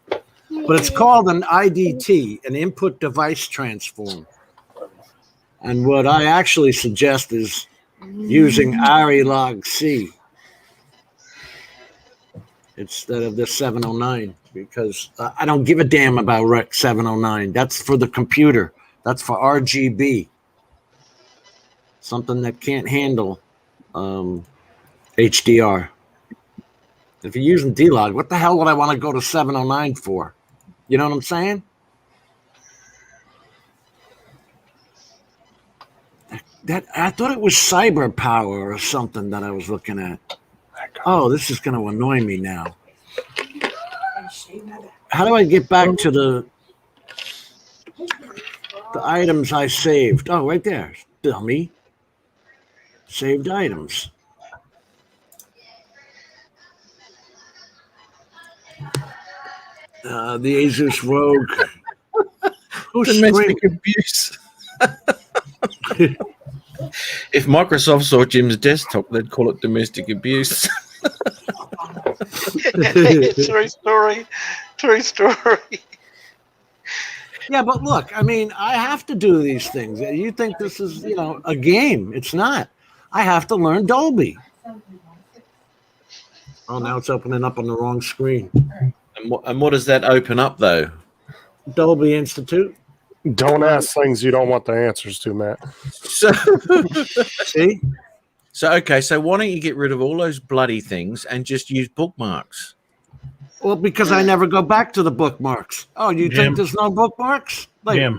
But it's called an IDT, an input device transform. And what I actually suggest is using Arilog C instead of the 709, because I don't give a damn about Rec 709. That's for the computer. That's for RGB. Something that can't handle HDR. If you're using D-Log, what the hell would I want to go to 709 for? You know what I'm saying? That I thought it was cyber power or something that I was looking at. Oh, this is going to annoy me now. How do I get back to the items I saved? Oh, right there, dummy. Saved items. The Asus Rogue. Domestic abuse. If Microsoft saw Jim's desktop, they'd call it domestic abuse. True story. True story. Yeah, but look, I mean, I have to do these things. You think this is, a game. It's not. I have to learn Dolby. Oh, now it's opening up on the wrong screen. And what does that open up, though? Dolby Institute. Don't ask things you don't want the answers to, Matt. So, See? So why don't you get rid of all those bloody things and just use bookmarks? Well, because I never go back to the bookmarks. Oh, you Jim. think there's no bookmarks? Jim.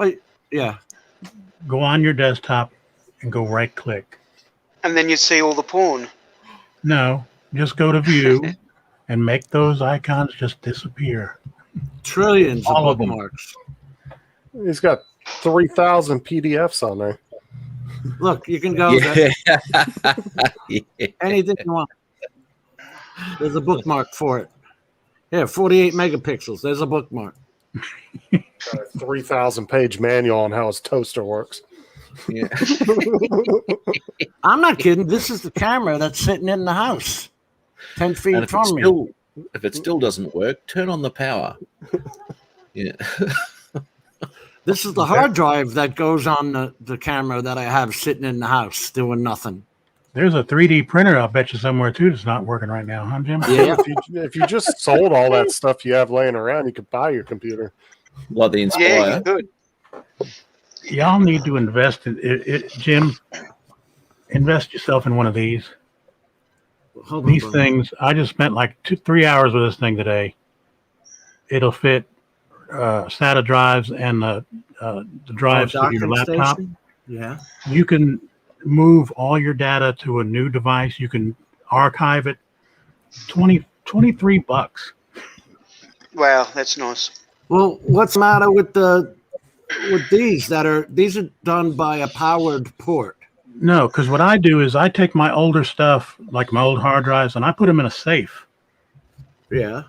Yeah. Go on your desktop and go right click. And then you see all the porn. No, just go to view and make those icons just disappear. Trillions All of of them. bookmarks. He's got 3,000 PDFs on there. Look, you can go Yeah. anything you want. There's a bookmark for it. Yeah, 48 megapixels. There's a bookmark. 3,000 page manual on how his toaster works. Yeah. I'm not kidding. This is the camera that's sitting in the house, 10 feet And from me. if it still doesn't work, turn on the power. Yeah. This is the hard drive that goes on the camera that I have sitting in the house doing nothing. There's a 3D printer, I'll bet you somewhere too, that's not working right now, huh, Jim? Yeah. If you just sold all that stuff you have laying around, you could buy your computer. Like the Yeah, Inspire. you could. Y'all need to invest in it. Jim, invest yourself in one of these. Hold on, These brother. things, I just spent like 3 hours with this thing today. It'll fit SATA drives and the drives to your Docking laptop. station? Yeah. You can move all your data to a new device. You can archive it. $23. Wow, that's nice. Well, what's the matter with these these are done by a powered port? No, because what I do is I take my older stuff, like my old hard drives, and I put them in a safe. Yeah.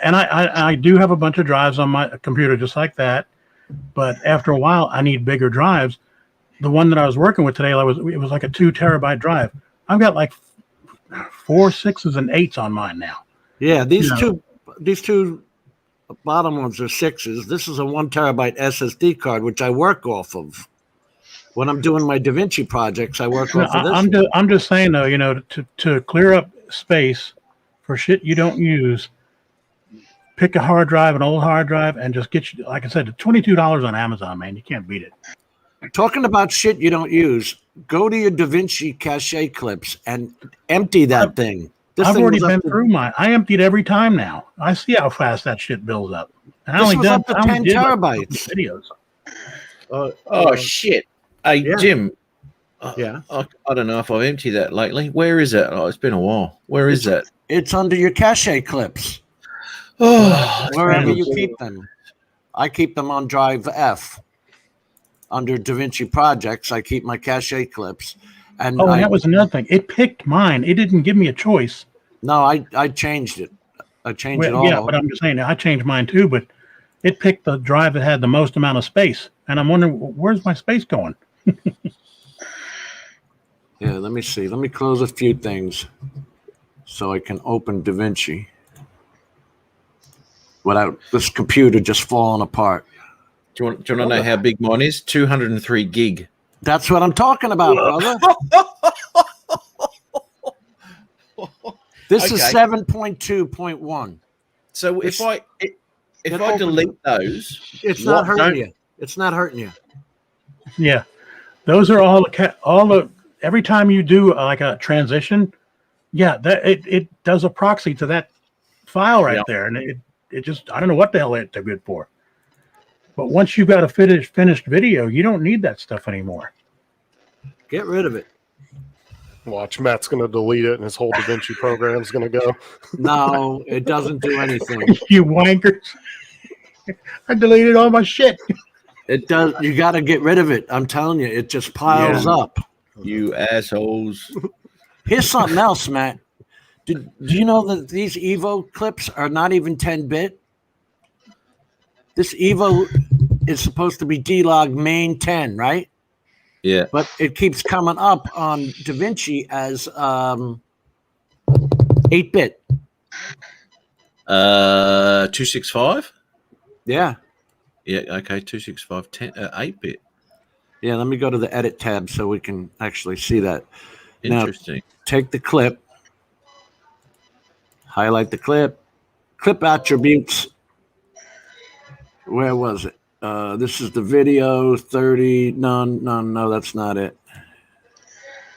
And I do have a bunch of drives on my computer just like that. But after a while, I need bigger drives. The one that I was working with today, it was like a 2 terabyte drive. I've got like 4 6s and 8s on mine now. Yeah, these two bottom ones are 6s. This is a 1 terabyte SSD card, which I work off of. When I'm doing my DaVinci projects, I work No, off of this. I'm just saying though, you know, to clear up space for shit you don't use, pick a hard drive, an old hard drive, and just get you, like I said, $22 on Amazon, man. You can't beat it. Talking about shit you don't use, go to your DaVinci cache clips and empty that thing. This I've thing already was up been to- through mine. I emptied every time now. I see how fast that shit builds up. And I This only was done up to I only 10 did, like, terabytes. videos. Oh shit! Hey yeah. Jim, Yeah. I don't know if I've emptied that lately. Where is that? Oh, it's been a while. Where is that? It's under your cache clips. Oh, Wherever man. you keep them. I keep them on drive F. Under DaVinci projects, I keep my cache clips. And Oh, and that was another thing. It picked mine. It didn't give me a choice. no, I changed it. I changed it all. Yeah, but I'm just saying, I changed mine too, but it picked the drive that had the most amount of space. And I'm wondering, where's my space going? Yeah, let me see. Let me close a few things so I can open DaVinci without this computer just falling apart. do you want to know how big mine is? 203 gig. That's what I'm talking about, brother. This is Okay. 7.2.1. So It's- if I delete those, It's not what hurting don't- you. It's not hurting you. Yeah, those are all the every time you do like a transition, yeah, that it does a proxy to that file right Yeah. there, and it just, I don't know what the hell they're good for. But once you've got a finished video, you don't need that stuff anymore. Get rid of it. Watch, Matt's going to delete it and his whole DaVinci program's going to go. No, it doesn't do anything. You wankers! I deleted all my shit. It does. You got to get rid of it. I'm telling you, it just piles Yeah. up. You assholes. Here's something else, Matt. Do you know that these Evo clips are not even 10-bit? This Evo is supposed to be D-Log main 10, right? Yeah. But it keeps coming up on DaVinci as 8-bit. 265. Yeah. Yeah. Okay. 265. 8-bit. Yeah, let me go to the edit tab so we can actually see that. Now, Interesting. take the clip, highlight the clip, clip attributes. Where was it? This is the video 30. No, that's not it.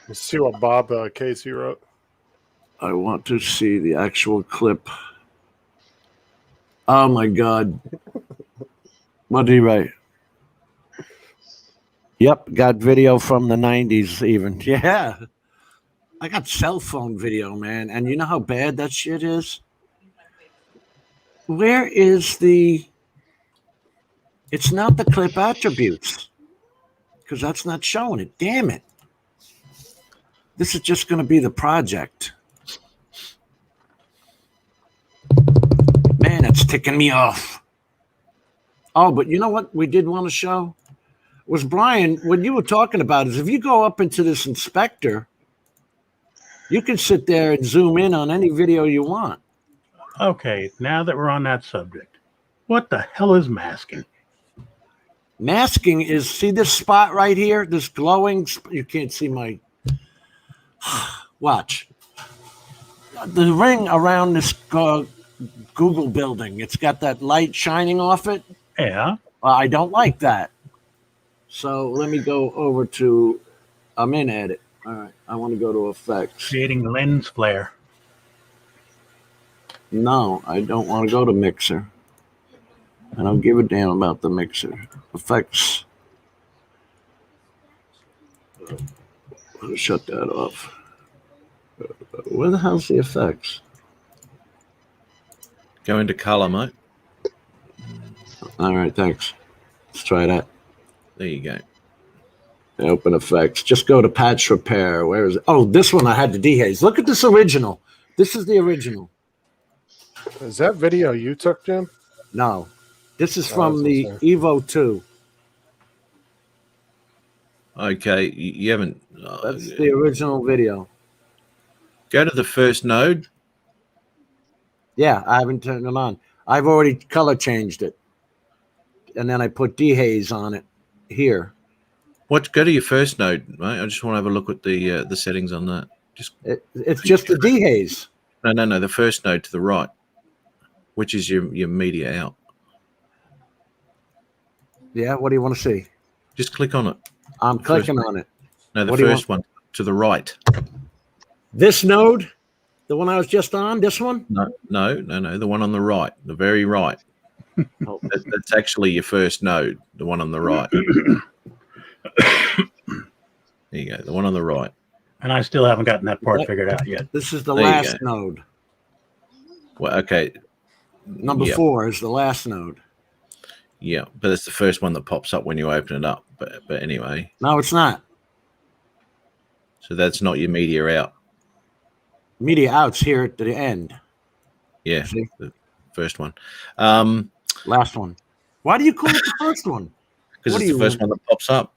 Let's see what Bob Casey wrote. I want to see the actual clip. Oh my God. What did he write? Yep, got video from the 90s even. Yeah. I got cell phone video, man. And you know how bad that shit is? Where is the... It's not the clip attributes. Because that's not showing it. Damn it. This is just going to be the project. Man, it's ticking me off. Oh, but you know what we did want to show? Was Brian, what you were talking about is if you go up into this inspector, you can sit there and zoom in on any video you want. Okay, now that we're on that subject, what the hell is masking? Masking is, see this spot right here? This glowing, you can't see my, watch. The ring around this Google building, it's got that light shining off it. Yeah. I don't like that. So let me go over to, I'm in edit. All right, I want to go to effects. Creating lens flare. No, I don't want to go to mixer. I don't give a damn about the mixer. Effects. I'll shut that off. Where the hell's the effects? Go into color, mate. All right, thanks. Let's try that. There you go. Open effects. Just go to patch repair. Where is it? Oh, this one I had the Dehaze. Look at this original. This is the original. Is that video you took, Jim? No. This is Oh, from the that's Evo 2. Okay, you haven't. That's the original video. Go to the first node. Yeah, I haven't turned it on. I've already color changed it. And then I put Dehaze on it here. Go to your first node, mate. I just want to have a look at the settings on that. It's just the Dehaze. No. The first node to the right, which is your media out. Yeah. What do you want to see? Just click on it. I'm clicking on it. No, the first one to the right. This node, the one I was just on. This one? No. The one on the right, the very right. That's actually your first node. The one on the right. There you go. The one on the right. And I still haven't gotten that part figured out yet. This is the There you last go. node. Well, okay. Number 4 is the last node. Yeah, but it's the first one that pops up when you open it up. But anyway. No, it's not. So that's not your media out. Media out's here at the end. Yeah, See? the first one. Last one. Why do you call it the first one? Because What it's are the you- first one that pops up.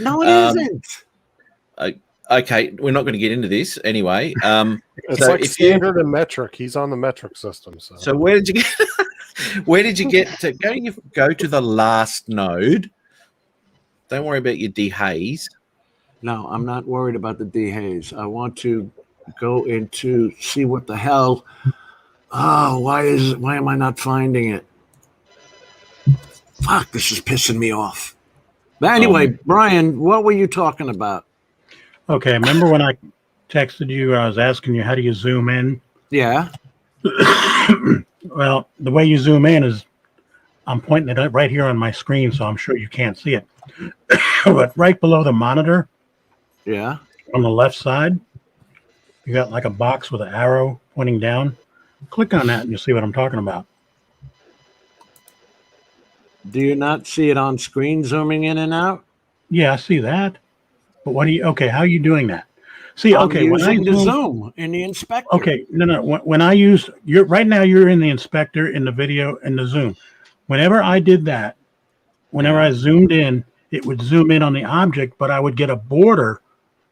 No, it isn't. Okay, we're not going to get into this anyway. It's So like if you- standard and metric. He's on the metric system. So where did you get? Where did you get to? Go to the last node. Don't worry about your dehaze. No, I'm not worried about the Dehaze. I want to go into see what the hell. Oh, why am I not finding it? Fuck, this is pissing me off. But anyway, Brian, what were you talking about? Okay, remember when I texted you, I was asking you, how do you zoom in? Yeah. Well, the way you zoom in is I'm pointing it up right here on my screen, so I'm sure you can't see it. But right below the monitor, Yeah. on the left side, you got like a box with an arrow pointing down. Click on that and you'll see what I'm talking about. Do you not see it on screen zooming in and out? Yeah, I see that. But how are you doing that? See, I'm okay, when I using the zoom, zoom in the inspector. okay, no. When I use right now, you're in the inspector, in the video, and the zoom. Whenever I did that, whenever I zoomed in, it would zoom in on the object, but I would get a border.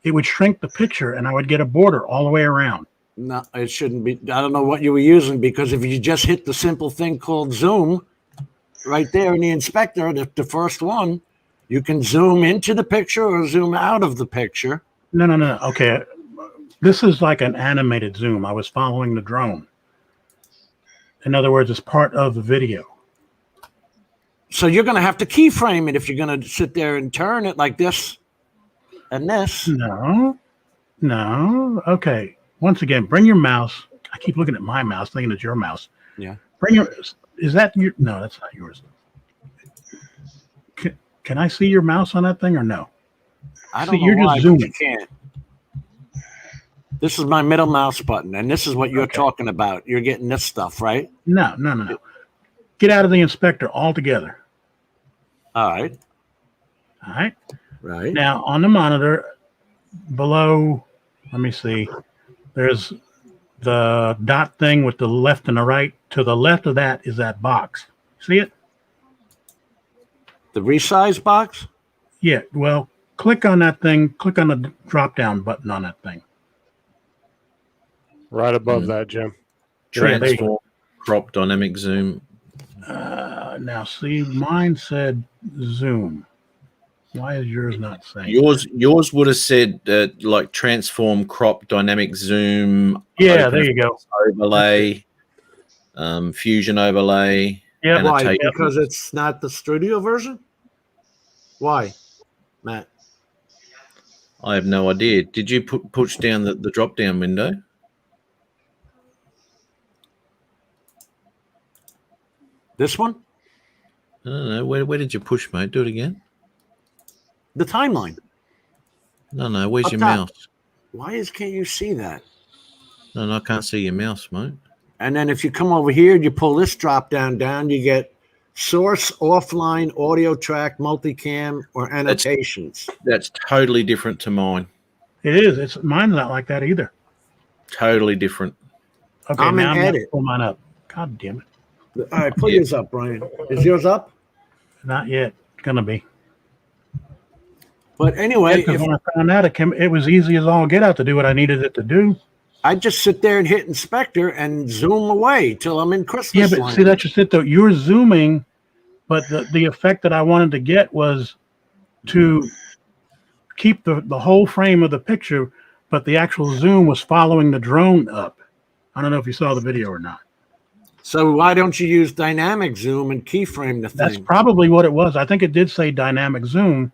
It would shrink the picture, and I would get a border all the way around. No, it shouldn't be. I don't know what you were using, because if you just hit the simple thing called zoom right there in the inspector, the first one, you can zoom into the picture or zoom out of the picture. No. Okay, this is like an animated zoom. I was following the drone. In other words, it's part of the video. So you're going to have to keyframe it if you're going to sit there and turn it like this and this. No. Okay. Once again, bring your mouse. I keep looking at my mouse, thinking it's your mouse. Yeah. Is that your? No, that's not yours. Can I see your mouse on that thing or no? I don't See, know you're why, just but zooming. you can't. This is my middle mouse button, and this is what you're talking about. You're getting this stuff, right? No. Get out of the inspector altogether. All right. All right. Right. Now on the monitor below, let me see. There's the dot thing with the left and the right. To the left of that is that box. See it? The resize box? Yeah. Well, click on that thing. Click on the drop down button on that thing. Right above that, Jim. Transform, crop, dynamic zoom. Now, see, mine said zoom. Why is yours not saying? Yours would have said like transform, crop, dynamic zoom. Yeah, there you go. Overlay, fusion overlay. Yeah, Why? annotate. Because it's not the studio version? Why, Matt? I have no idea. Did you push down the drop down window? This one? I don't know. Where did you push, mate? Do it again. The timeline. No. Where's Up your top. mouse? Why can't you see that? No, I can't see your mouse, mate. And then if you come over here, you pull this drop down, you get source, offline, audio track, multicam, or annotations. That's totally different to mine. It is. Mine's not like that either. Totally different. Okay, I'm in now I'm gonna edit. pull mine up. God damn it. All right, pull yours up, Brian. Is yours up? Not yet. It's gonna be. But anyway, Because when I found out it was easy as all get out to do what I needed it to do. I just sit there and hit inspector and zoom away till I'm in Christmas. Yeah, but line. see, that's just it though. You were zooming, but the effect that I wanted to get was to keep the whole frame of the picture, but the actual zoom was following the drone up. I don't know if you saw the video or not. So why don't you use dynamic zoom and keyframe the That's thing? probably what it was. I think it did say dynamic zoom,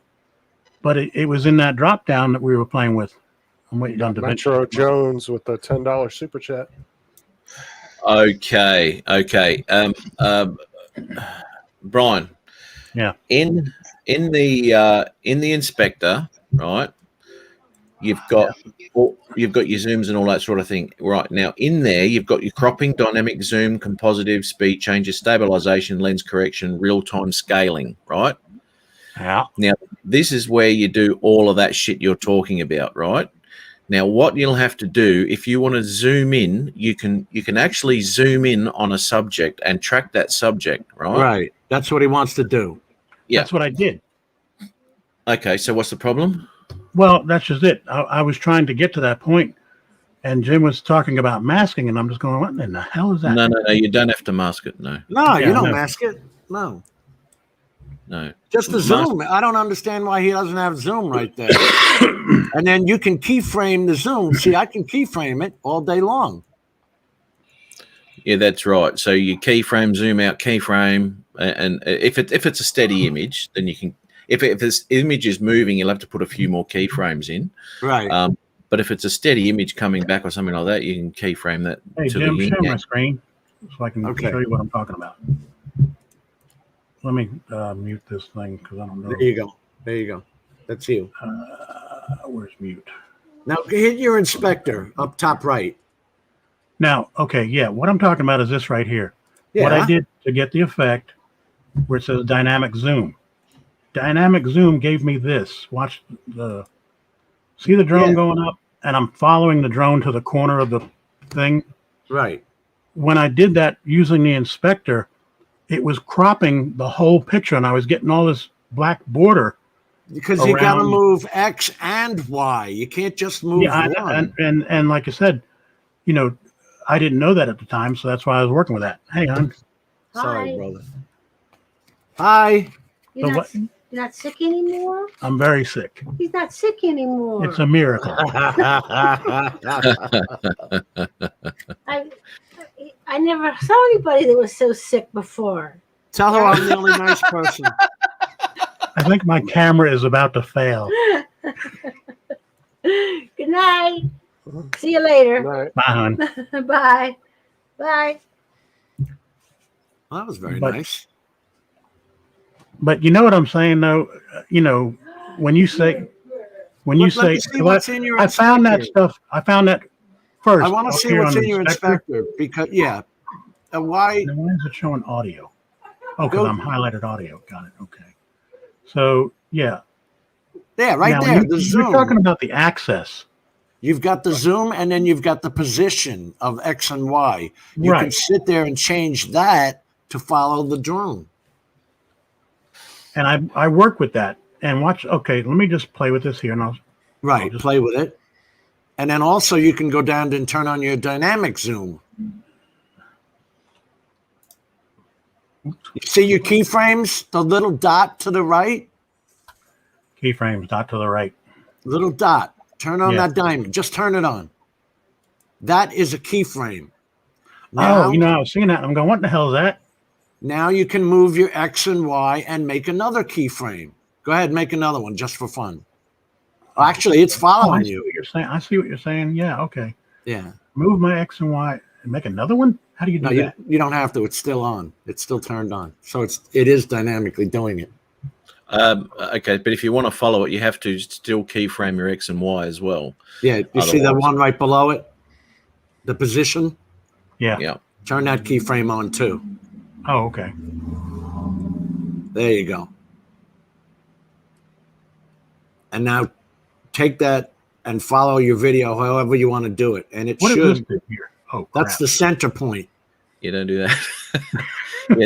but it was in that drop down that we were playing with. I'm waiting on Davinci. Metro Jones with the $10 super chat. Okay. Brian. Yeah. In the inspector, right? You've got your zooms and all that sort of thing. Right now, in there, you've got your cropping, dynamic zoom, compositive, speed changes, stabilization, lens correction, real-time scaling. Right. Yeah. Now, this is where you do all of that shit you're talking about, right? Now, what you'll have to do if you want to zoom in, you can actually zoom in on a subject and track that subject, right? Right. That's what he wants to do. Yeah. That's what I did. Okay, so what's the problem? Well, that's just it. I was trying to get to that point, and Jim was talking about masking, and I'm just going, what in the hell is that? No, you don't have to mask it. No. No, Yeah, you don't no. mask it. No. No. Just the zoom. I don't understand why he doesn't have zoom right there. And then you can keyframe the zoom. See, I can keyframe it all day long. Yeah, that's right. So you keyframe, zoom out, keyframe, and if it's a steady image, then you can. If this image is moving, you'll have to put a few more keyframes in. Right. But if it's a steady image coming back or something like that, you can keyframe that. Hey, to Jim, the share my screen so I can Okay. show you what I'm talking about. Let me mute this thing because I don't know. There you go. There you go. That's you. Where's mute? Now hit your inspector up top right. Now, okay, yeah, what I'm talking about is this right here. Yeah. What I did to get the effect where it says dynamic zoom. Dynamic zoom gave me this. Watch see the drone going up, and I'm following the drone to the corner of the thing. Right. When I did that using the inspector, it was cropping the whole picture, and I was getting all this black border. Because you got to around- move X and Y. You can't just move one. And like I said, you know, I didn't know that at the time, so that's why I was working with that. Hey, hon. Sorry, Hi. brother. Hi. You're not sick anymore? I'm very sick. He's not sick anymore. It's a miracle. I never saw anybody that was so sick before. Tell her I'm the only nice person. I think my camera is about to fail. Good night. See you later. Bye, hon. Bye. Bye. Well, that was very But- nice. But you know what I'm saying, though. You know, when you say, Let me see what's in your I found that inspector. stuff. I found that first. I want to up see here what's on in the your inspector because, why? Now, why is it showing audio? Oh, Go- because I'm highlighted audio. Got it. Okay. So yeah. Yeah, right Now, there. you- The You're zoom. talking about the access. You've got the zoom, and then you've got the position of X and Y. You can Right. sit there and change that to follow the drone. And I work with that and watch. Okay, let me just play with this here, and I'll Right. just- Play with it. And then also you can go down and turn on your dynamic zoom. You see your keyframes, the little dot to the right? keyframes dot to the right. Little dot. Turn on Yeah. that diamond. Just turn it on. That is a keyframe. Oh, you know, I was seeing that. And I'm going, what the hell is that? Now you can move your X and Y and make another keyframe. Go ahead, make another one just for fun. Actually, it's Oh, I following see you. what you're saying. I see what you're saying. Yeah. Okay. Yeah. Move my X and Y and make another one. How do you do No, that? you don't have to. It's still on. It's still turned on. So it is dynamically doing it. Okay, but if you want to follow it, you have to still keyframe your X and Y as well. Yeah. You see that Otherwise- one right below it? The position? Yeah. Yeah. Turn that keyframe on too. Oh, okay. There you go. And now take that and follow your video however you want to do it. And it What should. is this thing here? Oh, That's crap. the center point. You don't do that. Yeah,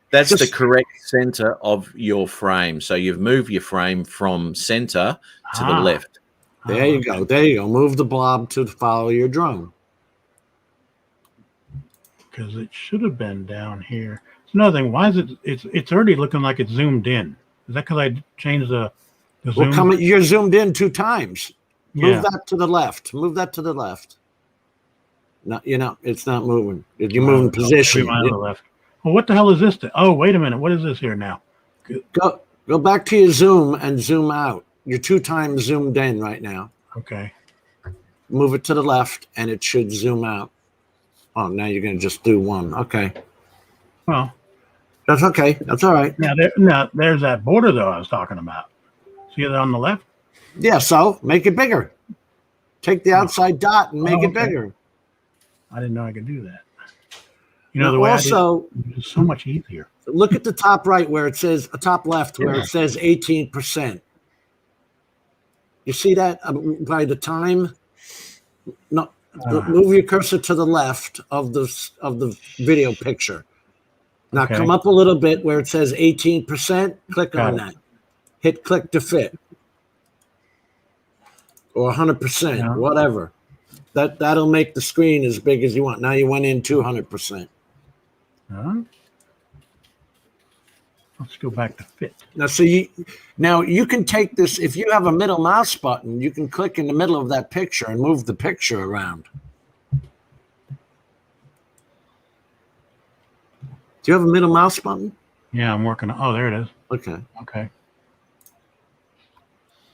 that's the correct center of your frame. So you've moved your frame from center to the Ah. left. There you go. There you go. Move the blob to follow your drone. Because it should have been down here. It's another thing. Why is it? It's already looking like it's zoomed in. Is that because I changed the The Well, zoom? you're zoomed in 2 times. Move Yeah. that to the left. Move that to the left. No, it's not moving. You're moving position. Maybe mine on the left. Well, what the hell is this? Oh, wait a minute. What is this here now? Go back to your zoom and zoom out. You're 2 times zoomed in right now. Okay. Move it to the left, and it should zoom out. Oh, now you're going to just do 1. Okay. Well, that's okay. That's all right. Now, there's that border, though, I was talking about. See it on the left? Yeah, so make it bigger. Take the outside dot and make it bigger. I didn't know I could do that. The way also, it's so much easier. Look at the top right where it says, top left where it says 18%. You see that by the time? No, move your cursor to the left of the video picture. Now come up a little bit where it says 18%. Click on that. Hit click to fit. Or 100%, whatever. That'll make the screen as big as you want. Now you went in 200%. Let's go back to fit. Now you can take this, if you have a middle mouse button, you can click in the middle of that picture and move the picture around. Do you have a middle mouse button? Yeah, I'm working. Oh, there it is. Okay.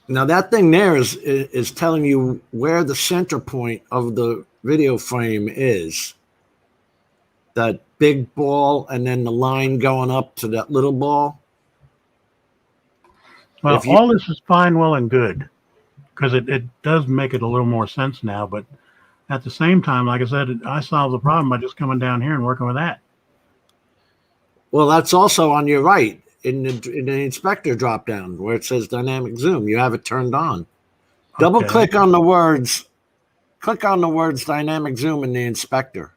Now that thing there is telling you where the center point of the video frame is. That big ball and then the line going up to that little ball. Well, all this is fine, well, and good, because it does make it a little more sense now. But at the same time, like I said, I solved the problem by just coming down here and working with that. Well, that's also on your right in the inspector drop down where it says dynamic zoom. You have it turned on. Double click on the words. Click on the words dynamic zoom in the inspector.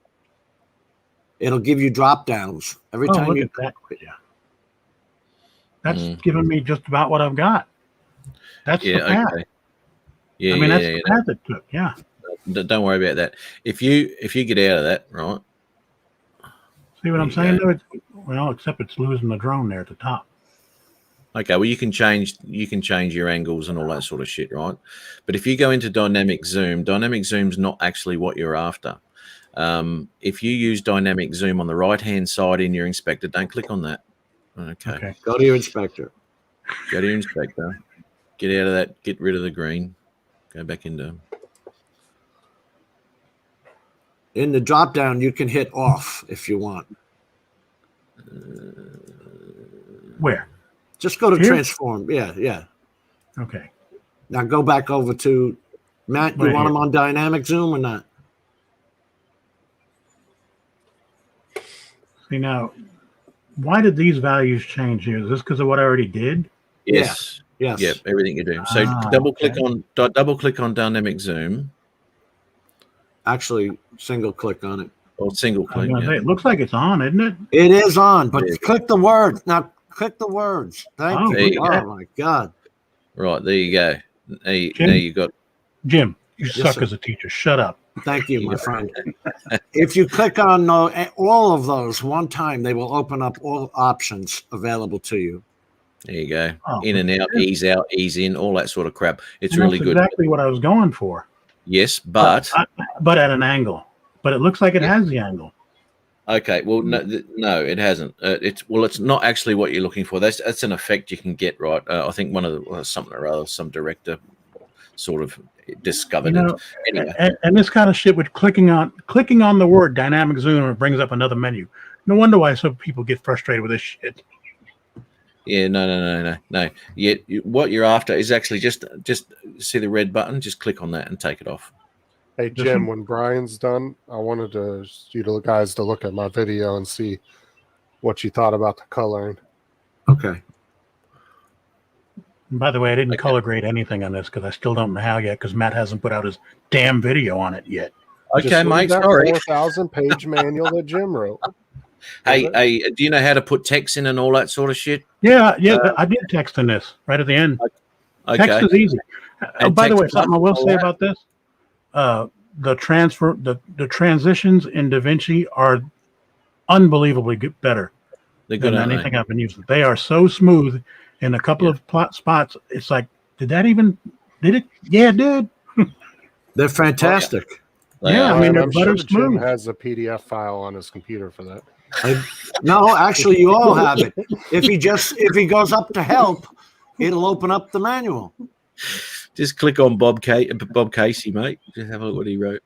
It'll give you drop downs every time look you. At that. Yeah. That's giving me just about what I've got. That's the path. Okay. Yeah, I mean, that's the path it took. Yeah. Don't worry about that. If you get out of that, right? See what I'm saying? Well, except it's losing the drone there at the top. Okay, well you can change your angles and all that sort of shit, right? But if you go into dynamic zoom's not actually what you're after. If you use dynamic zoom on the right hand side in your inspector, don't click on that. Okay. Go to your inspector. Go to your inspector. Get out of that. Get rid of the green. Go back into. In the drop down, you can hit off if you want. Where? Just go to transform. Yeah. Okay. Now go back over to Matt. You want them on dynamic zoom or not? See now, why did these values change here? Is this because of what I already did? Yes. Yes. Yep. Everything you do. So double click on dynamic zoom. Actually, single click on it. Or single click. Yeah. It looks like it's on, isn't it? It is on, but click the words. Now click the words. Thank you. You Oh my God. Right, there you go. Now you got Jim, you suck as a teacher. Shut up. Thank you, my friend. If you click on all of those one time, they will open up all options available to you. There you go. In and out, ease in, all that sort of crap. It's And really that's good. Exactly what I was going for. Yes, but at an angle. But it looks like it has the angle. okay. Well, no, it hasn't. It's not actually what you're looking for. That's an effect you can get, right? I think one of the something or other, some director sort of discovered it. Anyway. And this kind of shit with clicking on the word dynamic zoom, it brings up another menu. No wonder why some people get frustrated with this shit. Yeah, no. What you're after is actually just see the red button. Just click on that and take it off. Hey Jim, when Brian's done, I wanted you guys to look at my video and see what you thought about the coloring. Okay. And by the way, I didn't color grade anything on this because I still don't know how yet because Matt hasn't put out his damn video on it yet. Okay, mate. That Sorry. 4,000-page manual that Jim wrote. Hey, do you know how to put text in and all that sort of shit? Yeah, I did text in this right at the end. Okay. Text is easy. By the way, something I will say that. about this: the transitions in DaVinci are unbelievably better They're good than anything I've been using. They are so smooth. In a couple of spots, it's like Did it? Yeah, it did. They're fantastic. Yeah, I mean, they're I'm sure butter Jim smooth. has a PDF file on his computer for that. No, actually, you all have it. If he goes up to help, it'll open up the manual. Just click on Bob Casey, mate. Just have a look what he wrote.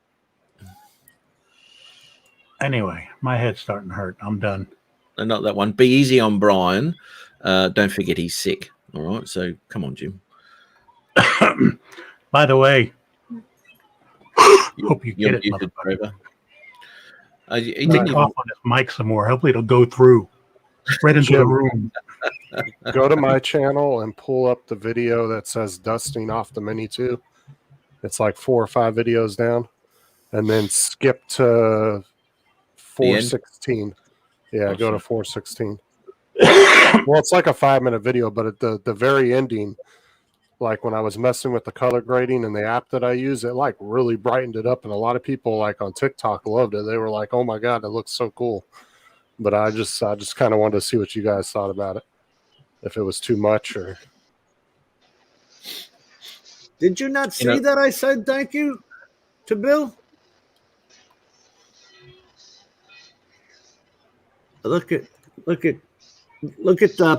Anyway, my head's starting to hurt. I'm done. No, not that one. Be easy on Brian. Don't forget he's sick. All right. So come on, Jim. By the way, hope you get it, motherfucker. He He didn't cough on his mic some more. Hopefully it'll go through, spread into the room. Go to my channel and pull up the video that says dusting off the Mini 2. It's like 4 or 5 videos down, and then skip to 416. Yeah, go to 416. Well, it's like a 5-minute video, but at the very ending, like when I was messing with the color grading and the app that I use, it like really brightened it up, and a lot of people like on TikTok loved it. They were like, "Oh my god, it looks so cool!" But I just kind of wanted to see what you guys thought about it, if it was too much or. Did you not see that I said thank you to Bill? Look at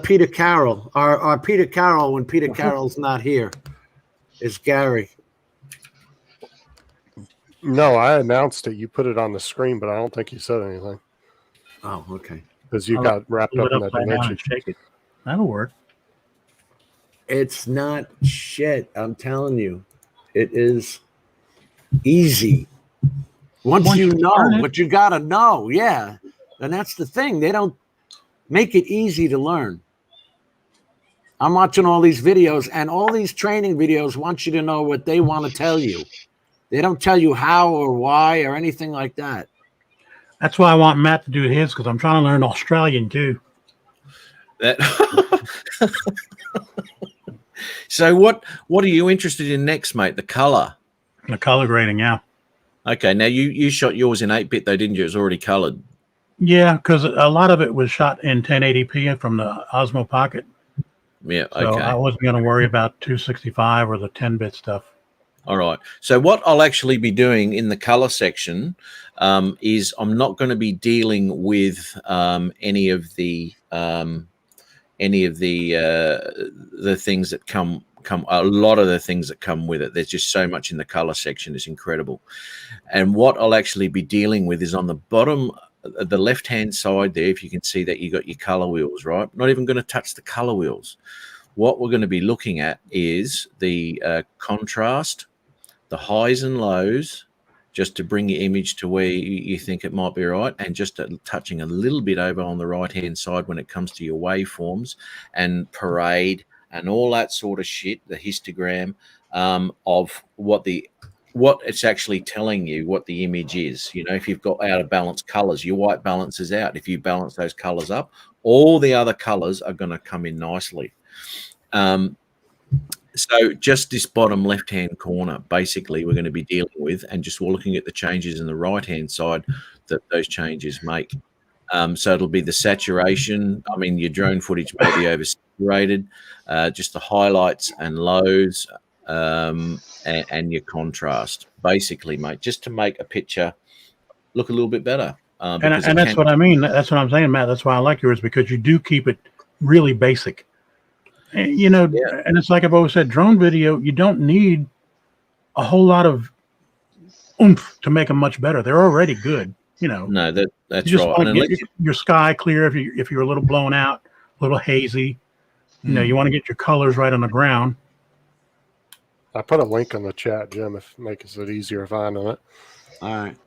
Peter Carroll. Our Peter Carroll when Peter Carroll's not here is Gary. No, I announced it. You put it on the screen, but I don't think you said anything. Oh, okay. Because you got wrapped up in that dimension. Shake it. That'll work. It's not shit. I'm telling you, it is easy. Once you know what you gotta know, yeah. And that's the thing. They don't make it easy to learn. I'm watching all these videos, and all these training videos want you to know what they want to tell you. They don't tell you how or why or anything like that. That's why I want Matt to do his, because I'm trying to learn Australian too. So what are you interested in next, mate? The color. The color grading, yeah. Okay, now you shot yours in 8-bit though, didn't you? It was already colored. Yeah, because a lot of it was shot in 1080p from the Osmo Pocket. Yeah, okay. So I wasn't going to worry about 265 or the 10-bit stuff. All right. So what I'll actually be doing in the color section is I'm not going to be dealing with any of the things that come a lot of the things that come with it. There's just so much in the color section. It's incredible. And what I'll actually be dealing with is on the bottom, the left-hand side there, if you can see that you got your color wheels, right? Not even going to touch the color wheels. What we're going to be looking at is the contrast, the highs and lows, just to bring your image to where you think it might be right, and just touching a little bit over on the right-hand side when it comes to your waveforms and parade and all that sort of shit, the histogram of what it's actually telling you what the image is. You know, if you've got out of balance colors, your white balances out. If you balance those colors up, all the other colors are going to come in nicely. So just this bottom left-hand corner, basically, we're going to be dealing with, and just looking at the changes in the right-hand side that those changes make. So it'll be the saturation. I mean, your drone footage may be oversaturated, just the highlights and lows, and your contrast, basically, mate, just to make a picture look a little bit better. And that's what I mean. That's what I'm saying, Matt. That's why I like yours, because you do keep it really basic. And, you know, and it's like I've always said, drone video, you don't need a whole lot of oomph to make them much better. They're already good, you know. No, that's you just right. want to get your sky clear if you're a little blown out, a little hazy. You know, you want to get your colors right on the ground. I put a link in the chat, Jim, if it makes it easier finding it. All right.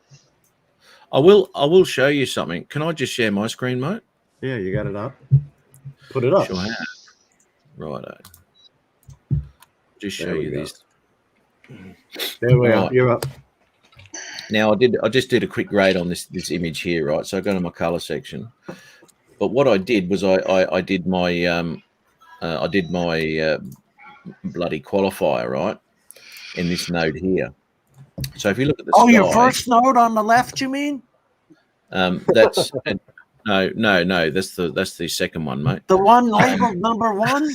I will show you something. Can I just share my screen, mate? Yeah, you got it up. Put it up. Sure have. Righto. Just show you this. There we are. You're up. Now I just did a quick grade on this image here, right? So I go to my color section. But what I did was I did my bloody qualifier, right? In this node here. So if you look at the sky, your first node on the left, you mean? That's no. That's the second one, mate. The one labeled number 1.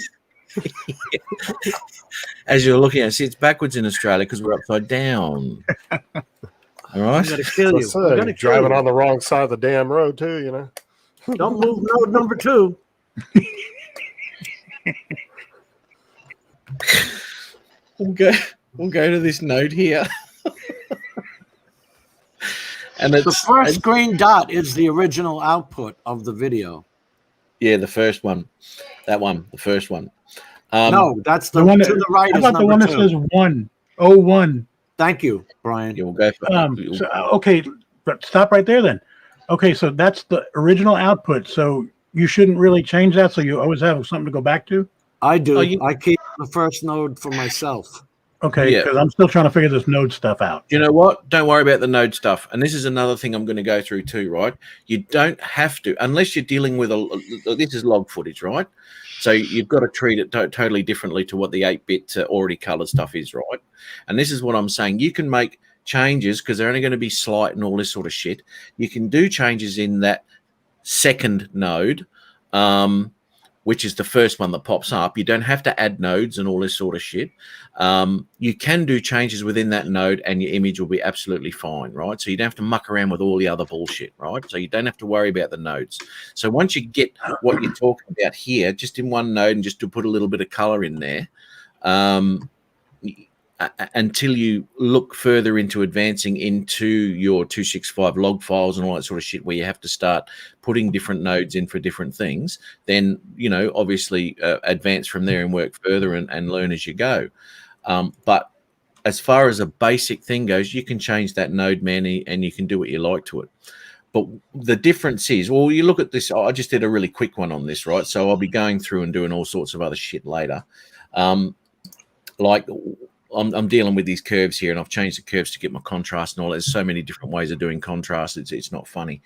As you're looking at it, see, it's backwards in Australia because we're upside down. All I'm right. gonna kill you. So I'm you're gonna kill driving you. on the wrong side of the damn road too, you know. Don't move node number 2. We'll go to this node here. And The first green dot is the original output of the video. Yeah, the first one. That one, the first one. No, that's the one to the right. How Is about the number one that 2. says 101? Thank you, Brian. You'll go for Okay, but stop right there then. Okay, so that's the original output. So you shouldn't really change that. So you always have something to go back to. I do. Oh, I keep the first node for myself. Okay, Yeah. because I'm still trying to figure this node stuff out. You know what? Don't worry about the node stuff. And this is another thing I'm going to go through too, right? You don't have to, unless you're dealing with this is log footage, right? So you've got to treat it totally differently to what the 8-bit already colored stuff is, right? And this is what I'm saying. You can make changes because they're only going to be slight and all this sort of shit. You can do changes in that second node, which is the first one that pops up. You don't have to add nodes and all this sort of shit. You can do changes within that node and your image will be absolutely fine, right? So you don't have to muck around with all the other bullshit, right? So you don't have to worry about the nodes. So once you get what you're talking about here, just in one node and just to put a little bit of color in there, until you look further into advancing into your 265 log files and all that sort of shit where you have to start putting different nodes in for different things, then, you know, obviously advance from there and work further and learn as you go. But as far as a basic thing goes, you can change that node, man, and you can do what you like to it. But the difference is, well, you look at this. I just did a really quick one on this, right? So I'll be going through and doing all sorts of other shit later. Like I'm dealing with these curves here, and I've changed the curves to get my contrast and all. There's so many different ways of doing contrast. It's not funny.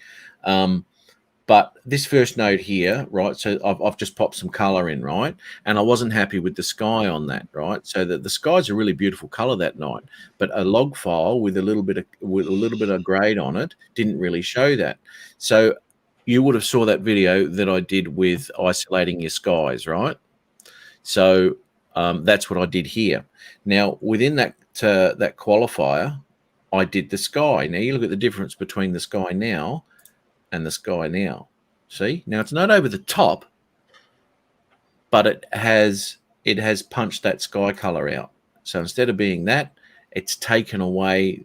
But this first node here, right? So I've just popped some color in, right? And I wasn't happy with the sky on that, right? So the sky's a really beautiful color that night, but a log file with a little bit of grade on it didn't really show that. So you would have saw that video that I did with isolating your skies, right? So that's what I did here. Now within that that qualifier, I did the sky. Now you look at the difference between the sky now and the sky now. See, now it's not over the top, but it has punched that sky color out. So instead of being that, it's taken away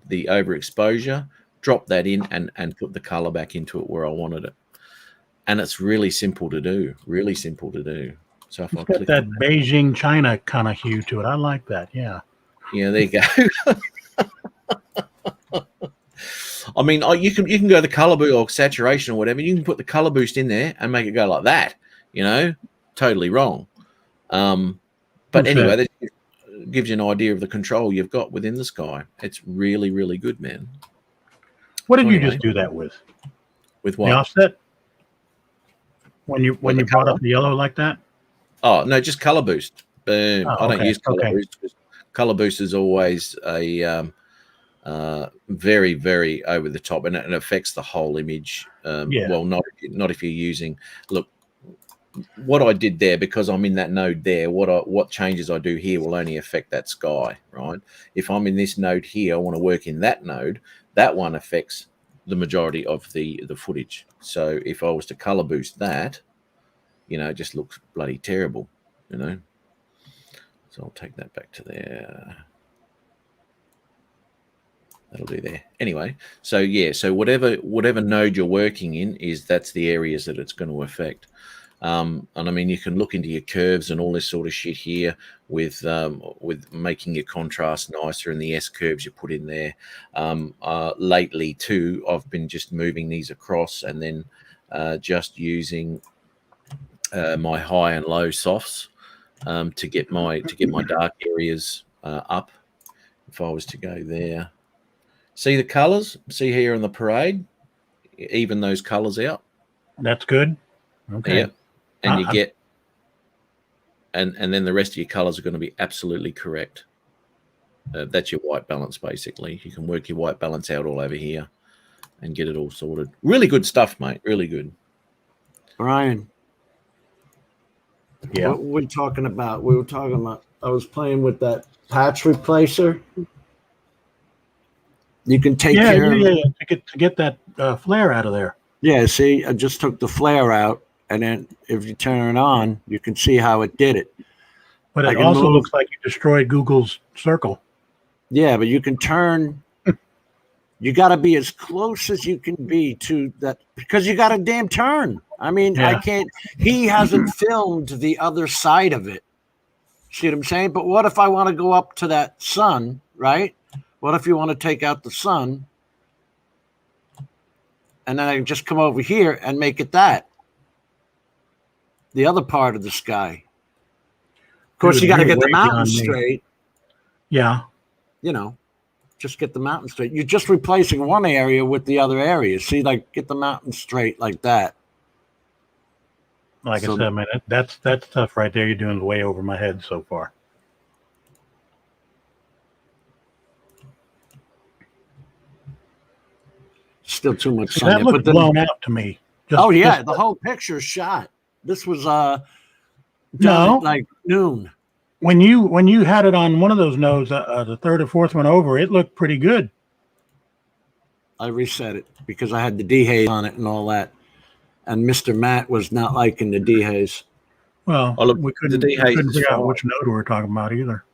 the overexposure, dropped that in, and put the color back into it where I wanted it. And it's really simple to do. Really simple to do. So if It's got that Beijing China kind of hue to it. I like that. Yeah. Yeah, there you go. I mean, you can go the color boost or saturation or whatever. You can put the color boost in there and make it go like that. You know, totally wrong. But anyway, that gives you an idea of the control you've got within the sky. It's really, really good, man. What did you just do that with? With what? The offset? When you brought up the yellow like that? Oh no, just color boost. Boom. Oh, I don't okay, use color okay. boost. Color boost is always a very, very over the top, and it affects the whole image. Yeah. Well, not if you're using. Look, what I did there, because I'm in that node there. What changes I do here will only affect that sky, right? If I'm in this node here, I want to work in that node. That one affects the majority of the footage. So if I was to color boost that, you know, it just looks bloody terrible, you know. So I'll take that back to there. That'll do there. Anyway, so yeah, so whatever node you're working in that's the areas that it's going to affect. And I mean, you can look into your curves and all this sort of shit here with making your contrast nicer and the S curves you put in there. Lately too, I've been just moving these across and then just using my high and low softs to get my dark areas up. If I was to go there, see the colors, see here in the parade, even those colors out. That's good. Okay. Yeah. And you get, and then the rest of your colors are going to be absolutely correct. That's your white balance, basically. You can work your white balance out all over here and get it all sorted. Really good stuff, mate. Really good. Brian. Yeah. What were we talking about? We were talking about, I was playing with that patch replacer. You can take care of to get that flare out of there. Yeah, see, I just took the flare out, and then if you turn it on, you can see how it did it. But it also looks like you destroyed Google's circle. Yeah, but you can turn. You got to be as close as you can be to that, because you got to damn turn. I mean, I can't. He hasn't filmed the other side of it. See what I'm saying? But what if I want to go up to that sun, right? What if you want to take out the sun, and then I can just come over here and make it that? The other part of the sky. Of course, you got to get the mountain straight. Yeah. You know, just get the mountain straight. You're just replacing one area with the other area. See, like, get the mountain straight like that. Like I said, man, that's tough right there. You're doing way over my head so far. Still too much sun. That looked blown out to me. The whole picture shot. This was done at like noon. When you had it on one of those nodes, the third or fourth one over, it looked pretty good. I reset it because I had the Dehaze on it and all that, and Mr. Matt was not liking the Dehaze. Well, we couldn't figure out which node we were talking about either.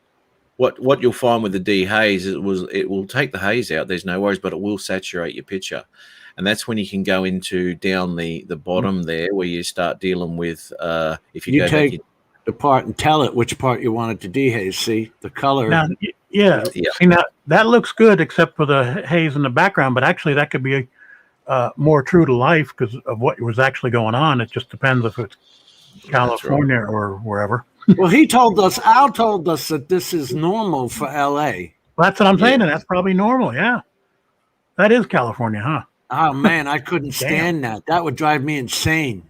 What you'll find with the Dehaze, it will take the haze out. There's no worries, but it will saturate your picture, and that's when you can go into down the bottom there where you start dealing with if you go take back the part and tell it which part you want it to dehaze. See the color. Now, yeah. See, now that looks good except for the haze in the background, but actually that could be more true to life because of what was actually going on. It just depends if it's California or wherever. Well, Al told us that this is normal for LA. That's what I'm saying, and that's probably normal. Yeah, that is California, huh? Oh man, I couldn't stand that. That would drive me insane.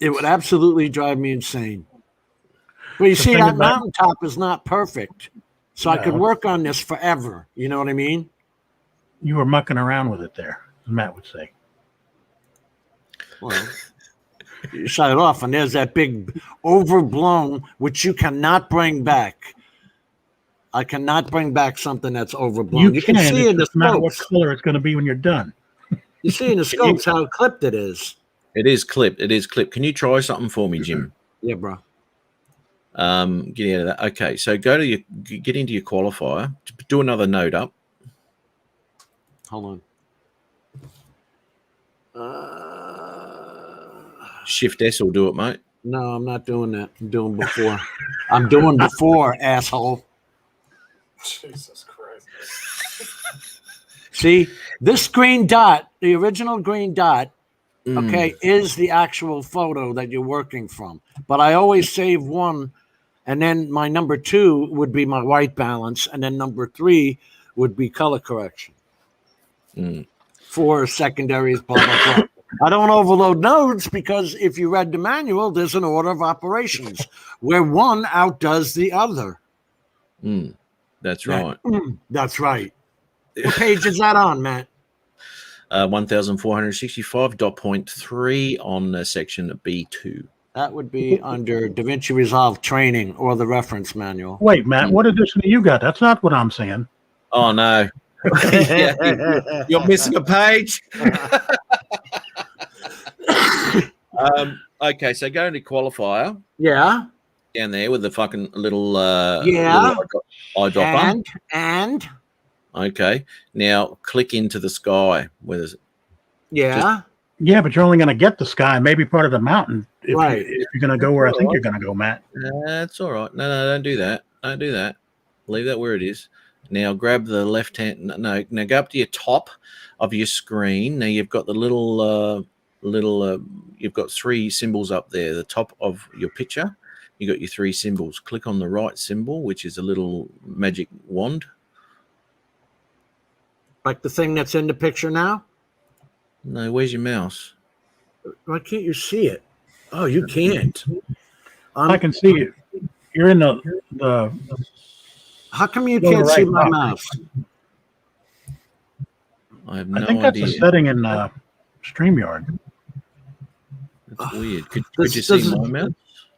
It would absolutely drive me insane. But you see, that mountaintop is not perfect, so I could work on this forever. You know what I mean? You were mucking around with it there, as Matt would say. Well, you shut it off, and there's that big overblown, which you cannot bring back. I cannot bring back something that's overblown. You can see in the scopes what color it's going to be when you're done. You see in the scopes how clipped it is. It is clipped. It is clipped. Can you try something for me, Jim? Yeah, bro. Get out of that. Okay, so get into your qualifier. Do another node up. Hold on. Shift S will do it, mate. No, I'm not doing that. I'm doing before. I'm doing before, asshole. Jesus Christ. See, this green dot, the original green dot, okay, is the actual photo that you're working from. But I always save one, and then my number 2 would be my white balance, and then number 3 would be color correction. 4 secondaries, blah, blah, blah. I don't overload nodes because if you read the manual, there's an order of operations where one outdoes the other. That's right. That's right. What page is that on, Matt? 1465.3 on section B2. That would be under Davinci Resolve training or the reference manual. Wait, Matt, what edition you got? That's not what I'm saying. Oh, no. You're missing a page. Okay, so go into qualifier. Yeah. Down there with the fucking little little eyedropper. And okay. Now click into the sky. Yeah, but you're only going to get the sky, maybe part of the mountain if you're going to go where I think you're going to go, Matt. That's all right. No, don't do that. Don't do that. Leave that where it is. Now grab the left hand. No, now go up to your top of your screen. Now you've got the little you've got 3 symbols up there. The top of your picture, you got your 3 symbols. Click on the right symbol, which is a little magic wand. Like the thing that's in the picture now? No, where's your mouse? Why can't you see it? Oh, you can't. I can see it. You're in the How come you can't see my mouse? I have no idea. I think that's a setting in StreamYard. That's weird. Could This you see doesn't- my mouse?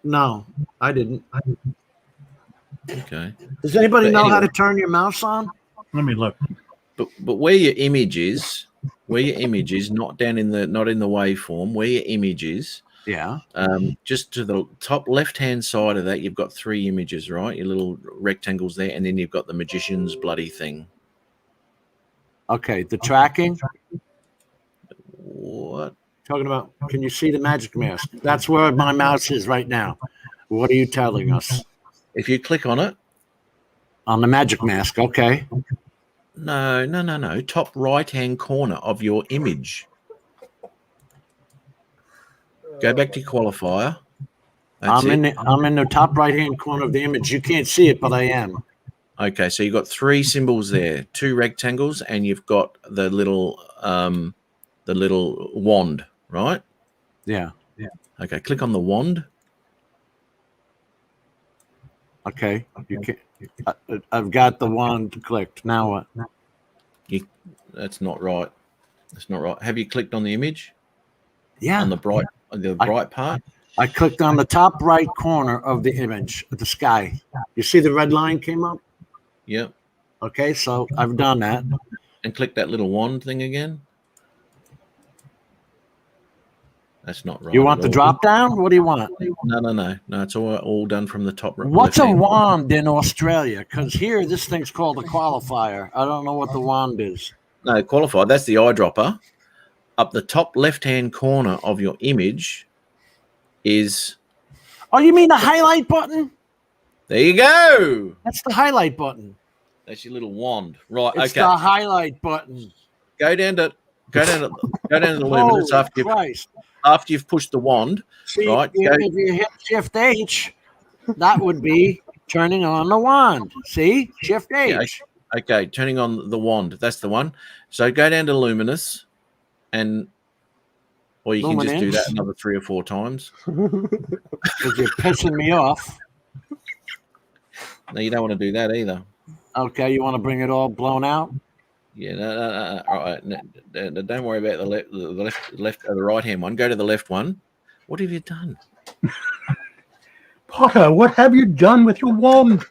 No, I didn't. Okay. Does anybody But know how anyway. to turn your mouse on? Let me look. But where your image is, not in the waveform, where your image is, Yeah. just to the top left-hand side of that, you've got 3 images, right? Your little rectangles there, and then you've got the magician's bloody thing. Okay, the tracking. What? Talking about, can you see the magic mask? That's where my mouse is right now. What are you telling us? If you click on it, On the magic mask, okay. no. Top right-hand corner of your image. Go back to qualifier. That's I'm it. in the top right hand corner of the image. You can't see it, but I am. Okay, so you've got 3 symbols there, 2 rectangles, and you've got the little wand, right? Yeah. Okay, click on the wand. Okay. You can. I've got the wand clicked. Now what? That's not right. That's not right. Have you clicked on the image? Yeah. On the bright part? I clicked on the top right corner of the image, of the sky. You see the red line came up? Yep. Okay, so I've done that. And click that little wand thing again. That's not right. You want at the all. drop down? What do you want? No. It's all done from the top. What's a left-hand. wand in Australia? Because here, this thing's called a qualifier. I don't know what the wand is. No, qualified. That's the eyedropper. Up the top left-hand corner of your image is. Oh, you mean the highlight button? There you go. That's the highlight button. That's your little wand, right? It's okay. the highlight button. Go down to the luminance Holy after you've pushed the wand. See, Right, if you hit Shift H, that would be turning on the wand. See? Shift H. Yeah, okay, turning on the wand. That's the one. So go down to luminous, or you can just do that another 3 or 4 times. Because you're pissing me off. No, you don't want to do that either. Okay, you want to bring it all blown out? Yeah, no. All right, no, don't worry about the right hand one. Go to the left one. What have you done? Potter, what have you done with your wand?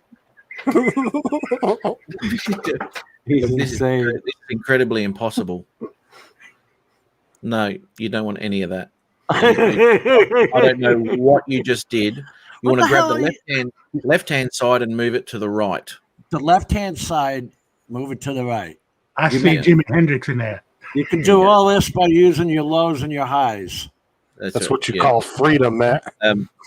He's This is insane. incredibly impossible. No, you don't want any of that. I don't know what you just did. You want to grab the left-hand side and move it to the right. The left-hand side, move it to the right. I see Jimi Hendrix in there. You can do all this by using your lows and your highs. That's what you call freedom, Matt.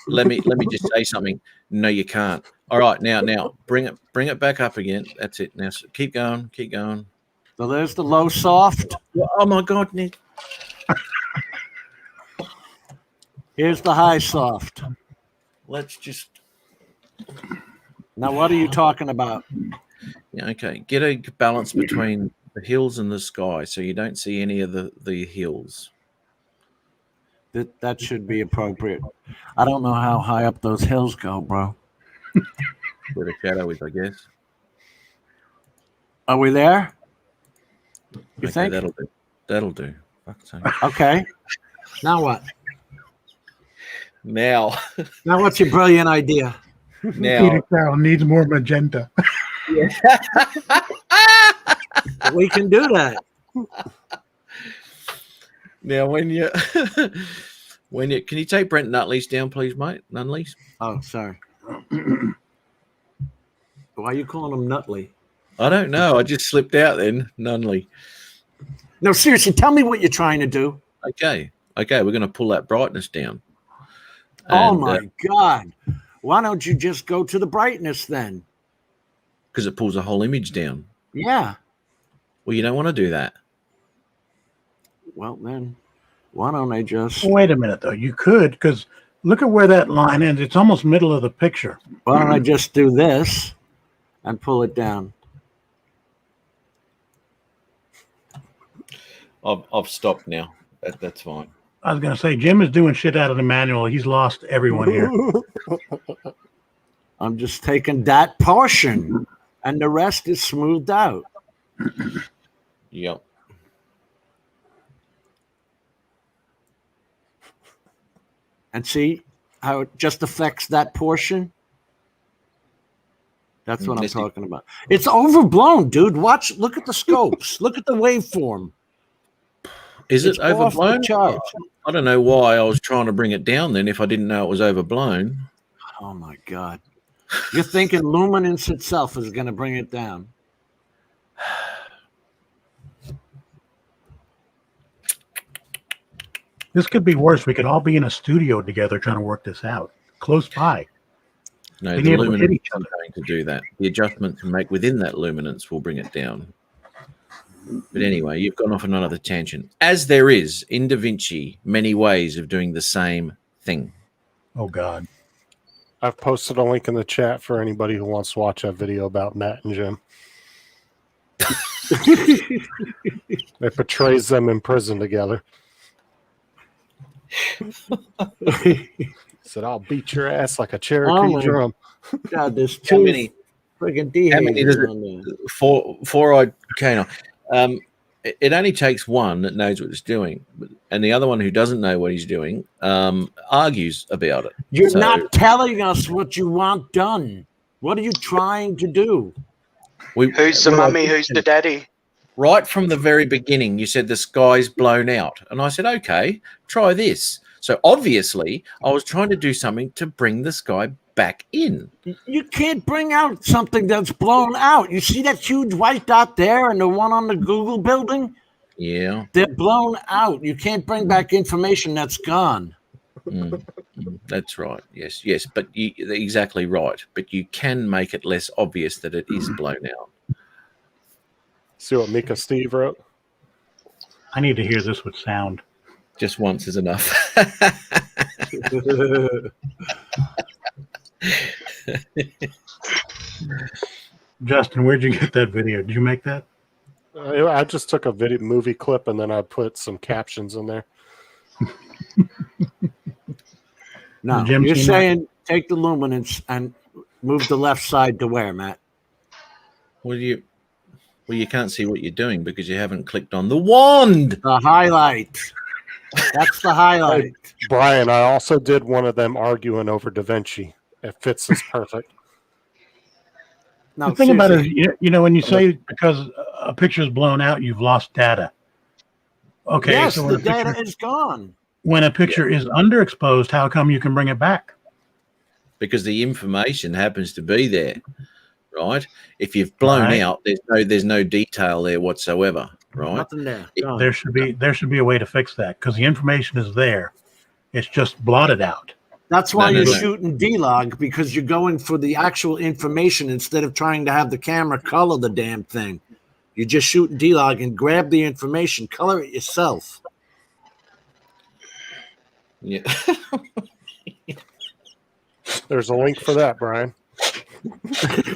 Let me just say something. No, you can't. All right, now bring it back up again. That's it. Now keep going. So there's the low soft. Oh my God, Nick. Here's the high soft. Let's just. Now, what are you talking about? Yeah, okay. Get a balance between the hills and the sky, so you don't see any of the hills. That should be appropriate. I don't know how high up those hills go, bro. Where the shadow is, I guess. Are we there? You Okay, think? That'll do. Fuck's sake. Okay. Now what? Now what's your brilliant idea? Peter Carroll needs more magenta. We can do that. Now, when you can you take Brent Nutley's down, please, mate? Nunley's. Oh, sorry. Why are you calling him Nutley? I don't know. I just slipped out then. Nunley. No, seriously, tell me what you're trying to do. Okay. We're going to pull that brightness down. Oh my God! Why don't you just go to the brightness then? Because it pulls the whole image down. Yeah. Well, you don't want to do that. Well, then, why don't I just? Wait a minute, though. You could, because look at where that line ends. It's almost middle of the picture. Why don't I just do this and pull it down? I've stopped now. That's fine. I was going to say, Jim is doing shit out of the manual. He's lost everyone here. I'm just taking that portion, and the rest is smoothed out. Yep. And see how it just affects that portion? That's what I'm talking about. It's overblown, dude. Look at the scopes. Look at the waveform. Is it overblown? Charge. I don't know why I was trying to bring it down then if I didn't know it was overblown. Oh my God. You're thinking luminance itself is going to bring it down. This could be worse. We could all be in a studio together trying to work this out, close by. No, the luminance is going to do that. The adjustment to make within that luminance will bring it down. But anyway, you've gone off on another tangent. As there is in DaVinci many ways of doing the same thing. Oh, God. I've posted a link in the chat for anybody who wants to watch that video about Matt and Jim. It portrays them in prison together. Said, I'll beat your ass like a Cherokee drum. God, there's too many friggin' Dehaze. How many does it? Four-eyed canine. It only takes one that knows what it's doing, and the other one who doesn't know what he's doing argues about it. You're not telling us what you want done. What are you trying to do? Who's the mummy? Who's the daddy? Right from the very beginning, you said the sky's blown out. And I said, okay, try this. So obviously, I was trying to do something to bring the sky back in. You can't bring out something that's blown out. You see that huge white dot there and the one on the Google building? Yeah. They're blown out. You can't bring back information that's gone. That's right. Yes. But you're exactly right. But you can make it less obvious that it is blown out. See what Mika Steve wrote? I need to hear this with sound. Just once is enough. Justin, where'd you get that video? Did you make that? I just took a movie clip and then I put some captions in there. No, you're saying take the luminance and move the left side to where, Matt? Well, you can't see what you're doing because you haven't clicked on the wand. The highlight. That's the highlight. Brian, I also did one of them arguing over DaVinci. It fits us perfect. No, the thing about it is, when you say because a picture is blown out, you've lost data. Okay. Yes, so the data is gone. When a picture is underexposed, how come you can bring it back? Because the information happens to be there, right? If you've blown out, there's no detail there whatsoever, right? Nothing there. There should be a way to fix that because the information is there. It's just blotted out. That's why you're shooting D-Log, because you're going for the actual information instead of trying to have the camera color the damn thing. You're just shooting D-Log and grab the information, color it yourself. Yeah. There's a link for that, Brian.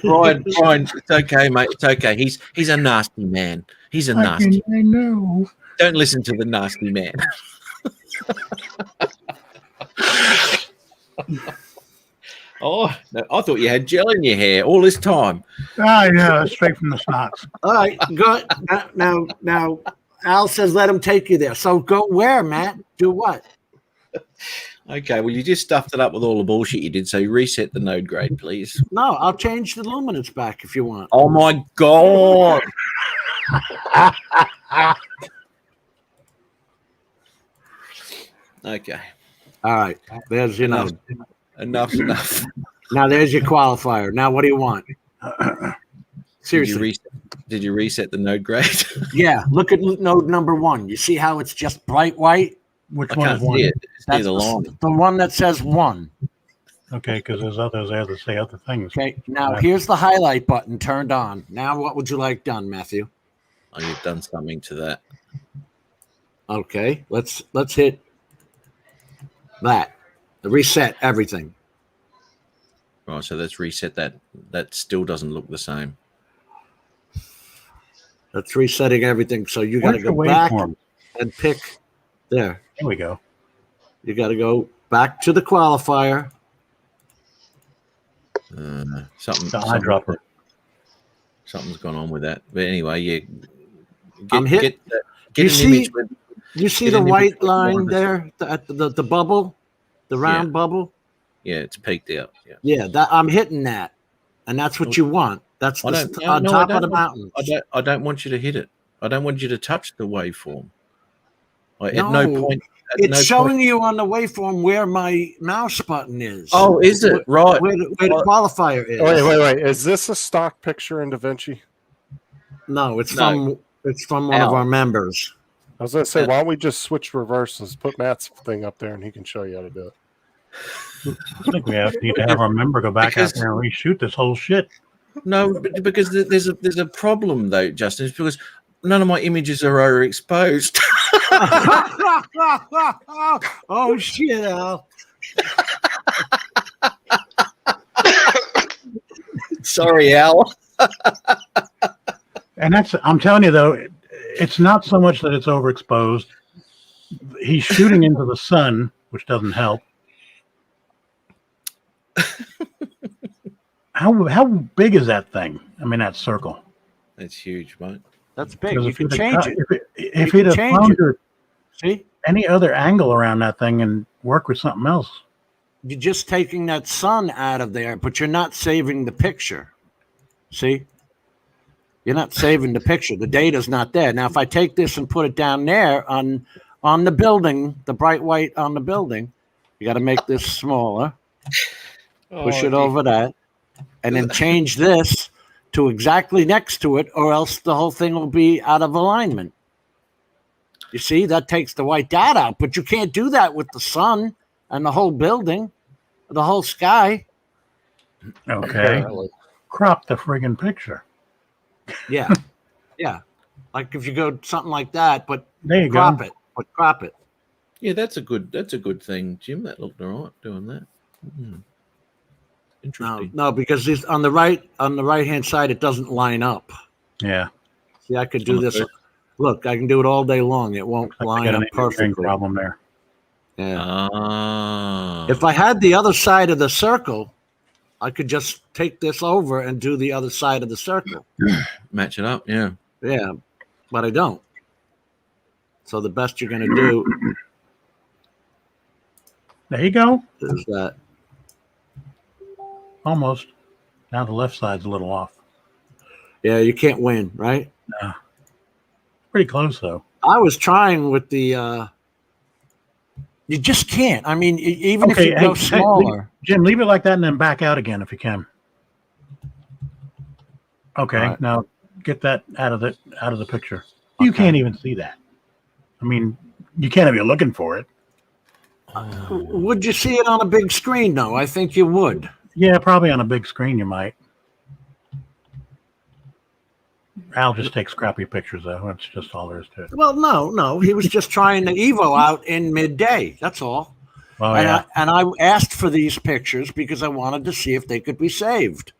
Brian, it's okay, mate. It's okay. He's a nasty man. He's a nasty. I know. Don't listen to the nasty man. Oh, no, I thought you had gel in your hair all this time. Ah, yeah, straight from the snots. All right, good. Now, Al says let him take you there. So go where, Matt? Do what? Okay, well, you just stuffed it up with all the bullshit you did, so reset the node grade, please. No, I'll change the luminance back if you want. Oh, my God. Okay. All right, there's your node. Enough's enough. Now there's your qualifier. Now what do you want? Seriously. Did you reset the node grade? Yeah, look at node number 1. You see how it's just bright white? Which one is one? That's the one that says 1. Okay, because there's others there that say other things. Okay, now here's the highlight button turned on. Now what would you like done, Matthew? Oh, you've done something to that. Okay, let's hit that. Reset everything. Right, so let's reset that. That still doesn't look the same. That's resetting everything. So you got to go back and pick there. There we go. You got to go back to the qualifier. Something's gone on with that. But anyway, you see the white line there at the bubble the round bubble. Yeah, it's peaked out. Yeah. Yeah, that I'm hitting that, and that's what you want. That's on top of the mountain. I don't want you to hit it. I don't want you to touch the waveform. At No, no point. It's showing you on the waveform where my mouse button is. Oh, is it? Right. Where the qualifier is. Wait. Is this a stock picture in DaVinci? No, it's from one of our members. I was going to say, why don't we just switch reverses? Put Matt's thing up there, and he can show you how to do it. I think we need to have our member go back out there and reshoot this whole shit. No, because there's a problem though, Justin. It's because none of my images are overexposed. Oh shit, Al. Sorry, Al. And I'm telling you though, it's not so much that it's overexposed. He's shooting into the sun, which doesn't help. How big is that thing? I mean, that circle. That's huge, mate. That's big. You can change it. If he'd have found any other angle around that thing and work with something else. You're just taking that sun out of there, but you're not saving the picture. See? You're not saving the picture. The data's not there. Now, if I take this and put it down there on the building, the bright white on the building, you got to make this smaller. Push it over that, and then change this to exactly next to it, or else the whole thing will be out of alignment. You see, that takes the white dot out, but you can't do that with the sun and the whole building, the whole sky. Okay. Crop the friggin' picture. Yeah. Yeah. Like if you go something like that, but there you crop go. it. But crop it. Yeah, that's a good thing, Jim. That looked all right doing that. Interesting. No, because this on the right hand side, it doesn't line up. Yeah. See, I could do this. Look, I can do it all day long. It won't line up perfectly. Problem there. Yeah. If I had the other side of the circle, I could just take this over and do the other side of the circle. Match it up, yeah. Yeah, but I don't. So the best you're going to do. There you go. Is that. Almost. Now the left side's a little off. Yeah, you can't win, right? No. Pretty close, though. I was trying with the... you just can't. I mean, even if you go smaller. Jim, leave it like that and then back out again if you can. Okay, right. Now get that out of the picture. Okay. You can't even see that. I mean, you can't if you're looking for it. Would you see it on a big screen, though? I think you would. Yeah, probably on a big screen you might. Al just takes crappy pictures, though. That's just all there is to it. Well, no. He was just trying the Evo out in midday. That's all. Oh, and I asked for these pictures because I wanted to see if they could be saved.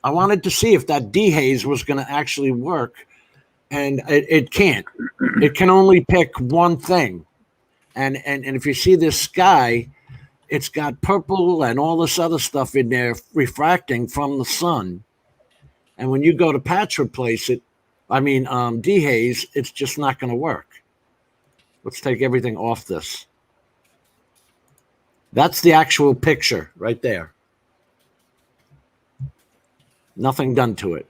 I wanted to see if that Dehaze was going to actually work. And it can't. It can only pick one thing. And if you see this sky, it's got purple and all this other stuff in there refracting from the sun. And when you go to patch replace it, Dehaze, it's just not going to work. Let's take everything off this. That's the actual picture right there. Nothing done to it.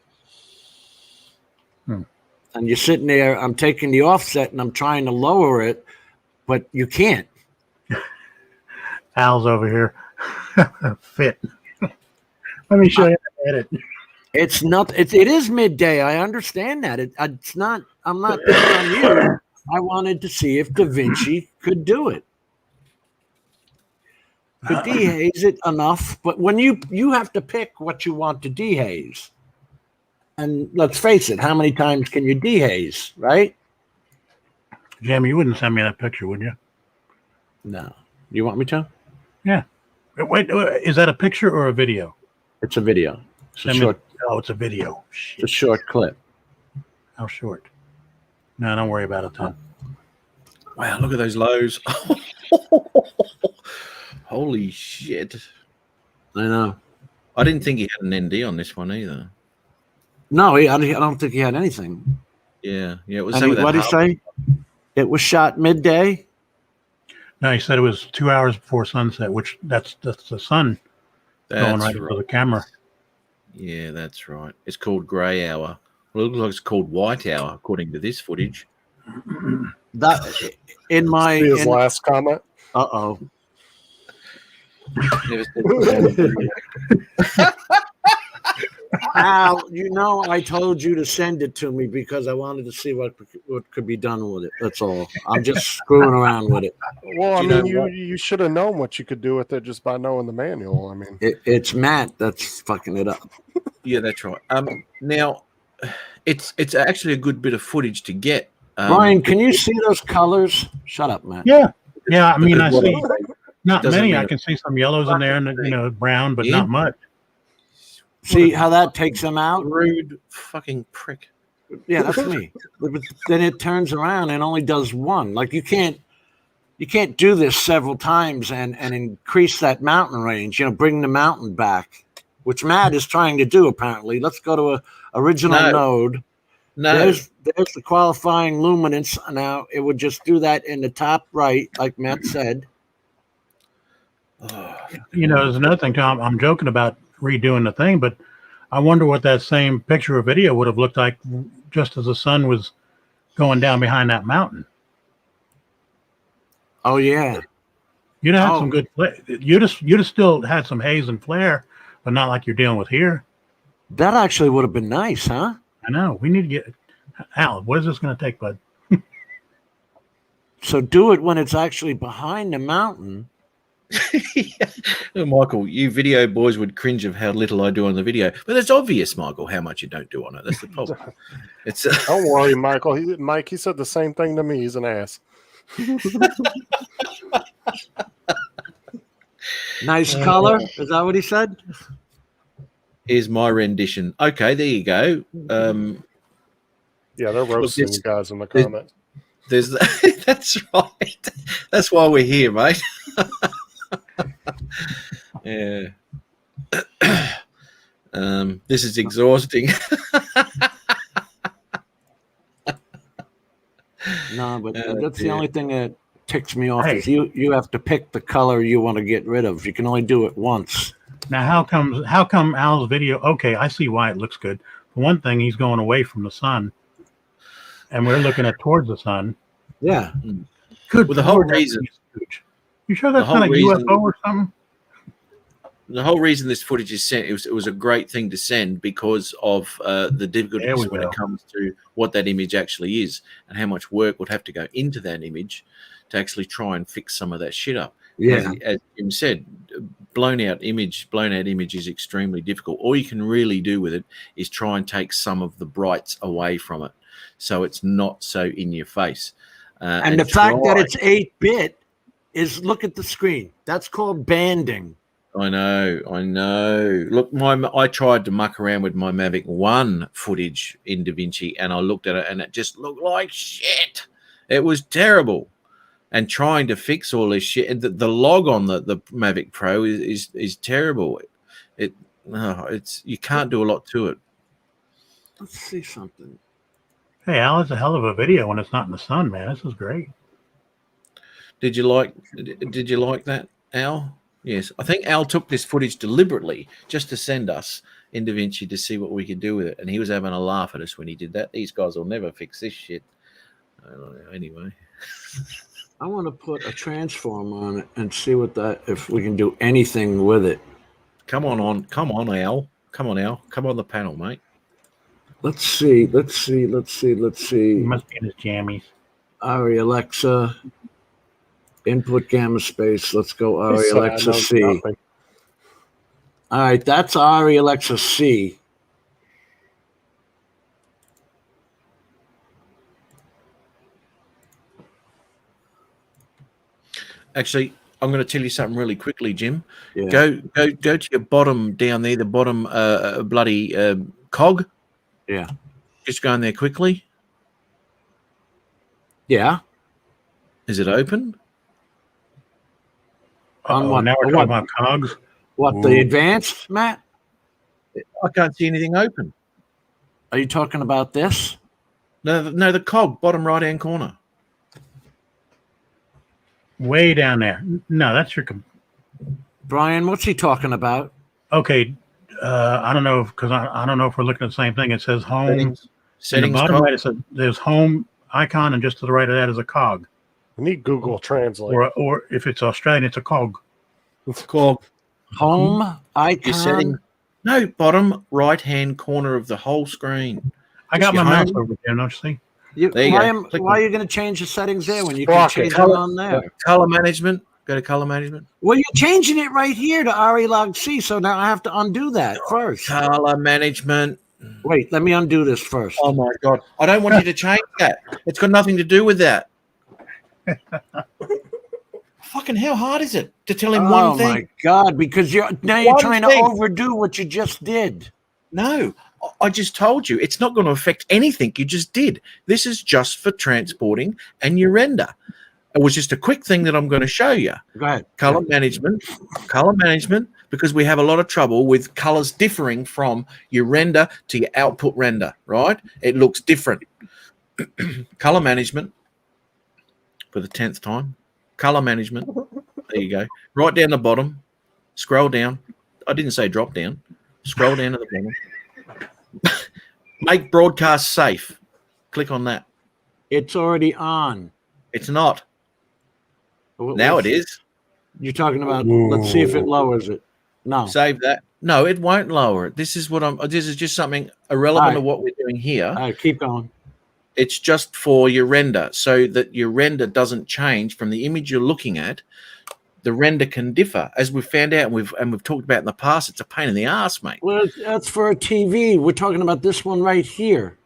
And you're sitting there, I'm taking the offset and I'm trying to lower it, but you can't. Al's over here. Fit. Let me show you the edit. It's not. It is midday. I understand that. It's not. I'm not picking on you. I wanted to see if DaVinci could do it. Could dehaze it enough, but when you have to pick what you want to dehaze, and let's face it, how many times can you dehaze, right? Jim, you wouldn't send me that picture, would you? No. You want me to? Yeah. Wait, is that a picture or a video? It's a video. It's a video. Shit. It's a short clip. How short? No, don't worry about it, Tom. Wow, look at those lows. Holy shit. I know. I didn't think he had an ND on this one either. No, I don't think he had anything. Yeah. It was. What did he say? It was shot midday? No, he said it was 2 hours before sunset, which that's the sun going right into the camera. Yeah, that's right. It's called grey hour. Well, it looks like it's called white hour, according to this footage. That in my See his last comment. Uh-oh. Al, you know I told you to send it to me because I wanted to see what could be done with it. That's all. I'm just screwing around with it. Well, I mean, you should have known what you could do with it just by knowing the manual. I mean, it's Matt that's fucking it up. Yeah, that's right. Now it's actually a good bit of footage to get. Brian, can you see those colors? Shut up, Matt. Yeah. I mean, I see not Doesn't many. mean I can see some yellows in there, and brown, but Yeah. not much. See how that takes them out? Rude fucking prick. Yeah, that's me. But then it turns around and only does one. Like you can't do this several times and increase that mountain range. Bring the mountain back, which Matt is trying to do apparently. Let's go to a original node. No. There's the qualifying luminance. Now it would just do that in the top right, like Matt said. There's another thing, Tom. I'm joking about redoing the thing, but I wonder what that same picture or video would have looked like just as the sun was going down behind that mountain. Oh yeah, you'd have had some good. You'd have still had some haze and flare, but not like you're dealing with here. That actually would have been nice, huh? I know. We need to get Al. What is this going to take, bud? So do it when it's actually behind the mountain. Well, Michael, you video boys would cringe of how little I do on the video, but it's obvious, Michael, how much you don't do on it. That's the problem. It's don't worry, Michael. Mike, he said the same thing to me. He's an ass. Nice color. Is that what he said? Is my rendition. Okay, there you go. Yeah, they're roasting you guys in the comments. There's that's right. That's why we're here, mate. Yeah. This is exhausting. No, but that's the only thing that ticks me off is you have to pick the color you want to get rid of. You can only do it once. Now, how come Al's video? Okay, I see why it looks good. For one thing, he's going away from the sun, and we're looking at towards the sun. Yeah. Good. Well, the whole reason. You sure that's not a UFO or something? The whole reason this footage is sent, it was a great thing to send because of the difficulties when it comes to what that image actually is and how much work would have to go into that image to actually try and fix some of that shit up. Yeah. As Jim said, blown out image is extremely difficult. All you can really do with it is try and take some of the brights away from it so it's not so in your face. And the fact that it's 8-bit is, look at the screen. That's called banding. I know. Look, I tried to muck around with my Mavic 1 footage in Davinci, and I looked at it, and it just looked like shit. It was terrible. And trying to fix all this shit, the log on the Mavic Pro is terrible. It's you can't do a lot to it. Let's see something. Hey, Al, it's a hell of a video when it's not in the sun, man. This is great. Did you like that, Al? Yes, I think Al took this footage deliberately just to send us in Davinci to see what we could do with it, and he was having a laugh at us when he did that. These guys will never fix this shit. I don't know. Anyway, I want to put a transform on it and see if we can do anything with it. Come on, Al. Come on, Al. Come on the panel, mate. Let's see. He must be in his jammies. Ari Alexa. Input gamma space. Let's go Ari Alexa C. Nothing. All right, that's Ari Alexa C. Actually, I'm going to tell you something really quickly, Jim. Yeah. Go to your bottom down there, the bottom bloody cog. Yeah. Just go in there quickly. Yeah. Is it open? On what? Now we're talking about cogs. What, the advanced, Matt? I can't see anything open. Are you talking about this? No, the cog, bottom right-hand corner. Way down there. No, that's your. Brian, what's he talking about? Okay, I don't know because I don't know if we're looking at the same thing. It says home. Settings. In the bottom right, it says there's home icon, and just to the right of that is a cog. I need Google Translate. Or if it's Australian, it's a cog. It's called home icon. No, bottom right-hand corner of the whole screen. I got my mouse over there, don't you see? Why are you going to change the settings there when you can change them on there? Color management. Go to color management. Well, you're changing it right here to RE log C, so now I have to undo that first. Color management. Wait, let me undo this first. Oh my God. I don't want you to change that. It's got nothing to do with that. Fucking how hard is it to tell him one thing? Oh my God, because you're trying to overdo what you just did. No, I just told you it's not going to affect anything you just did. This is just for transporting and your render. It was just a quick thing that I'm going to show you. Go ahead. Color management, because we have a lot of trouble with colors differing from your render to your output render, right? It looks different. Color management for the 10th time. Color management. There you go. Right down the bottom. Scroll down. I didn't say drop down. Scroll down to the bottom. Make broadcast safe. Click on that. It's already on. It's not. Now it is. You're talking about. Let's see if it lowers it. No. Save that. No, it won't lower it. This is just something irrelevant to what we're doing here. All right, keep going. It's just for your render, so that your render doesn't change from the image you're looking at. The render can differ, as we've found out, and we've talked about in the past. It's a pain in the ass, mate. Well, that's for a TV. We're talking about this one right here.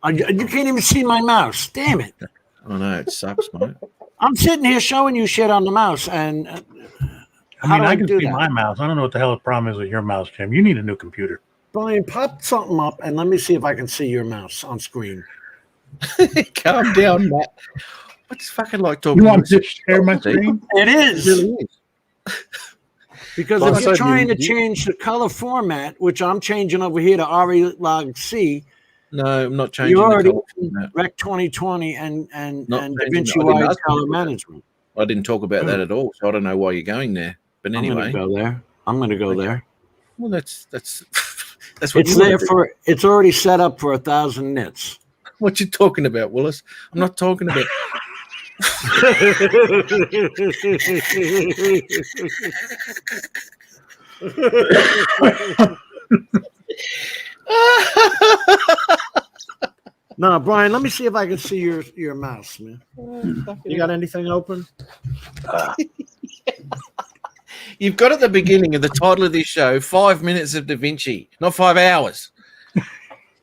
You can't even see my mouse. Damn it! I know it sucks, mate. I'm sitting here showing you shit on the mouse, and I can see my mouse. I don't know what the hell the problem is with your mouse, Jim. You need a new computer. Brian, pop something up and let me see if I can see your mouse on screen. Calm down, Matt. What's fucking like talking? You want to share my screen? It is. It really is. Because if you're trying to change the color format, which I'm changing over here to RE log C. No, I'm not changing. You already Rec 2020 and Davinci Resolve color management. I didn't talk about that at all, so I don't know why you're going there. But anyway, I'm going to go there. Well, that's what it's there for. It's already set up for 1,000 nits. What you talking about, Willis? I'm not talking about. No, Brian, let me see if I can see your mouse, man. You got anything open? You've got at the beginning of the title of this show 5 minutes of Da Vinci, not 5 hours.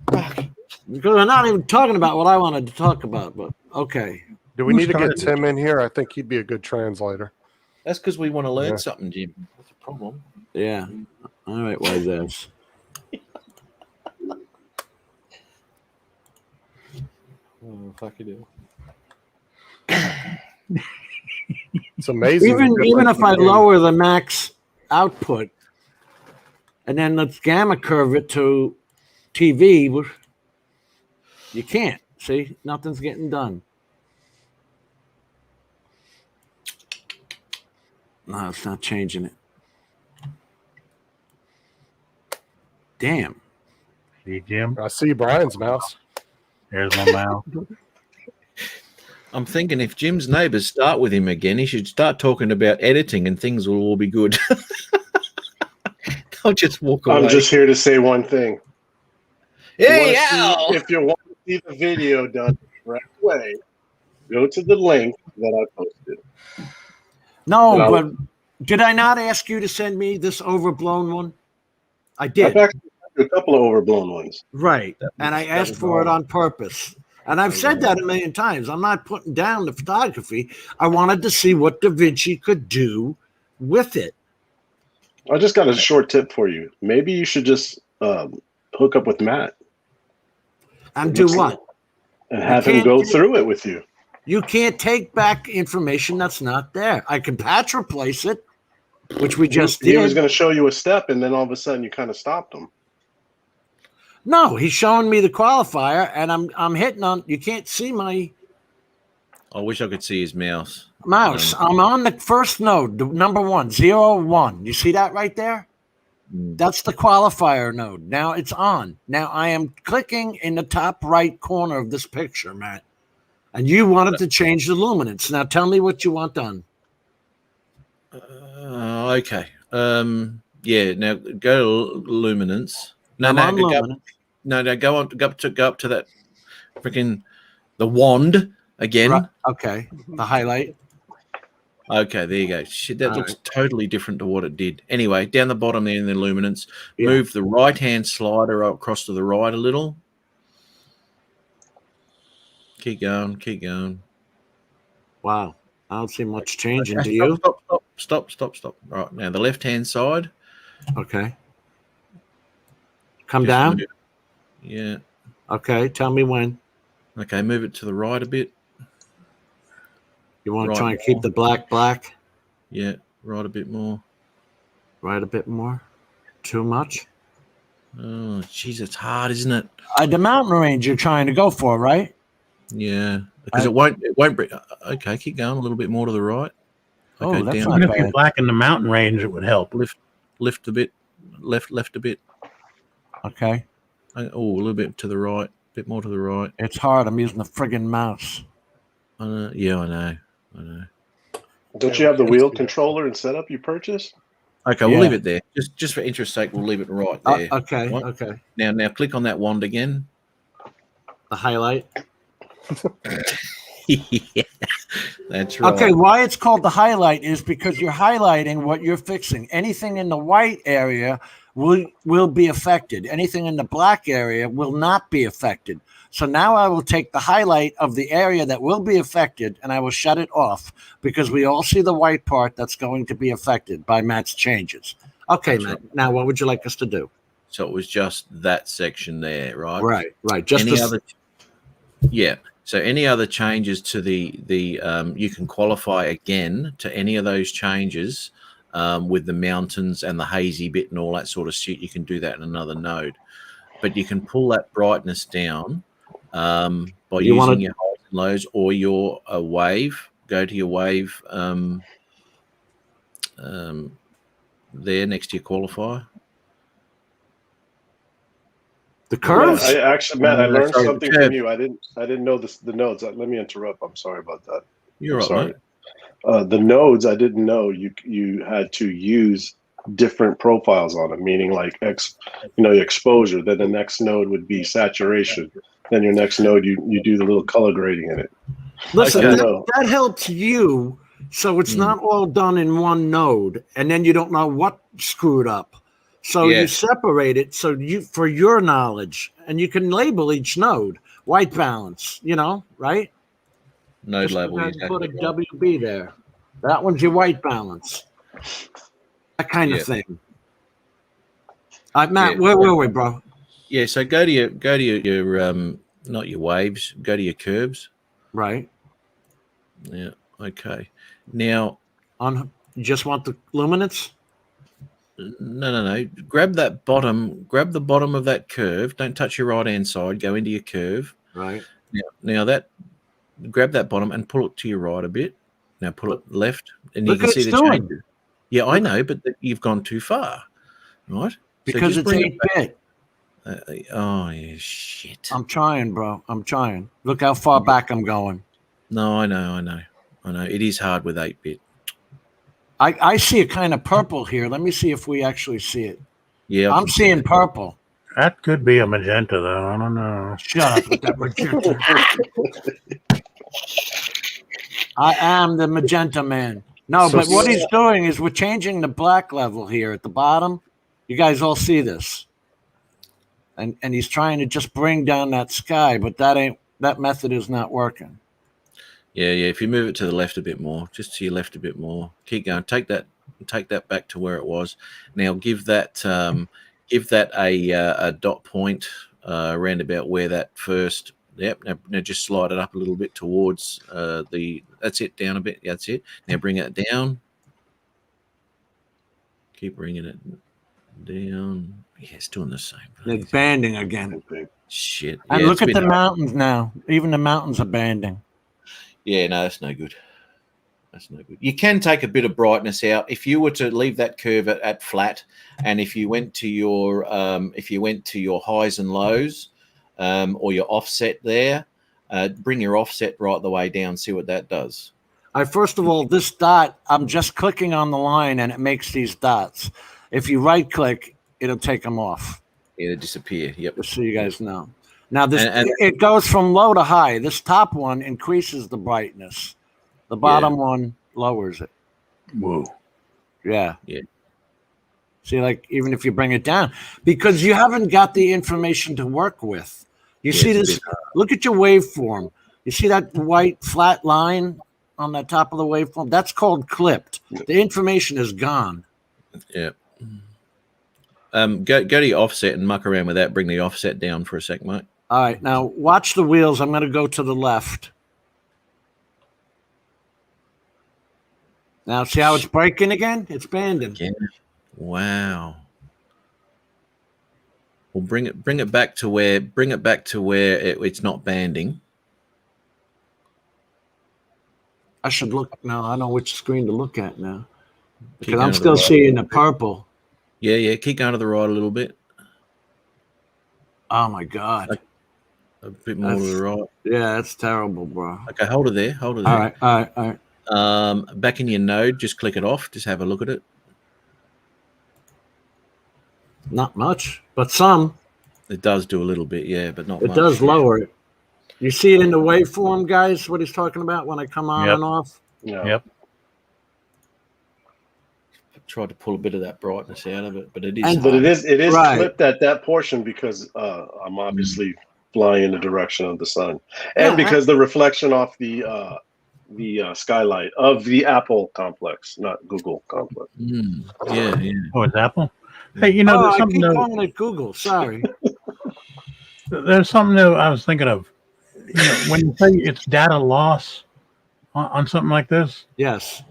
Because we're not even talking about what I wanted to talk about, but okay. Do we need to get Tim in here? I think he'd be a good translator. That's because we want to learn something, Jim. That's a problem. Yeah. All right, why this? Oh, fuck you do. It's amazing. Even if I lower the max output and then let's gamma curve it to TV, you can't. See, nothing's getting done. No, it's not changing it. Damn. See, Jim? I see Brian's mouse. There's my mouse. I'm thinking if Jim's neighbors start with him again, he should start talking about editing and things will all be good. I'll just walk away. I'm just here to say one thing. Hey, if you want to see the video done the right way, go to the link that I posted. No, but did I not ask you to send me this overblown one? I did. I've actually sent a couple of overblown ones. Right. And I asked for it on purpose. And I've said that a million times. I'm not putting down the photography. I wanted to see what Davinci could do with it. I just got a short tip for you. Maybe you should just hook up with Matt. And do what? And have him go through it with you. You can't take back information that's not there. I can patch replace it, which we just did. He was going to show you a step, and then all of a sudden you kind of stopped him. No, he's showing me the qualifier, and I'm hitting on. You can't see my. I wish I could see his mouse. Mouse, I'm on the first node, the number 1, 0, 1. You see that right there? That's the qualifier node. Now it's on. Now I am clicking in the top right corner of this picture, Matt. And you wanted to change the luminance. Now tell me what you want done. Okay. Yeah. Now go to luminance. No, I'm no, on go, luminance. no. Go on. Go up to that freaking the wand again. Right. Okay. The highlight. Okay, there you go. Shit, that All looks right. totally different to what it did. Anyway, down the bottom there in the luminance, Yeah. move the right-hand slider across to the right a little. Keep going, keep going. Wow. I don't see much changing. Okay, Do you? Stop. Right, now the left-hand side. Okay. Come Just down. move. Yeah. Okay. Tell me when. Okay, move it to the right a bit. You want Right to try and more. keep the black? Yeah, right a bit more. Right a bit more? Too much? Oh, jeez, it's hard, isn't it? The mountain range you're trying to go for, right? Yeah, because it won't bring. Okay, keep going a little bit more to the right. Okay, Oh, that's down. not Even if you bad. blacken the mountain range, it would help. Lift a bit. Left a bit. Okay. Oh, a little bit to the right. A bit more to the right. It's hard. I'm using the friggin' mouse. Yeah, I know. Don't you have the wheel controller and setup you purchased? Okay, we'll leave it there. Just for interest's sake, we'll leave it right there. Okay. Right? Okay. Now click on that wand again. The highlight. Yeah, that's right. Okay, why it's called the highlight is because you're highlighting what you're fixing. Anything in the white area will be affected. Anything in the black area will not be affected. So now I will take the highlight of the area that will be affected and I will shut it off because we all see the white part that's going to be affected by Matt's changes. Okay, Matt. Right. Now what would you like us to do? So it was just that section there, right? Right. Just any this. other. Yeah. So any other changes to the you can qualify again to any of those changes with the mountains and the hazy bit and all that sort of shit. You can do that in another node, but you can pull that brightness down by using your highs and lows or your wave. Go to your wave there next to your qualifier. The curves? Yeah, Matt, I learned Sorry, something from you. I didn't know the nodes. Let me interrupt. I'm sorry about that. You're right, sorry. The nodes, I didn't know you had to use different profiles on them, meaning like your exposure. Then the next node would be saturation. Then your next node, you do the little color grading in it. Listen, that helps you, so it's not all done in one node, and then you don't know what screwed up. So you separate it for your knowledge, and you can label each node white balance. Right? Node label. Put a WB there. That one's your white balance. That kind of thing. Matt, where were we, bro? Yeah, so go to your not your waves, go to your curves. Right. Yeah. Okay. Now you just want the luminance? No. Grab the bottom of that curve. Don't touch your right hand side. Go into your curve. Right. Now grab that bottom and pull it to your right a bit. Now pull it left, and you can see the changes. Yeah, I know, but you've gone too far, right? Because so it's 8-bit. Oh yeah, shit. I'm trying, bro. I'm trying. Look how far back I'm going. No, I know. It is hard with 8-bit. I see a kind of purple here. Let me see if we actually see it. Yeah, I'm seeing purple. That could be a magenta, though. I don't know. Shut up with that magenta. I am the magenta man. No, but what he's doing is we're changing the black level here at the bottom. You guys all see this. And he's trying to just bring down that sky, but that method is not working. Yeah. If you move it to the left a bit more, just to your left a bit more, keep going. Take that back to where it was. Now give that a dot point around about where that first. Yep. Now just slide it up a little bit towards that's it, down a bit. That's it. Now bring it down. Keep bringing it down. Yeah, it's doing the same. It's banding again. Shit. And look at the mountains now. Even the mountains are banding. Yeah, no, that's no good. That's no good. You can take a bit of brightness out if you were to leave that curve at flat, and if you went to your highs and lows, or your offset there, bring your offset right the way down. See what that does. First of all, this dot, I'm just clicking on the line and it makes these dots. If you right click, it'll take them off. It'll disappear. Yep. Just so you guys know. Now this it goes from low to high. This top one increases the brightness. The bottom one lowers it. Whoa. Yeah. Yeah. See, like even if you bring it down, because you haven't got the information to work with. You see this? Look at your waveform. You see that white flat line on the top of the waveform? That's called clipped. The information is gone. Yeah. Go to your offset and muck around with that. Bring the offset down for a sec, mate. All right. Now watch the wheels. I'm going to go to the left. Now see how it's breaking again? It's banding. Again. Wow. Well, bring it back to where it's not banding. I should look now. I know which screen to look at now because I'm still seeing the purple. Yeah. Keep going to the right a little bit. Oh my God. A bit more to the right. Yeah, that's terrible, bro. Okay, hold it there. All right. Back in your node, just click it off. Just have a look at it. Not much, but some. It does do a little bit, yeah, but not much. It does lower it. You see it in the waveform, guys, what he's talking about when I come on and off? Yeah. Yep. I tried to pull a bit of that brightness out of it, but it is. But it is right. clipped at that portion because I'm obviously flying in the direction of the sun, and because the reflection off the skylight of the Apple complex, not Google complex. Yeah. Oh, it's Apple. Hey, you know, there's something I keep calling it Google. Sorry. There's something new I was thinking of. You know, when you say it's data loss on something like this. Yes.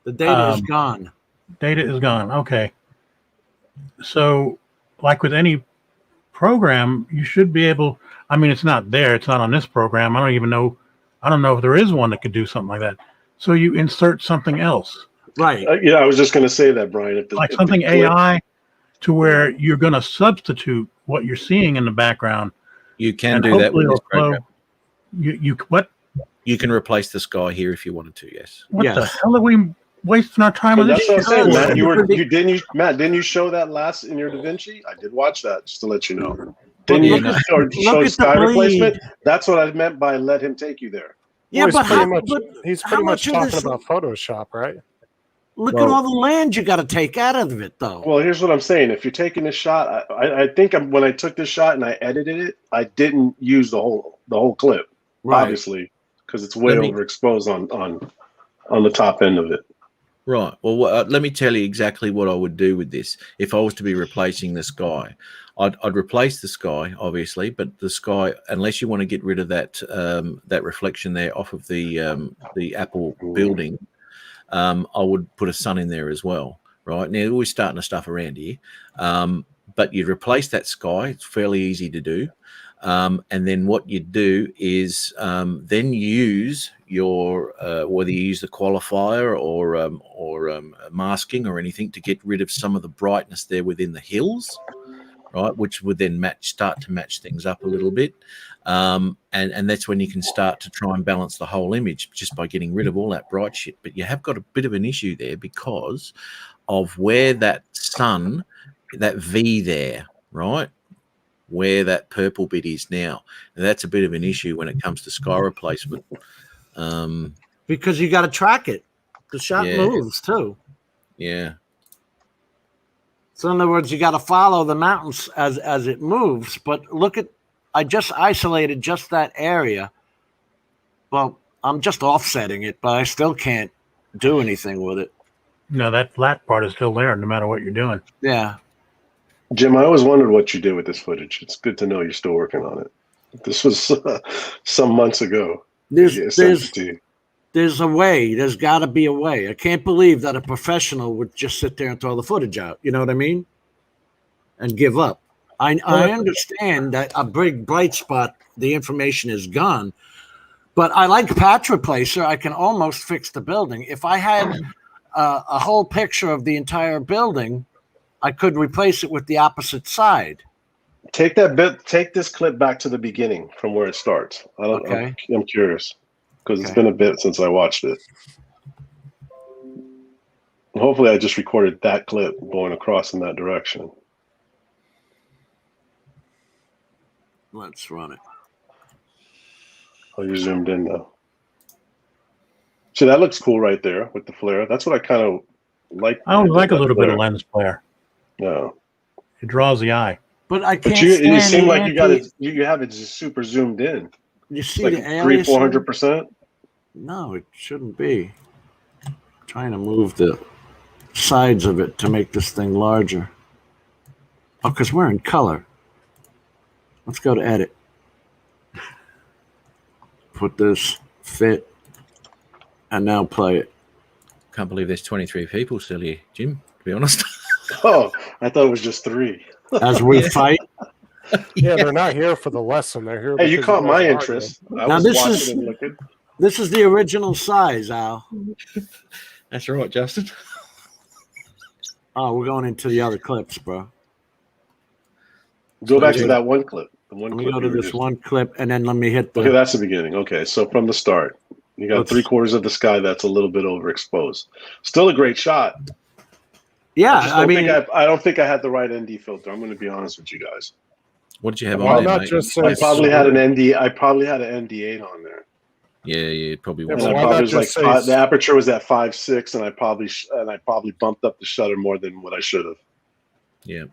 The data is gone. Data is gone. Okay. So, like with any program, you should be able. I mean, it's not there. It's not on this program. I don't know if there is one that could do something like that. So you insert something else. Right. Yeah, I was just going to say that, Brian. Like something AI to where you're going to substitute what you're seeing in the background. You can do that with this program. What? You can replace the sky here if you wanted to. Yes. What the hell are we wasting our time on this? That's what I'm saying, Matt. Didn't you show that last in your DaVinci? I did watch that just to let you know. Didn't you show sky replacement? That's what I meant by let him take you there. Yeah, well, he's pretty much talking about Photoshop, right? Look at all the land you got to take out of it, though. Well, here's what I'm saying. If you're taking this shot, I think when I took this shot and I edited it, I didn't use the whole clip, obviously, because it's way overexposed on the top end of it. Right. Well, let me tell you exactly what I would do with this if I was to be replacing the sky. I'd replace the sky, obviously, but the sky, unless you want to get rid of that that reflection there off of the Apple building, I would put a sun in there as well. Right now, we're starting to stuff around here, but you'd replace that sky. It's fairly easy to do, and then what you do is then use your whether you use the qualifier or masking or anything to get rid of some of the brightness there within the hills. Right, which would then start to match things up a little bit, and that's when you can start to try and balance the whole image just by getting rid of all that bright shit. But you have got a bit of an issue there because of where that sun, that V there, right, where that purple bit is now. And that's a bit of an issue when it comes to sky replacement. Because you got to track it. The shot moves too. Yeah. So in other words, you got to follow the mountains as it moves. But look at, I just isolated just that area. Well, I'm just offsetting it, but I still can't do anything with it. No, that flat part is still there no matter what you're doing. Yeah. Jim, I always wondered what you did with this footage. It's good to know you're still working on it. This was some months ago. There's a way. There's got to be a way. I can't believe that a professional would just sit there and throw the footage out. You know what I mean? And give up. I understand that a big bright spot, the information is gone. But I like patch replacer. I can almost fix the building. If I had a whole picture of the entire building, I could replace it with the opposite side. Take that bit. Take this clip back to the beginning from where it starts. Okay. I'm curious because it's been a bit since I watched it. Hopefully, I just recorded that clip going across in that direction. Let's run it. Oh, you're zoomed in now. So that looks cool right there with the flare. That's what I kind of like. I would like a little bit of lens flare. Yeah. It draws the eye. But I can't. But you stand seem the like you got anti- it. You have it just super zoomed in. You see Like the alias? 300-400%. No, it shouldn't be. I'm trying to move the sides of it to make this thing larger. Oh, because we're in color. Let's go to edit. Put this, fit, and now play it. Can't believe there's 23 people still here, Jim, to be honest. Oh, I thought it was just 3. As we fight. Yeah, they're not here for the lesson. They're here. Hey, you because caught guys my are interest. I Now was this watching is and looking. this is the original size, Al. That's right, Justin. Oh, we're going into the other clips, bro. Go back to that one clip. The one Let me clip go to you were this just- one clip, and then let me hit the. Okay, that's the beginning. Okay, so from the start, you got 3/4 of the sky that's a little bit overexposed. Still a great shot. Yeah, I don't think I had the right ND filter. I'm going to be honest with you guys. What did you have Why on there, not mate? just say I probably had screw- an ND. I probably had an ND8 on there. Yeah, it probably Yeah, was. but And I why probably not was like just say five, the aperture was at 5.6, and I probably bumped up the shutter more than what I should have. Yeah.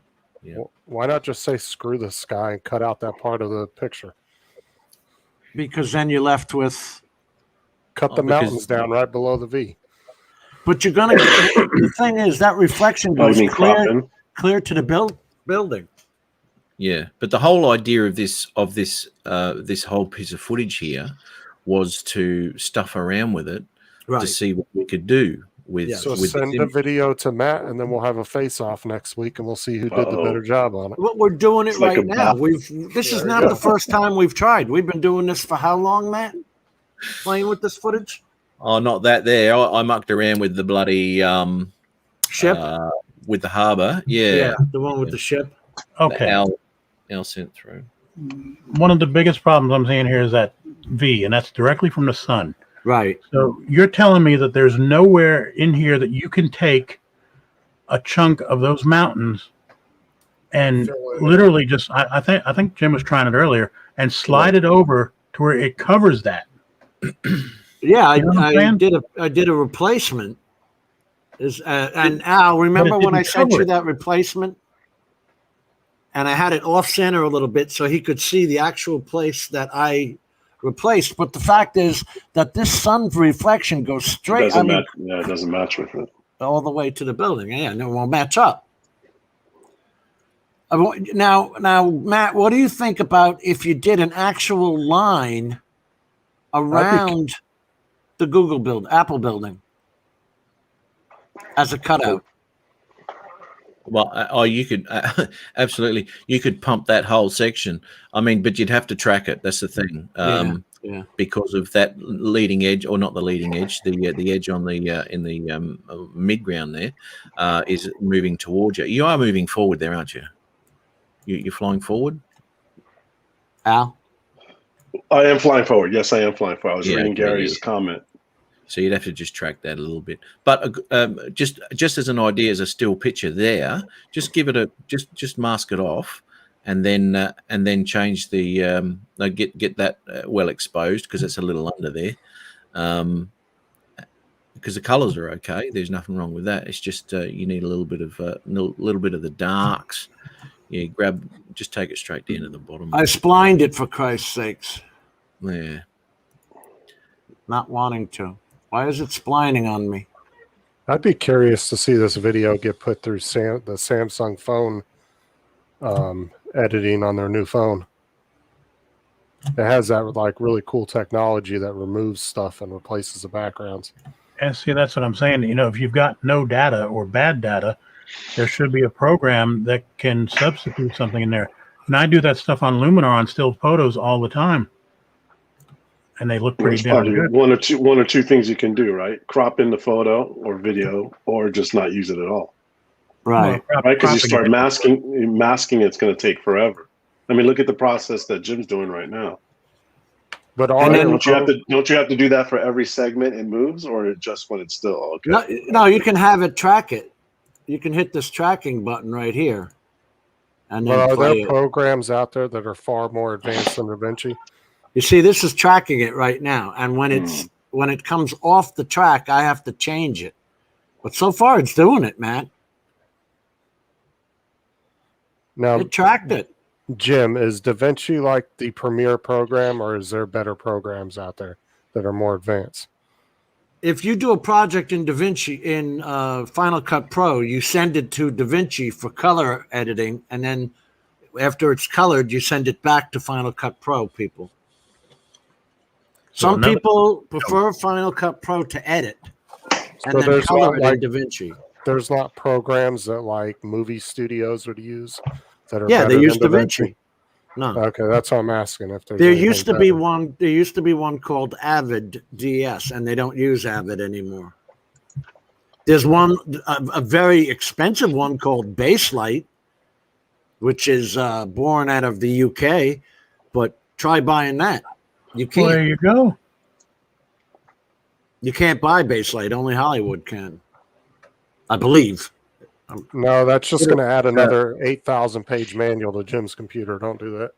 Why not just say screw the sky and cut out that part of the picture? Because then you're left with. Cut the because- mountains down right below the V. But you're gonna. The thing is, that reflection Oh, you goes mean cropping? clear to the building. Yeah, but the whole idea of this whole piece of footage here was to stuff around with it Right. to see what we could do with. Yeah. So with send this the image. video to Matt, and then we'll have a face-off next week, and we'll see who did the Uh-oh. better job on it. Well, we're doing it It's like right a now. battle. This is There not you the go. first time we've tried. We've been doing this for how long, Matt? Playing with this footage? Oh, not that there. I mucked around with the bloody Ship? with the harbour. Yeah, the one with the ship. Okay. Al sent through. One of the biggest problems I'm seeing here is that V, and that's directly from the sun. Right. So you're telling me that there's nowhere in here that you can take a chunk of those mountains and literally just I think Jim was trying it earlier and slide it over to where it covers that. Yeah, You know what I'm saying? I did a replacement. And Al, remember when I didn't sent cover you it. that replacement? And I had it off center a little bit so he could see the actual place that I replaced. But the fact is that this sun reflection goes It straight doesn't match. Yeah, it doesn't match with it. all the way to the building. Yeah, and it won't match up. Now, Matt, what do you think about if you did an actual line around the Apple building as a cutout? Well, you could absolutely. You could pump that whole section. I mean, but you'd have to track it. That's the thing. Yeah. Because of that leading edge, or not the leading edge, the edge on the in the mid ground there is moving towards you. You are moving forward there, aren't you? You're flying forward. Al? I am flying forward. Yes, I am flying forward. I was reading okay, Gary's comment. So you'd have to just track that a little bit. But just as an idea, as a still picture there, just give it just mask it off, and then change the get that well exposed because it's a little under there. Because the colors are okay. There's nothing wrong with that. It's just you need a little bit of the darks. Yeah, just take it straight down to the bottom. I splined it, for Christ's sakes. Yeah. Not wanting to. Why is it splining on me? I'd be curious to see this video get put through the Samsung phone editing on their new phone. It has that like really cool technology that removes stuff and replaces the backgrounds. And see, that's what I'm saying. You know, if you've got no data or bad data, there should be a program that can substitute something in there. And I do that stuff on Luminar on still photos all the time. and they look There's pretty damn probably good. one or two things you can do, right? Crop in the photo or video, or just not use it at all. Right. Right, because you start masking, it's going to take forever. I mean, look at the process that Jim's doing right now. But don't you have to do that for every segment it moves, or just when it's still okay? No, you can have it track it. You can hit this tracking button right here, and then But are play there it. programs out there that are far more advanced than DaVinci? You see, this is tracking it right now, and when it comes off the track, I have to change it. But so far, it's doing it, man. Now It tracked it. Jim, is DaVinci like the premier program, or is there better programs out there that are more advanced? If you do a project in DaVinci in Final Cut Pro, you send it to DaVinci for color editing, and then after it's colored, you send it back to Final Cut Pro people. Some people prefer Final Cut Pro to edit, and then color it in DaVinci. There's not programs that like movie studios would use that are Yeah, better they use than DaVinci. No. Okay, that's what I'm asking. If there's There anything used to be better. one. There used to be one called Avid DS, and they don't use Avid anymore. There's one, a very expensive one called Baselight, which is born out of the UK. But try buying that. You can't. Well, there you go. You can't buy Baselight. Only Hollywood can, I believe. No, that's just going to add another 8,000 page manual to Jim's computer. Don't do that.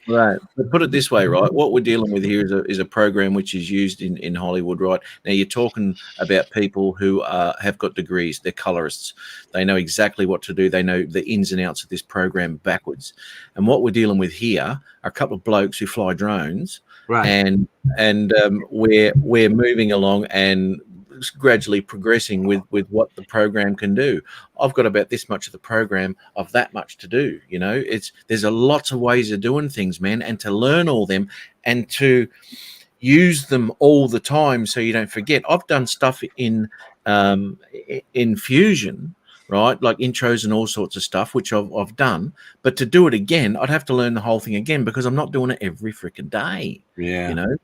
Right. But put it this way, right? What we're dealing with here is a program which is used in Hollywood, right? Now you're talking about people who have got degrees. They're colorists. They know exactly what to do. They know the ins and outs of this program backwards. And what we're dealing with here are a couple of blokes who fly drones, right? And we're moving along and gradually progressing with what the program can do. I've got about this much of the program of that much to do. You know, there's a lots of ways of doing things, man, and to learn all them and to use them all the time so you don't forget. I've done stuff in Fusion, right, like intros and all sorts of stuff, which I've done, but to do it again, I'd have to learn the whole thing again because I'm not doing it every freaking day. Yeah, you know,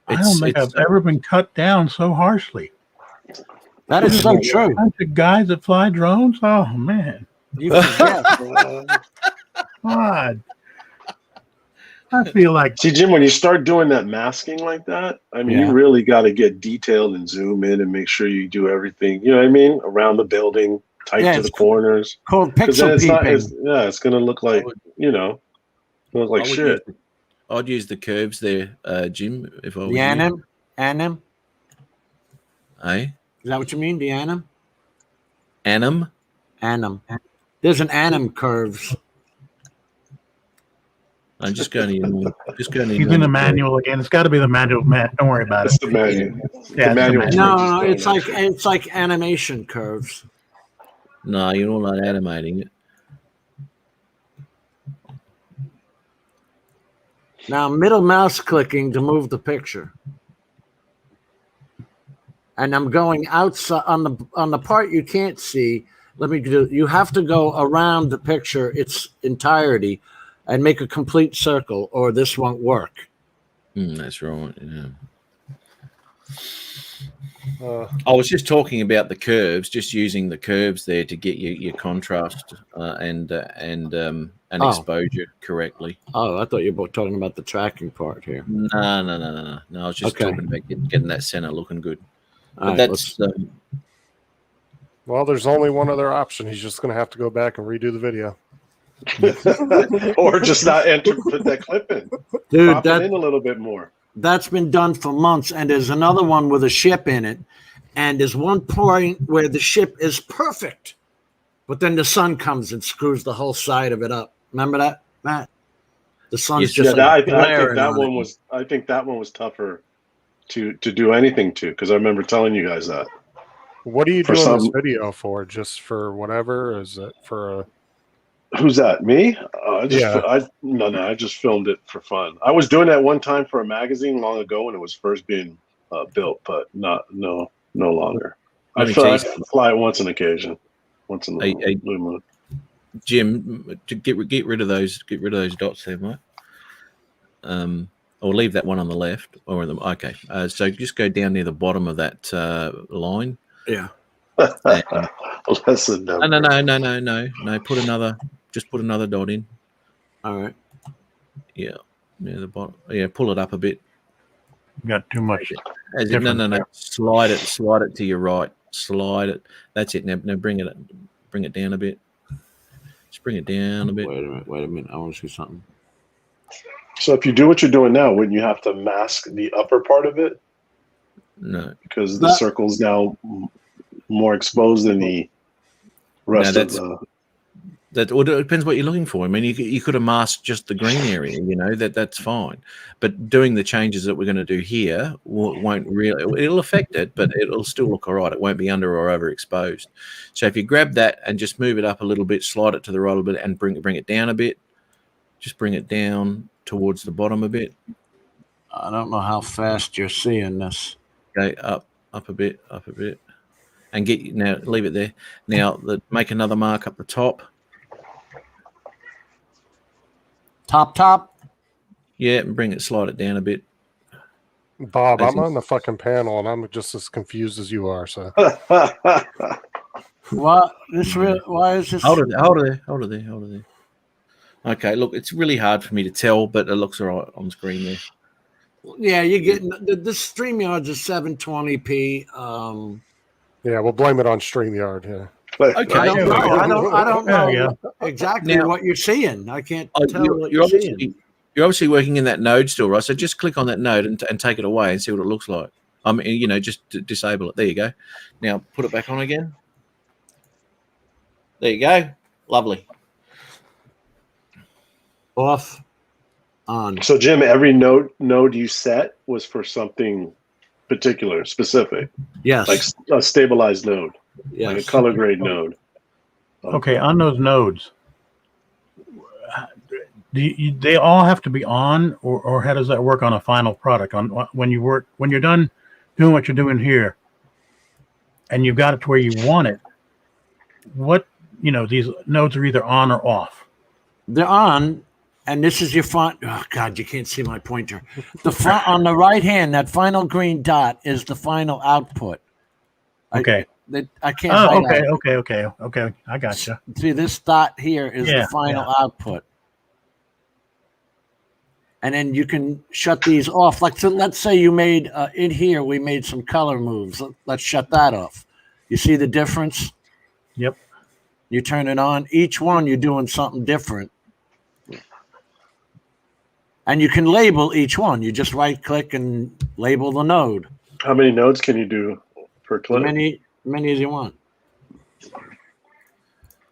I don't think I've ever been cut down so harshly. That is so true. A bunch of guys that fly drones. Oh man, you forget. God, I feel like. See, Jim, when you start doing that masking like that, I mean, you really got to get detailed and zoom in and make sure you do everything. You know what I mean? Around the building, tight to the corners. Called pixel peeping. It's going to look like look like shit. I'd use the curves there, Jim. If I was the anim. Eh? Is that what you mean? The anim? Anim? There's an anim curves. I'm just going to He's in the manual again. It's got to be the manual. Don't worry about it. It's the manual. Yeah, the manual. No, it's like animation curves. No, you're not animating it. Now, middle mouse clicking to move the picture. And I'm going outside on the part you can't see. Let me do. You have to go around the picture its entirety and make a complete circle, or this won't work. That's right. Yeah. I was just talking about the curves, just using the curves there to get your contrast and exposure correctly. Oh, I thought you were talking about the tracking part here. No. I was just talking about getting that center looking good. But Right, that's Well, there's only one other option. He's just going to have to go back and redo the video. Or just not put that clip in. Dude, Pop it in a little bit more. That's been done for months, and there's another one with a ship in it, and there's one point where the ship is perfect, but then the sun comes and screws the whole side of it up. Remember that, Matt? The sun's just I think that one was tougher to do anything to, because I remember telling you guys that. What are you doing this video for? Just for whatever? Or is it for a... Who's that? Me? I just filmed it for fun. I was doing that one time for a magazine long ago when it was first being built, but no longer. I fly it once on occasion, once in the blue moon. Jim, to get rid of those dots there, mate. Or leave that one on the left, or okay. So just go down near the bottom of that line. Yeah. Lesson number. No. Put another dot in. All right. Yeah, near the bottom. Yeah, pull it up a bit. Got too much. No. Slide it to your right. Slide it. That's it. Now bring it down a bit. Just bring it down a bit. Wait a minute. I want to see something. So if you do what you're doing now, wouldn't you have to mask the upper part of it? No, because the circle's now more exposed than the rest of the. Well, it depends what you're looking for. I mean, you could have masked just the green area, that's fine. But doing the changes that we're going to do here won't really, it'll affect it, but it'll still look all right. It won't be under or overexposed. So if you grab that and just move it up a little bit, slide it to the right a little bit and bring it down a bit, just bring it down towards the bottom a bit. I don't know how fast you're seeing this. Okay, up a bit. And leave it there. Now, make another mark up the top. Top. Yeah, and slide it down a bit. Bob, I'm on the fucking panel and I'm just as confused as you are. So what? Why is this? Hold it there. Okay, look, it's really hard for me to tell, but it looks all right on screen there. Yeah, you're getting the StreamYard's is 720p. Yeah, we'll blame it on StreamYard. Yeah. Okay. I don't know exactly what you're seeing. I can't tell what you're seeing. You're obviously working in that node still, right? So just click on that node and take it away and see what it looks like. Just disable it. There you go. Now put it back on again. There you go. Lovely. Off. On. So Jim, every node you set was for something particular, specific. Yes. Like a stabilized node. Yes. Like a color grade node. Okay, on those nodes, they all have to be on, or how does that work on a final product? When you're done doing what you're doing here, and you've got it to where you want it, these nodes are either on or off. They're on, and this is your font. Oh God, you can't see my pointer. The font on the right hand, that final green dot is the final output. Okay. I can't. Okay. I got you. See, this dot here is the final output. And then you can shut these off. Like, so let's say you made, in here, we made some color moves. Let's shut that off. You see the difference? Yep. You turn it on. Each one, you're doing something different. And you can label each one. You just right-click and label the node. How many nodes can you do per click? Many as you want.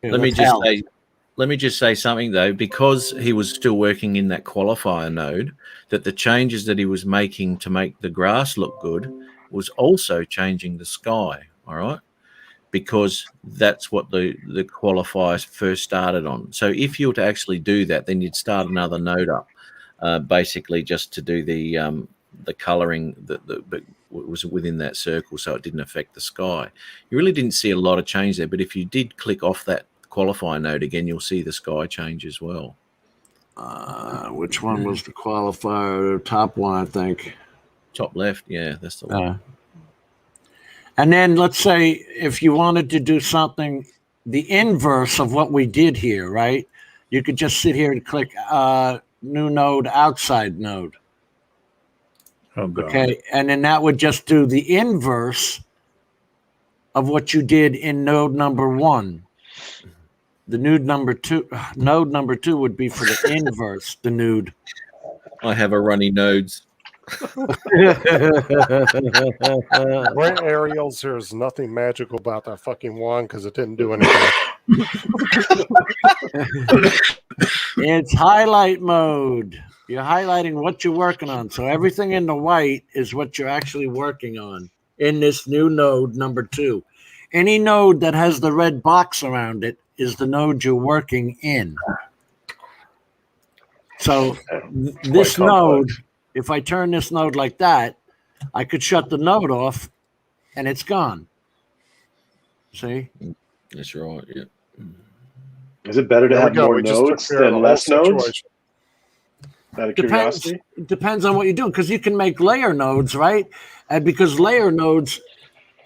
Let me just say something though, because he was still working in that qualifier node, that the changes that he was making to make the grass look good was also changing the sky. All right, because that's what the qualifiers first started on. So if you were to actually do that, then you'd start another node up, basically just to do the coloring that was within that circle, so it didn't affect the sky. You really didn't see a lot of change there, but if you did click off that qualifier node again, you'll see the sky change as well. Which one was the qualifier? Top one, I think. Top left, yeah, that's the one. And then let's say if you wanted to do something, the inverse of what we did here, right? You could just sit here and click new node, outside node. Oh, God. Okay, and then that would just do the inverse of what you did in node number 1. The node number two would be for the inverse, the nude. I have a runny nodes. Right, Ariels, there's nothing magical about that fucking wand because it didn't do anything. It's highlight mode. You're highlighting what you're working on. So everything in the white is what you're actually working on in this new node number 2. Any node that has the red box around it is the node you're working in. So this node, if I turn this node like that, I could shut the node off and it's gone. See? That's right, yeah. Is it better to have more nodes than less nodes? Out of curiosity? Depends on what you're doing, because you can make layer nodes, right? And because layer nodes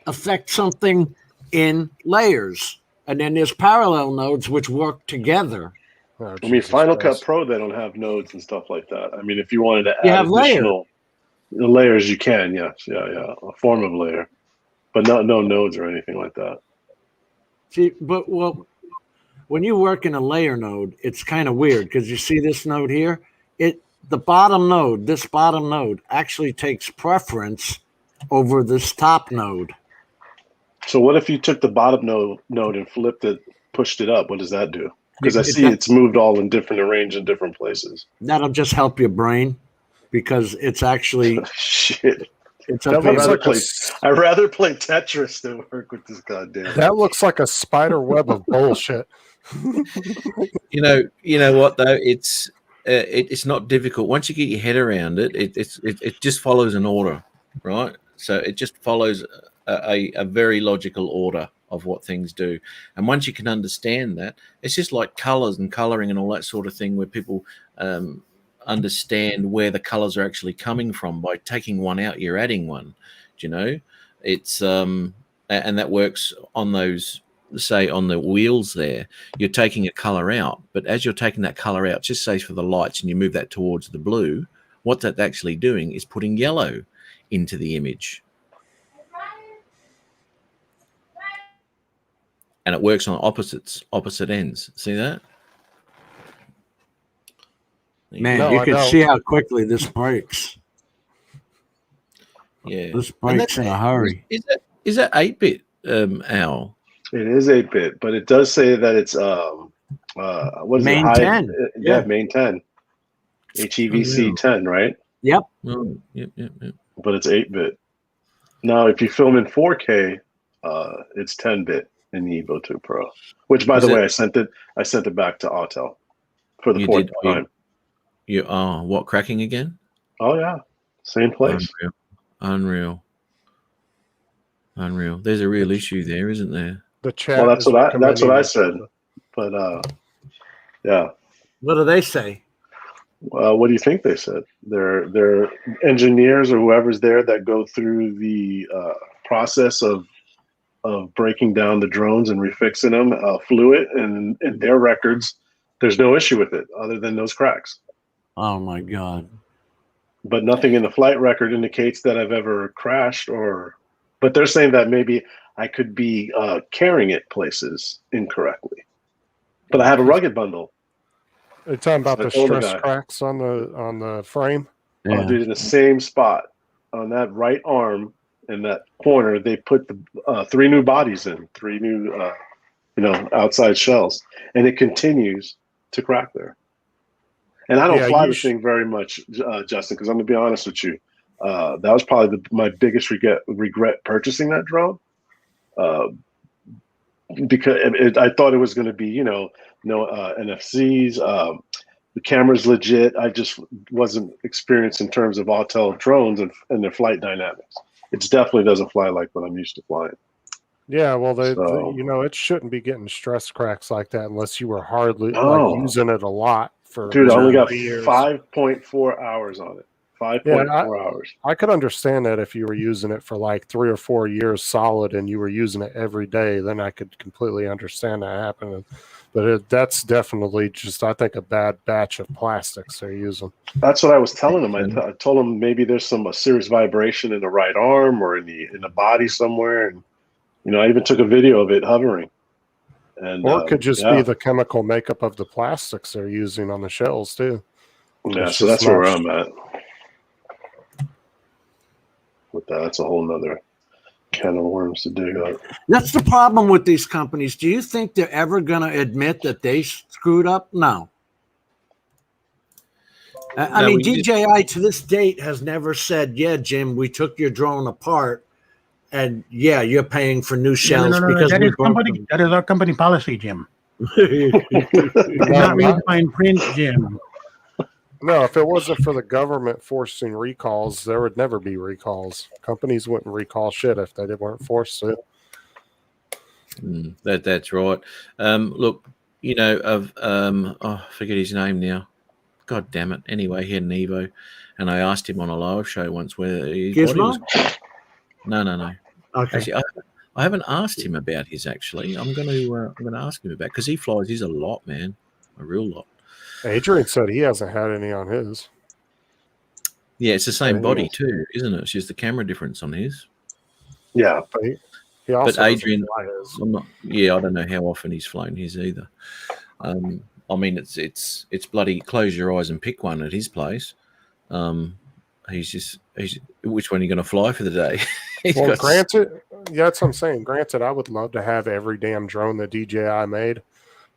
affect something in layers, and then there's parallel nodes which work together. Oh, I mean, Jesus Final Christ. Cut Pro, they don't have nodes and stuff like that. I mean, if you wanted to You add have additional layers, you can. Yes, yeah, a form of layer, but no nodes or anything like that. See, but when you work in a layer node, it's kind of weird because you see this node here. This bottom node actually takes preference over this top node. So what if you took the bottom node and flipped it, pushed it up? What does that do? Because I see it's moved all in different arranged in different places. That'll just help your brain because it's actually shit. It's I'd rather play Tetris than work with this goddamn. That looks like a spider web of bullshit. You know what though? It's not difficult once you get your head around it. It just follows an order, right? So it just follows a very logical order of what things do. And once you can understand that, it's just like colors and coloring and all that sort of thing, where people understand where the colors are actually coming from. By taking one out, you're adding one. Do you know? It's and that works on those, say, on the wheels there. You're taking a color out, but as you're taking that color out, just say for the lights, and you move that towards the blue, what that's actually doing is putting yellow into the image. And it works on opposite ends. See that? Man, you can see how quickly this breaks. Yeah, this breaks in a hurry. Is that 8-bit, Al? It is 8-bit, but it does say that it's what is main it? 10. Yeah, main 10. HEVC 10, right? Yep. Oh, yep. But it's 8-bit. Now, if you film in 4K, it's 10-bit in the Evo 2 Pro. Which, by the way, I sent it back to Autel for the fourth time. What, cracking again? Oh yeah, same place. Unreal. There's a real issue there, isn't there? The chat. Well, that's what I said. But yeah. What do they say? What do you think they said? They're engineers or whoever's there that go through the process of breaking down the drones and refixing them, flew it, and in their records, there's no issue with it other than those cracks. Oh my God. But nothing in the flight record indicates that I've ever crashed but they're saying that maybe I could be carrying it places incorrectly. But I have a rugged bundle. Are you talking about the stress cracks on the frame? Yeah. Oh, dude, in the same spot on that right arm in that corner, they put the 3 new bodies in, 3 new outside shells, and it continues to crack there. And I don't fly the thing very much, Justin, because I'm going to be honest with you. That was probably my biggest regret purchasing that drone. Because I thought it was going to be, no NFCs. The camera's legit. I just wasn't experienced in terms of Autel drones and their flight dynamics. It definitely doesn't fly like what I'm used to flying. Yeah, well, it shouldn't be getting stress cracks like that unless you were hardly using it a lot. Dude, I only got 5.4 hours on it. 5.4 hours. I could understand that if you were using it for like 3 or 4 years solid and you were using it every day, then I could completely understand that happening. But that's definitely just, I think, a bad batch of plastics they're using. That's what I was telling them. I told them maybe there's a serious vibration in the right arm or in the body somewhere. And, I even took a video of it hovering. And, or it could just be the chemical makeup of the plastics they're using on the shells too. Yeah, so that's where I'm at. With that's a whole nother can of worms to dig up. That's the problem with these companies. Do you think they're ever going to admit that they screwed up? No. I mean, DJI to this date has never said, yeah, Jim, we took your drone apart and yeah, you're paying for new shells. No, because that is our company policy, Jim. Not read fine print, Jim. No, if it wasn't for the government forcing recalls, there would never be recalls. Companies wouldn't recall shit if they weren't forced to. That's right. Look, I forget his name now. God damn it. Anyway, he had an Evo, and I asked him on a live show once where his body Gizmo? was. No. Okay. Actually, I haven't asked him about his. Actually, I'm gonna ask him about because he flies. He's a lot, man, a real lot. Adrian said he hasn't had any on his. Yeah, it's the same body too, isn't it? It's just the camera difference on his. Yeah, he also but Adrian, doesn't fly his. I'm not. Yeah, I don't know how often he's flown his either. I mean, it's bloody close your eyes and pick one at his place. He's which one are you going to fly for the day? Well, granted, yeah, that's what I'm saying. Granted, I would love to have every damn drone that DJI made,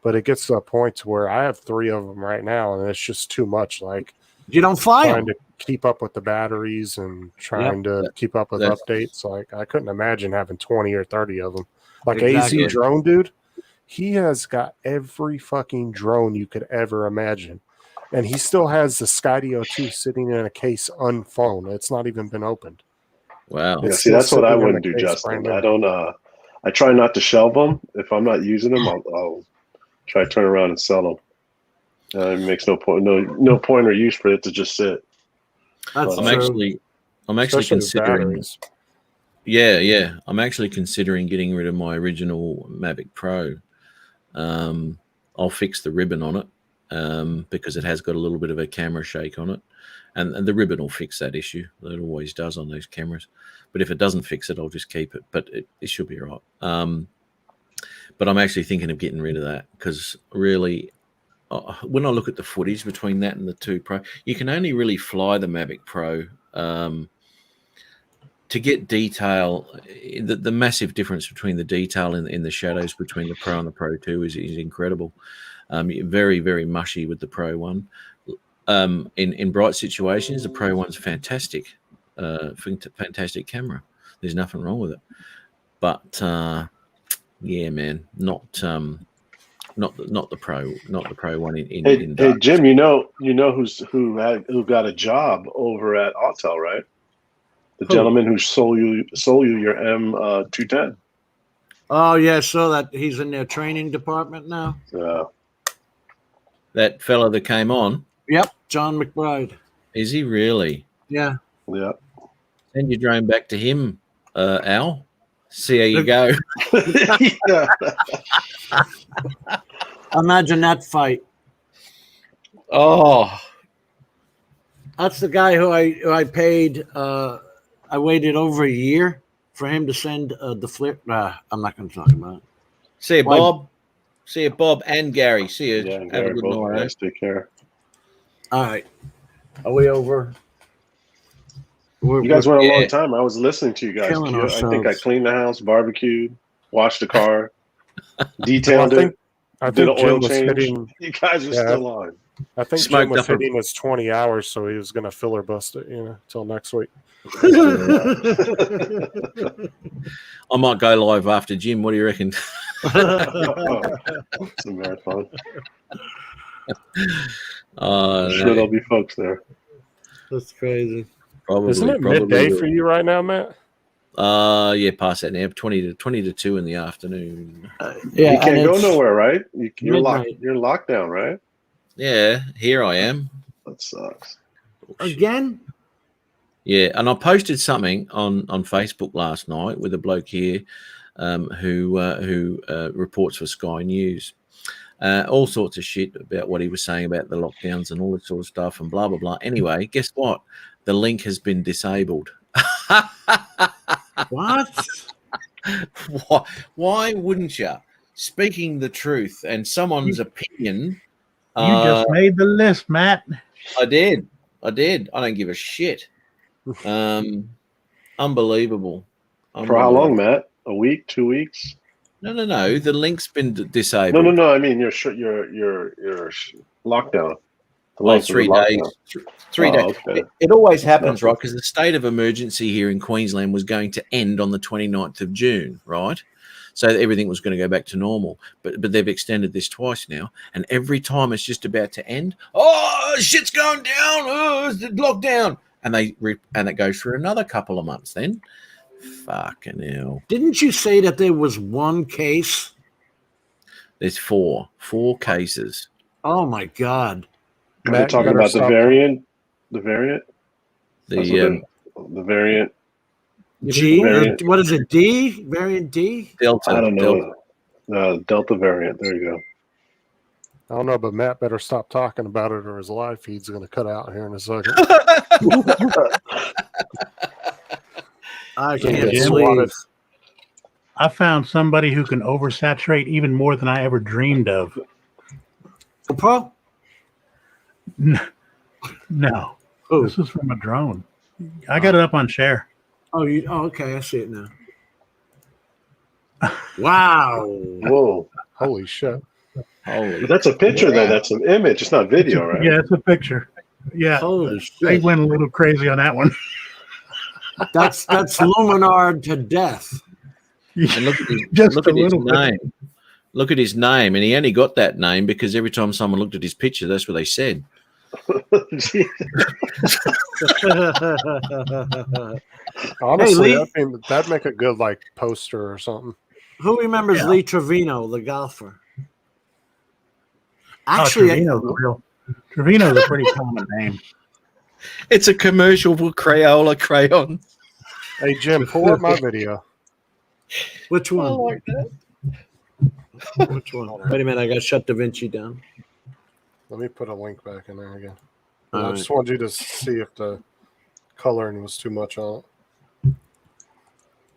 but it gets to a point to where I have 3 of them right now, and it's just too much. Like, you don't fly trying them. to keep up with the batteries and trying to keep up with updates. Like, I couldn't imagine having 20 or 30 of them. Like Exactly. AZ Drone Dude, he has got every fucking drone you could ever imagine. And he still has the Skydio 2 sitting in a case unflown. It's not even been opened. Wow. Yeah, see, that's what I wouldn't do, Justin. I don't. I try not to shelve them. If I'm not using them, I'll try to turn around and sell them. It makes no point, no point or use for it to just sit. I'm actually considering. Yeah. I'm actually considering getting rid of my original Mavic Pro. I'll fix the ribbon on it because it has got a little bit of a camera shake on it, and the ribbon will fix that issue. It always does on those cameras. But if it doesn't fix it, I'll just keep it. But it should be all right. But I'm actually thinking of getting rid of that because really, when I look at the footage between that and the 2 Pro, you can only really fly the Mavic Pro to get detail. The massive difference between the detail in the shadows between the Pro and the Pro 2 is incredible. Very, very mushy with the Pro 1. In bright situations, the Pro 1's fantastic. Fantastic camera. There's nothing wrong with it. But yeah, man, not the Pro, not the Pro 1 in Hey Jim, you know who got a job over at Autel, right? The gentleman who sold you your M210. Oh yeah, so that he's in their training department now. That fella that came on. Yep, John McBride. Is he really? Yeah. Yeah. Send your drone back to him, Al. See how you go. Imagine that fight. Oh, that's the guy who I paid. I waited over a year for him to send the flip. I'm not going to talk about it. See you, Bob. See you, Bob and Gary. See you. Yeah, Have Gary, a good both night. guys, take care. All right. Are we over? You guys went a long time. I was listening to you guys. I think I cleaned the house, barbecued, washed the car, detailed it. I did think an oil Jim was change. hitting. You guys are still on. I think Smoked Jim was up a- hitting his 20 hours, so he was going to filibuster it, till next week. I might go live after Jim. What do you reckon? It's a marathon. I'm sure there'll be folks there. That's crazy. Probably, Isn't it midday for you right now, Matt? Yeah, past that now. 20 to 2 in the afternoon. Yeah, you can't go nowhere, right? You're locked. midnight. You're locked down, right? Yeah, here I am. That sucks. Again? Yeah, and I posted something on Facebook last night with a bloke here who reports for Sky News. All sorts of shit about what he was saying about the lockdowns and all that sort of stuff and blah, blah, blah. Anyway, guess what? The link has been disabled. What? Why wouldn't you? Speaking the truth and someone's opinion. You just made the list, Matt. I did. I don't give a shit. Unbelievable. For how long, Matt? A week? 2 weeks? No. The link's been disabled. No. I mean, your lockdown. Like 3 days. 3 days. Okay. It always happens, right? Because the state of emergency here in Queensland was going to end on the 29th of June, right? So everything was going to go back to normal. But they've extended this twice now. And every time it's just about to end, shit's going down. Oh, it's lockdown. And it goes for another couple of months then. Fucking hell. Didn't you say that there was one case? There's four cases. Oh, my God. Are Matt, they you talking better about the stop. variant? The variant? That's The the variant. G, Variant. what is it? D? Variant D? Delta. I don't Delta. know. Delta variant. There you I don't know, but Matt better stop talking about it, or his live feed's going to cut out here in a second. I Jim can't gets believe. swatted. I found somebody who can oversaturate even more than I ever dreamed of. Pro? No, Who? this is from a drone. I got it up on share. Oh, okay. I see it now. Wow. Whoa. Holy shit. Holy. But that's a picture, though. That's an image. It's not video, right? Yeah, it's a picture. Yeah, Holy I shit. went a little crazy on that one. That's Luminar to death. And look at his, Just look a at his little bit. name. Look at his name, and he only got that name because every time someone looked at his picture, that's what they said. Honestly, Lee- that'd make a good like poster or something. Who remembers Yeah. Lee Trevino, the golfer? Oh, Actually, Trevino's a pretty common name. It's a commercial for Crayola crayon. Hey Jim, pull up my video. which one? like that. Which one? Wait a minute, I got to shut Davinci down. Let me put a link back in there again. All I right. just wanted you to see if the coloring was too much on it.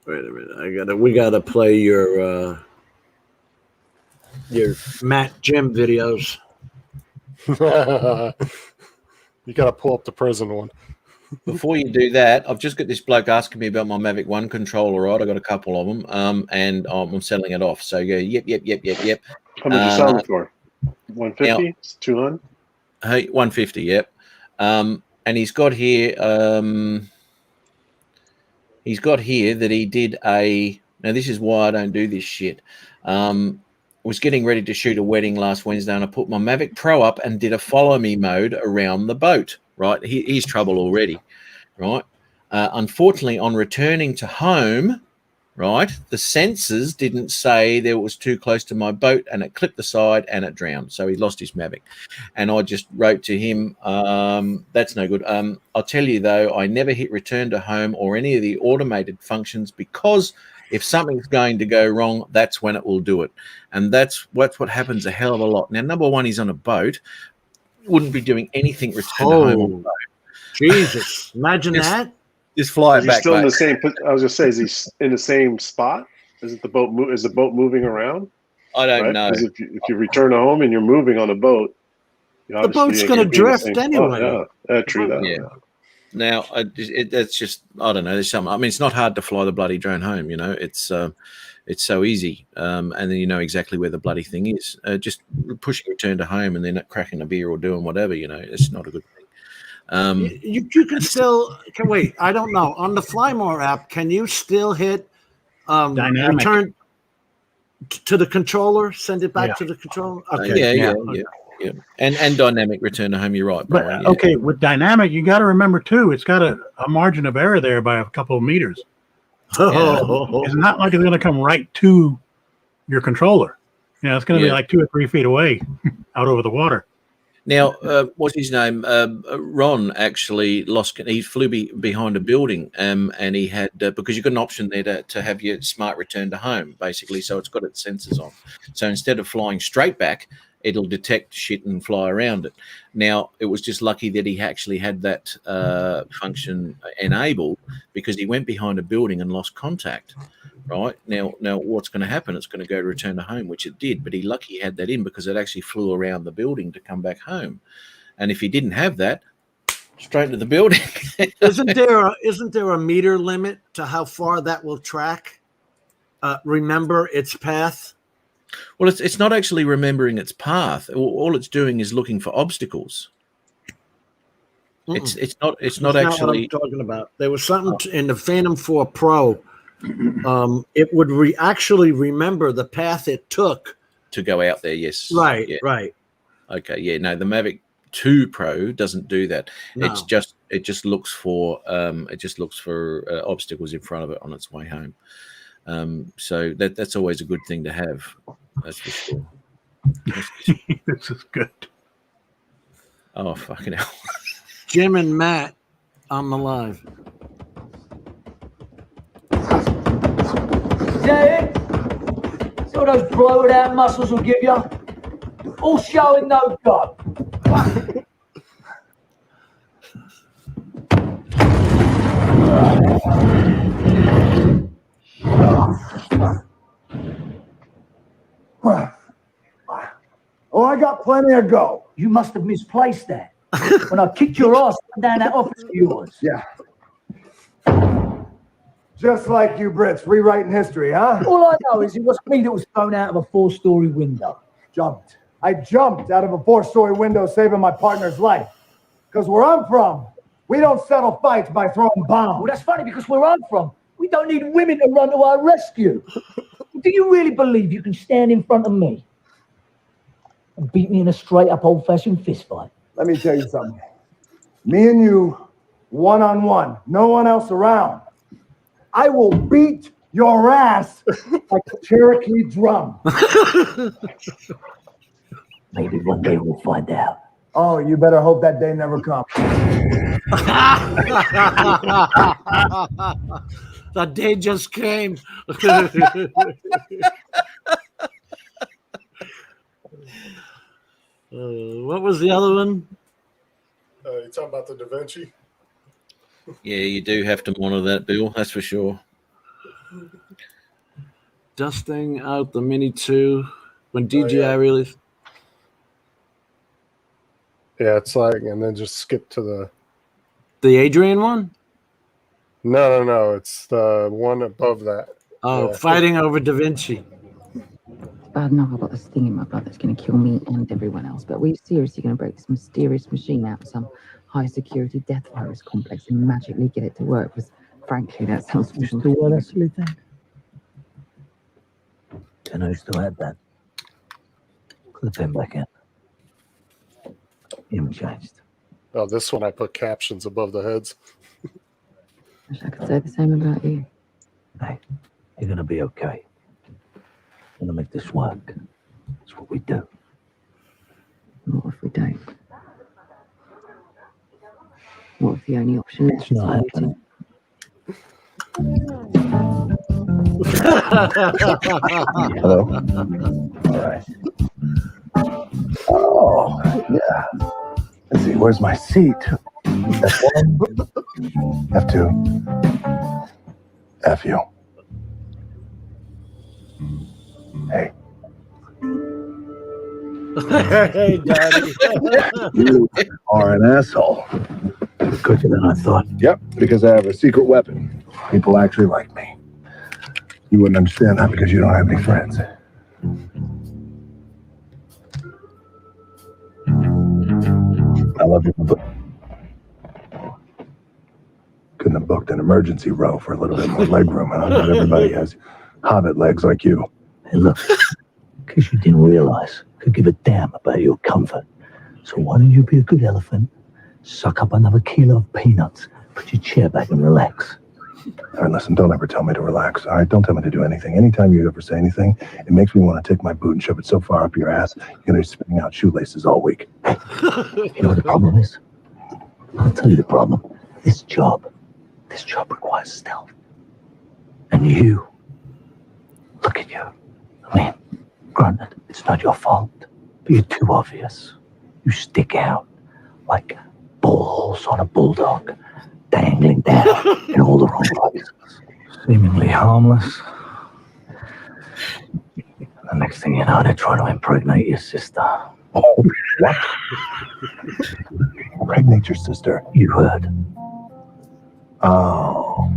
Wait a minute, we gotta play your Matt Jim videos. You got to pull up the prison one. Before you do that, I've just got this bloke asking me about my Mavic 1 controller, right? I got a couple of them, and I'm selling it off. So yep. How much you selling it for? 150? Now- 200? Hey, 150, yep. And he's got here that he did now this is why I don't do this shit. Was getting ready to shoot a wedding last Wednesday, and I put my Mavic Pro up and did a follow me mode around the boat, right? He's trouble already, right? Unfortunately, on returning to home, right, the sensors didn't say that it was too close to my boat, and it clipped the side and it drowned. So he lost his Mavic. And I just wrote to him, that's no good. I'll tell you, though, I never hit return to home or any of the automated functions, because if something's going to go wrong, that's when it will do it. And that's what happens a hell of a lot. Now, number one, he's on a boat. Wouldn't be doing anything return to home on the boat. Jesus, imagine that. Just fly Is it he back, still in mate. the same? I was just saying, is he in the same spot? Is it the boat? Is the boat moving around? I don't Right? know. 'Cause if you return to home and you're moving on a boat, The boat's going to drift anyway. Yeah, true that. Yeah. Now, that's just, I don't know. There's something. I mean, it's not hard to fly the bloody drone home. You know, it's so easy, and then you know exactly where the bloody thing is. Just pushing return to home and then cracking a beer or doing whatever. You know, it's not a good thing. You can still wait. I don't know. On the Flymore app, can you still hit Dynamic. return to the controller? Send it back to the controller. Okay. Yeah. And dynamic return to home. You're right, But Brian. Yeah. okay, with dynamic, you got to remember too, it's got a margin of error there by a couple of meters. It's not like it's going to come right to your controller. You know, it's going to be like 2 or 3 feet away out over the water. Now, what's his name? Ron actually lost. He flew behind a building, and he had because you've got an option there to have your smart return to home, basically. So it's got its sensors on. So instead of flying straight back, it'll detect shit and fly around it. Now, it was just lucky that he actually had that function enabled, because he went behind a building and lost contact. Right now, what's going to happen? It's going to go to return to home, which it did. But he lucky he had that in, because it actually flew around the building to come back home. And if he didn't have that, straight to the building. Isn't there a meter limit to how far that will track? Remember its path. Well, it's not actually remembering its path. All it's doing is looking for obstacles. It's not That's not actually what I'm talking about. There was something in the Phantom 4 Pro. It would actually remember the path it took to go out there. Yes. Right. Yeah. Right. Okay. Yeah. No, the Mavic 2 Pro doesn't do that. No. It just looks for obstacles in front of it on its way home. So that's always a good thing to have. That's for sure. This is good. Oh, fucking hell. Jim and Matt on the live. Is that it? See what those bloated out muscles will give you? All show and no go. Oh, I got plenty of go. You must have misplaced that. When I kicked your ass down that office of yours. Yeah. Just like you Brits, rewriting history, huh? All I know is it was me that was thrown out of a 4-story window. Jumped. I jumped out of a 4-story window saving my partner's life. Because where I'm from, we don't settle fights by throwing bombs. Well, that's funny because where I'm from, we don't need women to run to our rescue. Do you really believe you can stand in front of me and beat me in a straight-up old-fashioned fist fight? Let me tell you something. Me and you, one-on-one, no one else around. I will beat your ass like a Cherokee drum. Maybe one day we'll find out. Oh, you better hope that day never comes. That day just came. What was the other one? You talking about the Davinci? Yeah, you do have to monitor that, Bill. That's for sure. Dusting out the Mini 2 when DJI released. Yeah, it's like, and then just skip to the Adrian one. No. It's the one above that. Oh, fighting over Davinci. Bad enough I've got this thing in my blood that's going to kill me and everyone else, but we're seriously going to break this mysterious machine out of some high-security death virus complex and magically get it to work, because frankly, that sounds You still wear that silly thing? And I still had that. Clip him back in. Even changed. Oh, this one I put captions above the heads. Wish I could say the same about you. Hey, you're going to be okay. We're going to make this work. That's what we do. What if we don't? What if the only option left It's not happening. Hello? All right. Oh, yeah. Let's see, where's my seat? F1? F2? F you. Hey. Hey, Daddy. You are an asshole. Quicker than I thought. Yep, because I have a secret weapon. People actually like me. You wouldn't understand that because you don't have any friends. I love you. Couldn't have booked an emergency row for a little bit more leg room. Huh? Not everybody has hobbit legs like you. Hey, look, in case you didn't realize, I could give a damn about your comfort. So why don't you be a good elephant, suck up another kilo of peanuts, put your chair back and relax. All right, listen, don't ever tell me to relax. All right, don't tell me to do anything. Anytime you ever say anything, it makes me want to take my boot and shove it so far up your ass, you're going to be spitting out shoelaces all week. Hey, you know what the problem is? I'll tell you the problem. This job requires stealth. And you, look at you. I mean, granted, it's not your fault, but you're too obvious. You stick out like balls on a bulldog, dangling down in all the wrong places. Seemingly harmless. The next thing you know, they're trying to impregnate your sister. Oh, what? Impregnate your sister? You heard. Oh.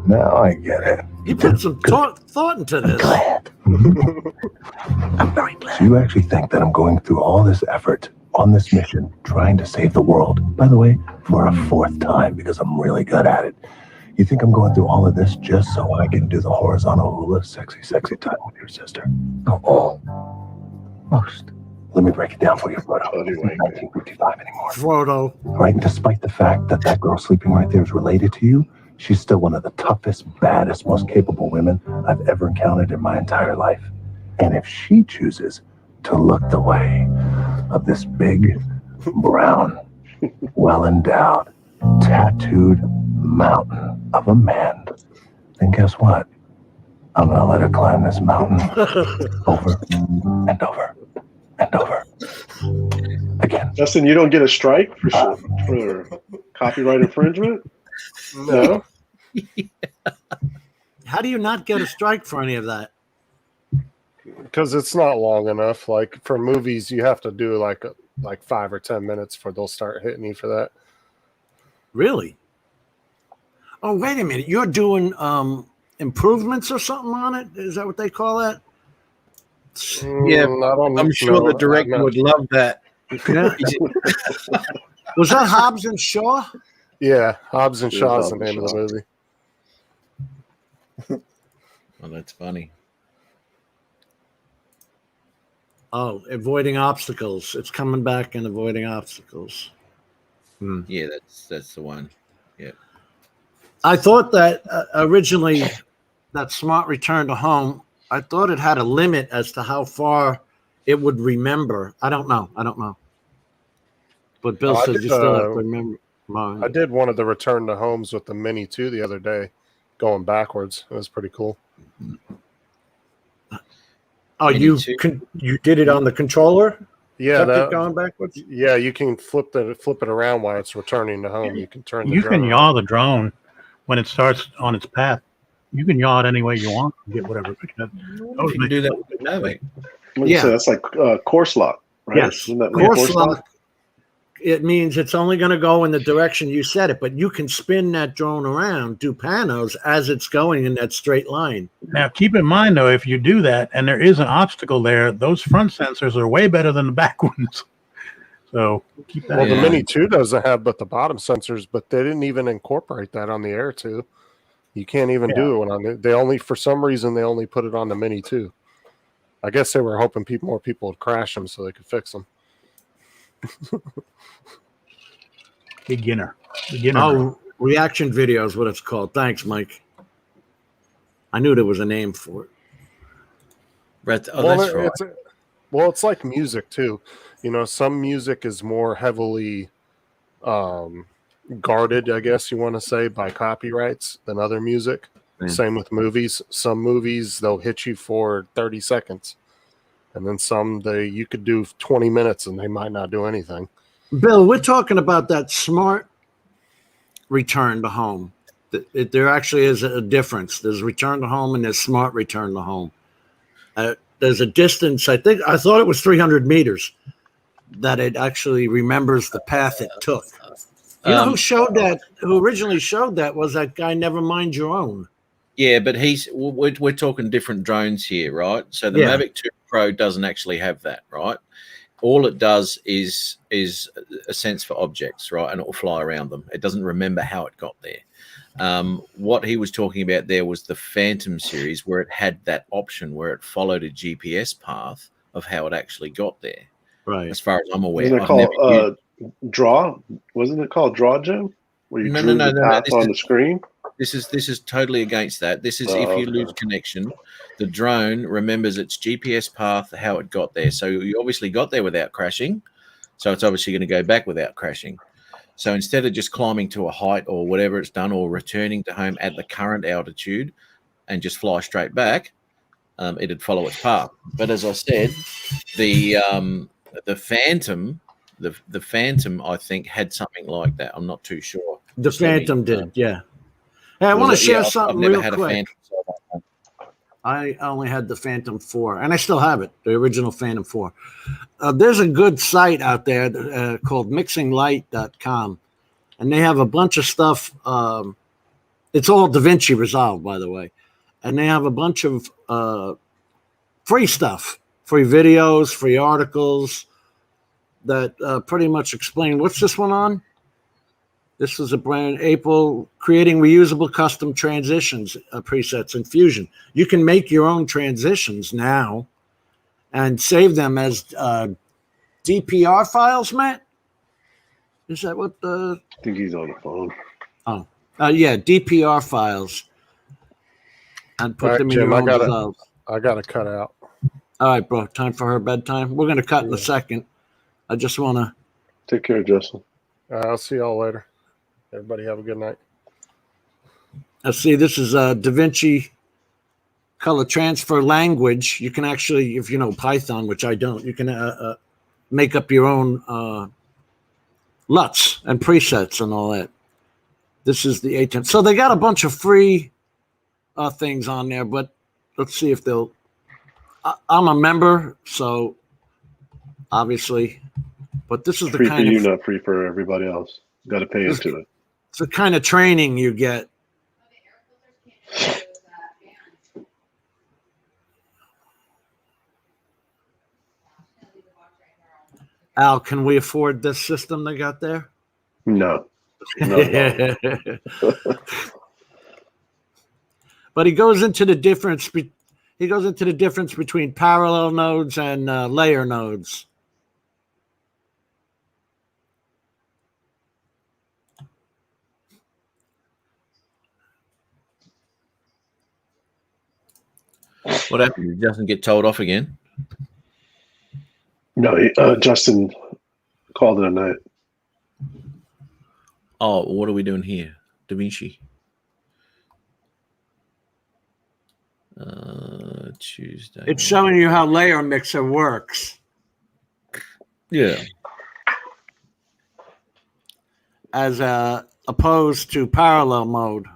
Now I get it. You put some thought into this. Glad. I'm very glad. So you actually think that I'm going through all this effort on this mission, trying to save the world, by the way, for a fourth time, because I'm really good at it. You think I'm going through all of this just so I can do the horizontal hula sexy time with your sister? Not all. Most. Let me break it down for you, Frodo. It's not 1955 anymore. Frodo. Right? And despite the fact that that girl sleeping right there is related to you, she's still one of the toughest, baddest, most capable women I've ever encountered in my entire life. And if she chooses to look the way of this big, brown, well-endowed, tattooed mountain of a man, then guess what? I'm gonna let her climb this mountain over and over and over again. Justin, you don't get a strike for copyright infringement? No. How do you not get a strike for any of that? Because it's not long enough. Like for movies, you have to do like 5 or 10 minutes before they'll start hitting you for that. Really? Oh, wait a minute. You're doing improvements or something on it? Is that what they call that? Yeah, I'm sure the director would love that. Yeah. Was that Hobbs and Shaw? Yeah, Hobbs and Yeah, Shaw is the Hobbs name and of the movie. Oh, that's funny. Oh, avoiding obstacles. It's coming back and avoiding obstacles. Yeah, that's the one. Yeah. I thought that originally that smart return to home, I thought it had a limit as to how far it would remember. I don't know. But Bill I says did, you still have to remember mine. I did one of the return to homes with the Mini 2 the other day, going backwards. It was pretty cool. Oh, you did it on the controller? Yeah, Kept it going backwards? Yeah, you can flip it around while it's returning to home. You can turn the You drone can yaw the drone when it starts on its path. You can yaw it any way you want and get whatever. You can do that with the Mavic. So that's like course lock, right? Yes. Isn't that like Course lock, it means it's only going to go in the direction you set it, but you can spin that drone around, do panos as it's going in that straight line. Now, keep in mind, though, if you do that and there is an obstacle there, those front sensors are way better than the back ones. So keep that. Well, the Mini 2 doesn't have but the bottom sensors, but they didn't even incorporate that on the Air 2. You can't even do it on it. They only, for some reason, they only put it on the Mini 2. I guess they were hoping more people would crash them so they could fix them. Beginner. Oh, reaction video is what it's called. Thanks, Mike. I knew there was a name for it. That's right. It's like music too. You know, some music is more heavily guarded, I guess you want to say, by copyrights than other music. Same with movies. Some movies they'll hit you for 30 seconds, and then some you could do 20 minutes and they might not do anything. Bill, we're talking about that smart return to home. There actually is a difference. There's return to home and there's smart return to home. There's a distance. I thought it was 300 meters that it actually remembers the path it took. You know who showed that? Who originally showed that was that guy. Never mind your own. Yeah, but we're talking different drones here, right? So the Mavic 2 Pro doesn't actually have that, right? All it does is a sense for objects, right? And it will fly around them. It doesn't remember how it got there. What he was talking about there was the Phantom series, where it had that option where it followed a GPS path of how it actually got there. Right. As far as I'm aware. Isn't it called Draw? Wasn't it called Draw, Jim? Where you drew the path on the screen? This is totally against that. This is if you lose connection, the drone remembers its GPS path, how it got there. So you obviously got there without crashing. So it's obviously going to go back without crashing. So instead of just climbing to a height or whatever it's done, or returning to home at the current altitude and just fly straight back, it'd follow its path. But as I said, the Phantom, the Phantom, I think, had something like that. I'm not too sure. The Phantom did, yeah. Hey, I want to share something real quick. I only had the Phantom 4, and I still have it, the original Phantom 4. There's a good site out there called mixinglight.com, and they have a bunch of stuff. It's all Davinci Resolve, by the way. And they have a bunch of free stuff, free videos, free articles that pretty much explain. What's this one on? This was a brand, April, creating reusable custom transitions presets in Fusion. You can make your own transitions now and save them as DPR files, Matt? Is that what the... I think he's on the phone. Oh, yeah, DPR files. And put them in Jim, your own Resolve. I got to cut out. All right, bro, time for her bedtime. We're going to cut in a second. I just want to Take care, Justin. I'll see y'all later. Everybody have a good night. let's see. This is Davinci color transfer language. You can actually, if you know Python, which I don't, you can make up your own LUTs and presets and all that. This is the A10. So they got a bunch of free things on there, but let's see if they'll. I'm a member, so obviously, but this is the Free kind for you, of not free for everybody else. Got to pay into it. it's the kind of training you get. Al, can we afford this system they got there? No. No. But he goes into the difference. He goes into the difference between parallel nodes and layer nodes. What happened? Did Justin get told off again? No, Justin called it a night. Oh, what are we doing here? Davinci. Tuesday. It's showing you how layer mixer works. Yeah. As opposed to parallel mode.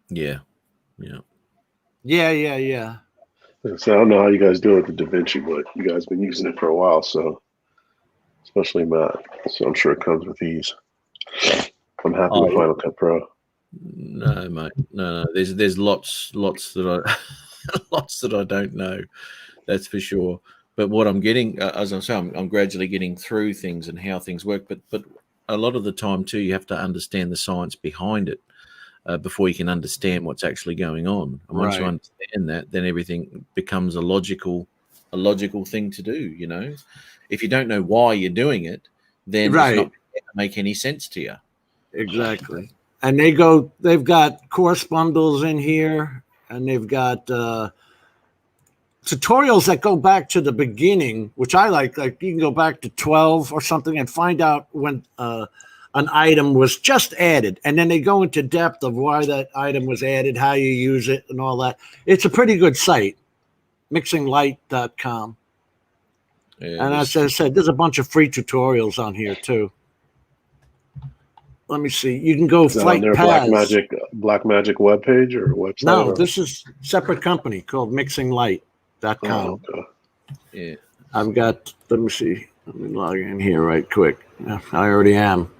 Yeah. Yeah. Yeah. So I don't know how you guys do it with the DaVinci, but you guys been using it for a while, so especially Matt. So I'm sure it comes with ease. I'm happy with Final Cut Pro. No, mate. No. There's lots that I lots that I don't know. That's for sure. But what I'm getting, as I'm saying, I'm gradually getting through things and how things work. But a lot of the time too, you have to understand the science behind it before you can understand what's actually going on. And once you understand that, then everything becomes a logical thing to do. You know, if you don't know why you're doing it, then it's not going to make any sense to you. Exactly. And they've got course bundles in here, and they've got tutorials that go back to the beginning, which I like you can go back to 12 or something and find out when an item was just added. And then they go into depth of why that item was added, how you use it, and all that. It's a pretty good site, mixinglight.com. Yeah, and as I said, there's a bunch of free tutorials on here, too. Let me see. You can go flight paths. Blackmagic webpage or website? No, this is a separate company called mixinglight.com. Oh, okay. Yeah. I've got, let me see. Let me log in here right quick. I already am.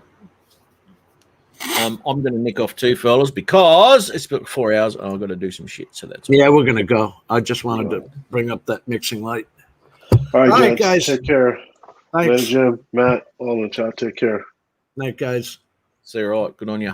I'm going to nick off too, fellas, because it's been 4 hours and I've got to do some shit. So that's Yeah, we're going to go. I just wanted to bring up that mixing light. All right, guys. Take care. Thanks. Later, Jim, Matt, all in the chat. Take care. Night, guys. See you right. Good on you.